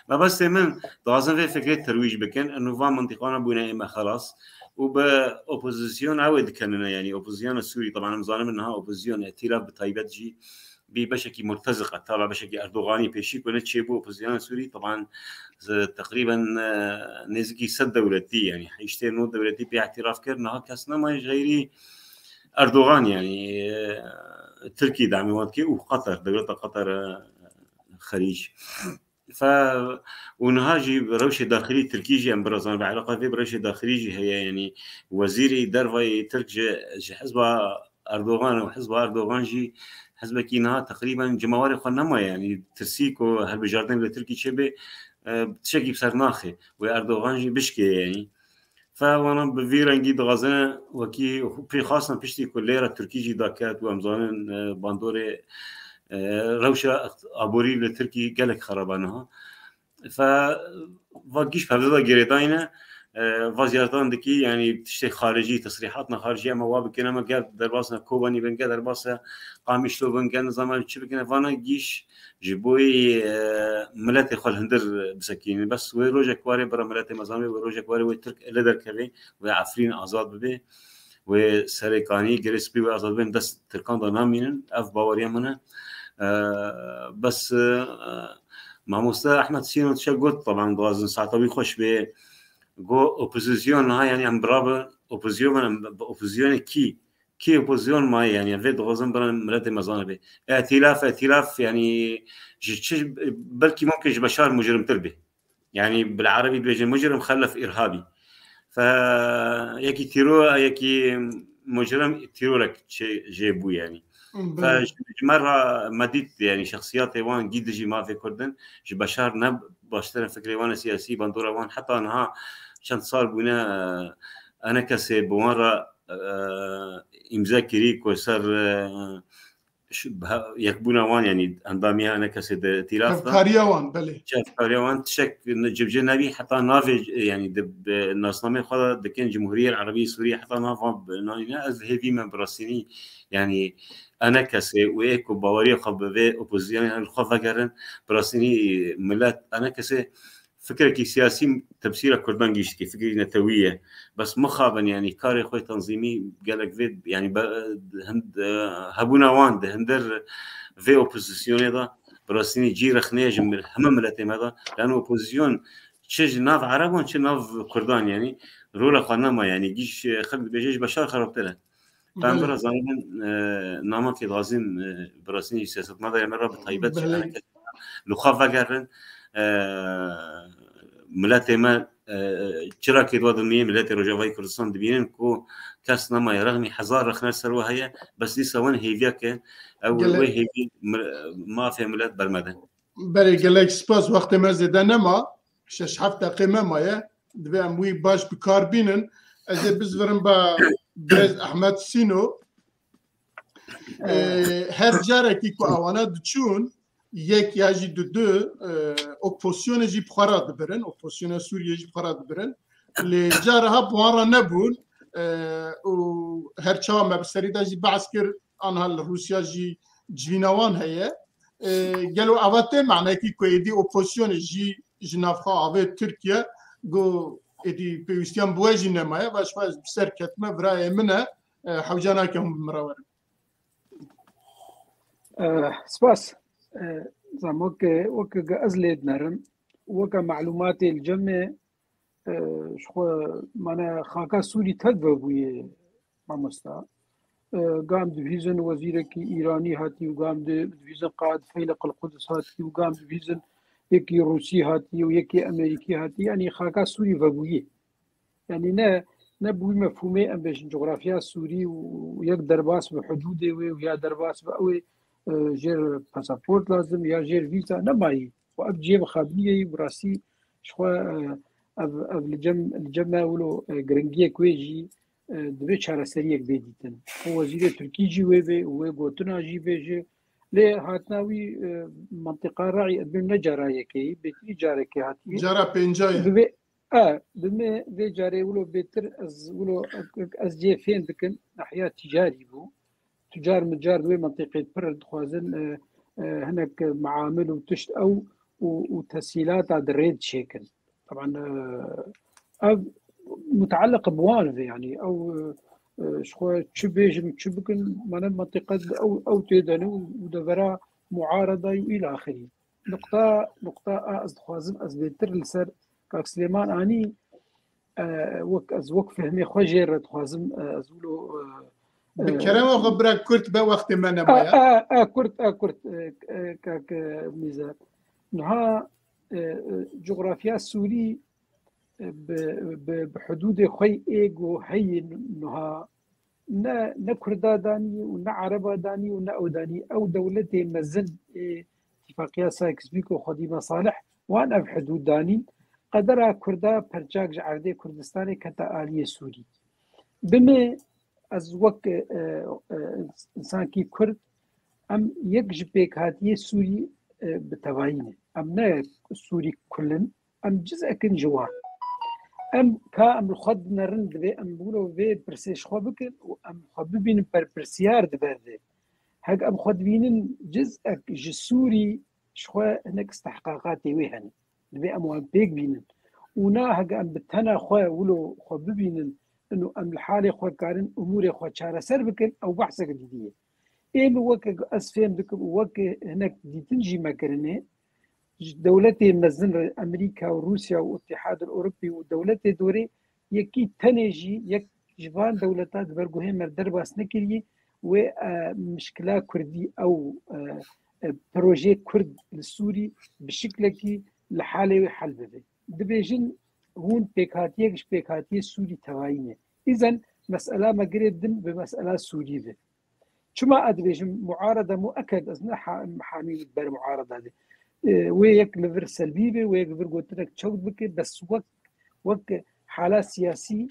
ما بس من لازم في فكرة ترويج بكن انه فا منطقانا بونا اما خلاص وبأوبوزيسيون عود كاننا يعني اوبوزيسيون السوري طبعا مظالم انها اوبوزيسيون ائتلاف بطيبات جي بشكل مرتزقه طالع بشكل اردوغاني بيشي كونت شيبو اوبوزيسيون السوري طبعا تقريبا نزكي سد دولتي يعني حيشتين نود دولتي باعتراف كرنا كاسنا ما غيري اردوغان يعني تركي دعمي وانكي وقطر دولة قطر خليج ف ونهاجي روشه داخلي تركيجي ام برازان بعلاقه في روشه داخلي هي يعني وزيري درفي تركي حزب اردوغان وحزب اردوغان جي حزب كينها تقريبا جماوري خنما يعني ترسيكو هالبجاردين لتركي شبه بتشكي بسرناخي واردوغان جي بشكي يعني فوانا بفيرنجي دغازنا وكي في خاصه بشتي كليره تركيجي داكات وامزان باندوري روشة أبوري لتركي قالك خربانها فواجيش بهذا جريداينا وزيارتان دكي يعني بتشتي خارجي تصريحاتنا خارجية ما وابكنا ما قال درباسنا كوباني بن قال درباسا قامش لو بن قال نظام شبكنا فانا جيش جبوي ملاتي خل هندر بسكين بس ويروجا كواري برا ملاتي مزامي ويروجا كواري وترك لدر كبي وعفرين آزاد ببي وسريكاني جريس بي وآزاد بين دست تركان دانامين أف باوريا منه بس ماموستا احمد سينو تشقت طبعا دوازن ساعه خوش به جو اوبوزيسيون هاي يعني ام برابر اوبوزيون كي اوبوزيون ما يعني في دوازن برا ملاتي مزانبه ائتلاف يعني بلكي ممكن بشار مجرم تربي يعني بالعربي بيجي مجرم خلف ارهابي ف يكي تيرو يكي مجرم تيرو لك جيبو يعني فمرة مديت يعني شخصيات وان جد جي ما في كردن جي بشار نب باشتري فكري وانا سياسي بندورة وان حتى انها عشان صار بنا انا كسي بمرة امزاكري كوسر يكبونا وان يعني انضاميها انا كسي تيلاف كاريوان بلي شاف كاريوان تشك نجيب جنبي حتى نافي يعني دب الناس نامي خذ دكين الجمهورية العربية السورية حتى نافا نانا از هيفي من براسيني يعني انا كسي ويكو باوري خببه اوبوزيون الخوفا قرن براسيني ملات انا كسي فكرك سياسي تفسير كردان جيشتي فكري نتويه بس مخابا يعني كاري خوي تنظيمي قالك فيد يعني هند هبونا وان هندر في اوبوزيسيون هذا براسيني جي رخنيه جمل هم ملاتي هذا لانه اوبوزيون تشج ناف عرب وتش ناف كردان يعني رولا قنما يعني جيش خلد بيجيش بشار خربتله فان برا زمان نامه في لازم براسيني سياسه ماذا يمر بطيبات انا لخافا قرن ملاتي ما شراكي دواد المية ملاتي رجاوي كردستان دبينن كو كاس نما يرغمي حزار رخنا سروا هي بس دي سوان هيفياك او وي هيفي ما في ملات برمدن بري قالك سباس وقت ما زدنا ما شش حفته قيمه ما دبي اموي باش بكاربينن از بزورن با برز احمد سينو هر جاركي كو اوانا دچون یک یاجی دو اپوزیسیون جی بخارا دبرن اپوزیسیون سوریه جی بخارا دبرن لجارها بوارا نبون و هر چا مبسری دا جی بعث کر آنها روسیا جی جوینوان هیا گلو اواته معنی کی که ایدی اپوزیسیون جی جنافخا آوه ترکیه گو ایدی پیوستیان بواجی نمایه و شفاز بسر کتمه برای منه حوجانا که هم مراور سپاس زموك أزلد نرم وك معلومات الجمع شخو مانا خاكا سوري تدبوي مامستا قام دفيزن وزيرك إيراني هاتي وقام دفيزن قائد فيلق القدس هاتي وقام دفيزن يكي روسي هاتي ويكي أمريكي هاتي يعني خاكا سوري فبوي يعني نبوي مفهومي أم باش جغرافيا سوري ويك درباس بحدوده ويا درباس بقوي جير باسبورت لازم يا جير فيزا نماي وأبجي بخابنية براسي شخوا أب الجمع ولو جرنجية كويجي دبي شارع سريع بيديتن هو وزير تركي جي ويبي وقوتنا جي بيجي ليه هاتناوي منطقة راعي بمنا جرايكي بيتي جاركي هاتي جارا بينجاي ببي بما في جاري ولو بيتر از جي فين دكن ناحية تجاري بو تجار متجار دوي منطقة برد خوازن هناك معامل وتشت أو وتسهيلات على الريد شيكن طبعا متعلق بوالف يعني أو شخو تشبيج تشبكن من منطقة أو تيدن ودفرا معارضة إلى آخره نقطة خوازن از بيتر لسر كاك سليمان أني وك فهمي خوجير خوازم أزولو بكلام غبرك كرت بوقت ما نبايا كرت كاك ميزان نها جغرافيا السوري بحدود خوي ايجو هي نها نا كردا داني ونا عربا داني ونا اوداني او دولتي مزن اتفاقية سايكس بيكو خدي مصالح وانا بحدود داني قدر كردا برجاك عردي كردستاني كتا آلية سوري بما از وقت انسان کی کرد ام یک جبهه هاتیه سوری بتوانه ام نه سوری کلن ام جزء کن جوان ام کا ام الخد نرند به ام بولو به پرسش خو بکن و ام خو ببین پر پرسیار دبرده هک ام خد بینن جزء جسوري شخو هناك استحقاقاتي وهن به ام بيك بینن ونا هک ام بتنا خو ولو خو ببینن انه ام الحاله خو كارن امور خو شاره سر بكن او بحث جديديه ايه وك اسفين بك وك هناك دي تنجي مكرنه دولتي مزن امريكا وروسيا والاتحاد الاوروبي ودولتي دوري يكي تنجي يك جبان دولتات برغوه مردر باس نكري ومشكله كردي او بروجي كرد السوري بشكل كي لحاله حل بده دبيجن هون بيكاتيه سوري تواينه إذن مسألة ما قريدن بمسألة سورية شما أدريجم معارضة مؤكد أزنا محامي بر معارضة دي ويك لفر سلبية ويك لفر قلت لك تشود بك بس وقت حالة سياسي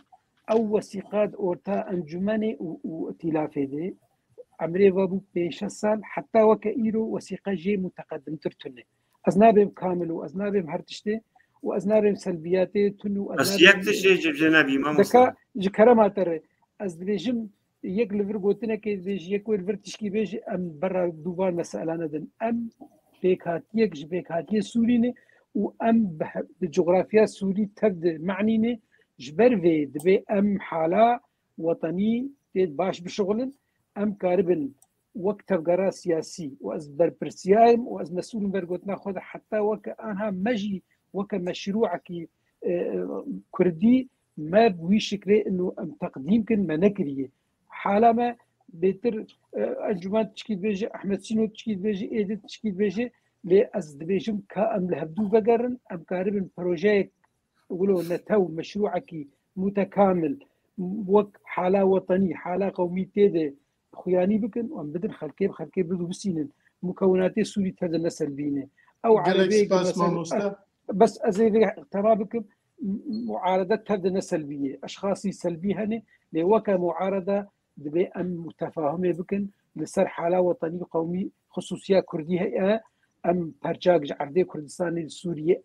أو وثيقات أورتا أنجماني واتلافي دي عمري وابو بيش سال حتى وكايرو وثيقة جي متقدم ترتني أزنابهم كامل وأزنابهم هرتشتي وأزنابهم سلبياتي تنو بس يكتشي جب جنابي ما مصر ذكر ما ترى أزدريجم يك لفر قوتنا كي بيجي يك ولفر تشكي بيجي أم برا دوبار مسألة ندن أم بيكاتيك سوريني وأم بالجغرافيا السوري تبدأ معنيني جبر في دبي أم حالة وطني تيد باش بشغلن أم كاربن وقت بقرا سياسي وأزبر برسيايم وأز مسؤول برقوتنا خذ حتى وكأنها مجي وكمشروعك كردي ما بوي شكله انه تقديم كن ما نكريه حاله ما بيتر انجمان تشكيل بيجي احمد سينو تشكيل بيجي ايديت تشكيل بيجي لي از دبيجم كام لهبدو بقرن ام قارب بروجيك يقولوا نتو مشروعك متكامل وك حاله وطني حاله قومي تيده خياني بكن وام بدن خلكي بدو بسينن مكونات سوري تهذا النسل بينه او عربي بس ازي اقترابكم معارضه تبدا سلبيه اشخاصي سلبيه هني لوكا معارضه دبي ام متفاهمه بكن لسر حاله وطني قومي خصوصيه كرديه ام برجاج عردي كردستاني سوريه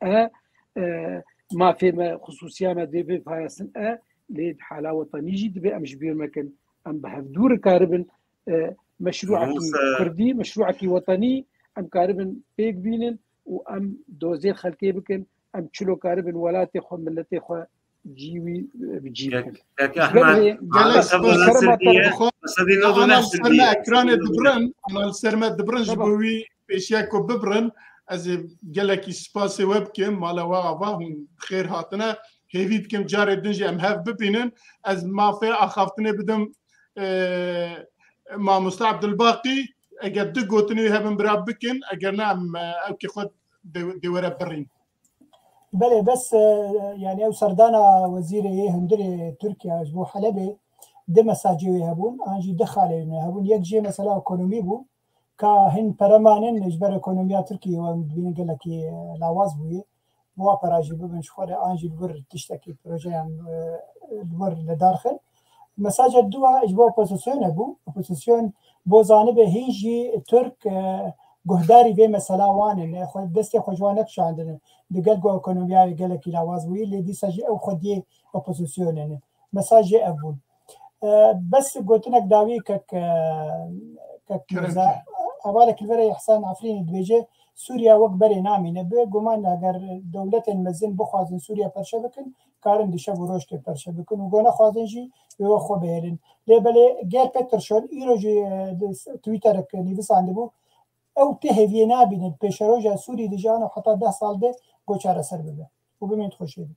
ما في خصوصيه ما دبي فايسن ليد حاله وطني جي دبي ام جبير مكان ام بهدور كاربن مشروعك كردي مشروعك وطني ام كاربن بيك بينن وام دوزير خلكي بكن ام تشلو كاربن ولاتي خو ملتي خو جيوي بجيبكن ياك احمد جلس انا سرما اكران دبرن انا سرما دبرن جبوي بيشياكو ببرن از جلكي سباسي ويبكم مالا واغفاهم خير هاتنا هيفيدكم جاري دنجي ام هاف ببينن از ما في اخافتني بدم ما مستعبد الباقي اگر دو گوتنی هم براب بکن اگر نعم او که خود دوره برین بله بس يعني او سردانا وزير هندري تركيا اسبوع حلبي ده مساجي هبون انجي دخل هبون يك جي مساله ايكونومي بو كهن برمانن إجبار إقتصادية تركيا وبين قال لك لاواز بوي بوا براجي ببن شخورة أنجي الور تشتكي بروجي الور لداخل مساجد دوا إجبار أوبوزيسيون أبو أوبوزيسيون بوزانب هيجي ترك جهداري في مسألة وان خد دستي خجوانك شو عندنا دقل جو إقتصادية قال لك لاواز بوي اللي دي ساجي أو خديه أوبوزيسيون يعني مساجد أبو بس قلت لك داوي كك أولك الفري إحسان عفرين الدبيجة سوريا وقت بري نامي نبي قمان أجر دولة مزن بخوازن سوريا برشبكن كارن دشاب وروش كي برشبكن وقنا خوازن جي يوخو بهرن لبلي جير بترشون إيروجي تويتر كنيفس عنده أو تهوي نابين البشروجا سوري دجانا حتى 10 سال ده قوشارة سر بده وبمين تخشيد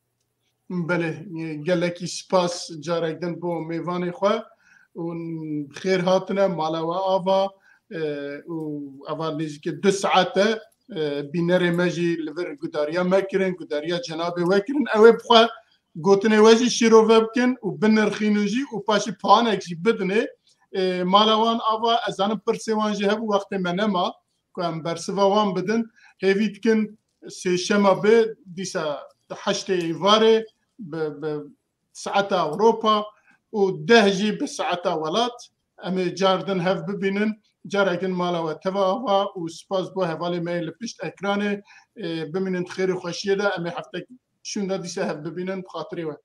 بله قال لك سباس جارك دن بو ميفاني خو وخير هاتنا مالا وآفا وآفا نيجي 2 ساعات بيناري ماجي لفر قداريا ماكرن قداريا جنابي واكرن أو بخوا قوتني واجي شيرو فابكن وبنر خينوجي وباشي بانك جي بدني مالا وان آفا أزان برسيوان جهب وقت منما كوام برسيوان بدن هيفيتكن سيشما بي ديسا 8 إيفاري بساعة أوروبا ودهجي بساعة ولات أمي جاردن هف ببينن جاركن مالا وتفاها وسباس بو هفالي ميل بشت أكراني بمنن خير وخشية دا أمي حفتك شون دا ديسا هف ببينن بخاطري وان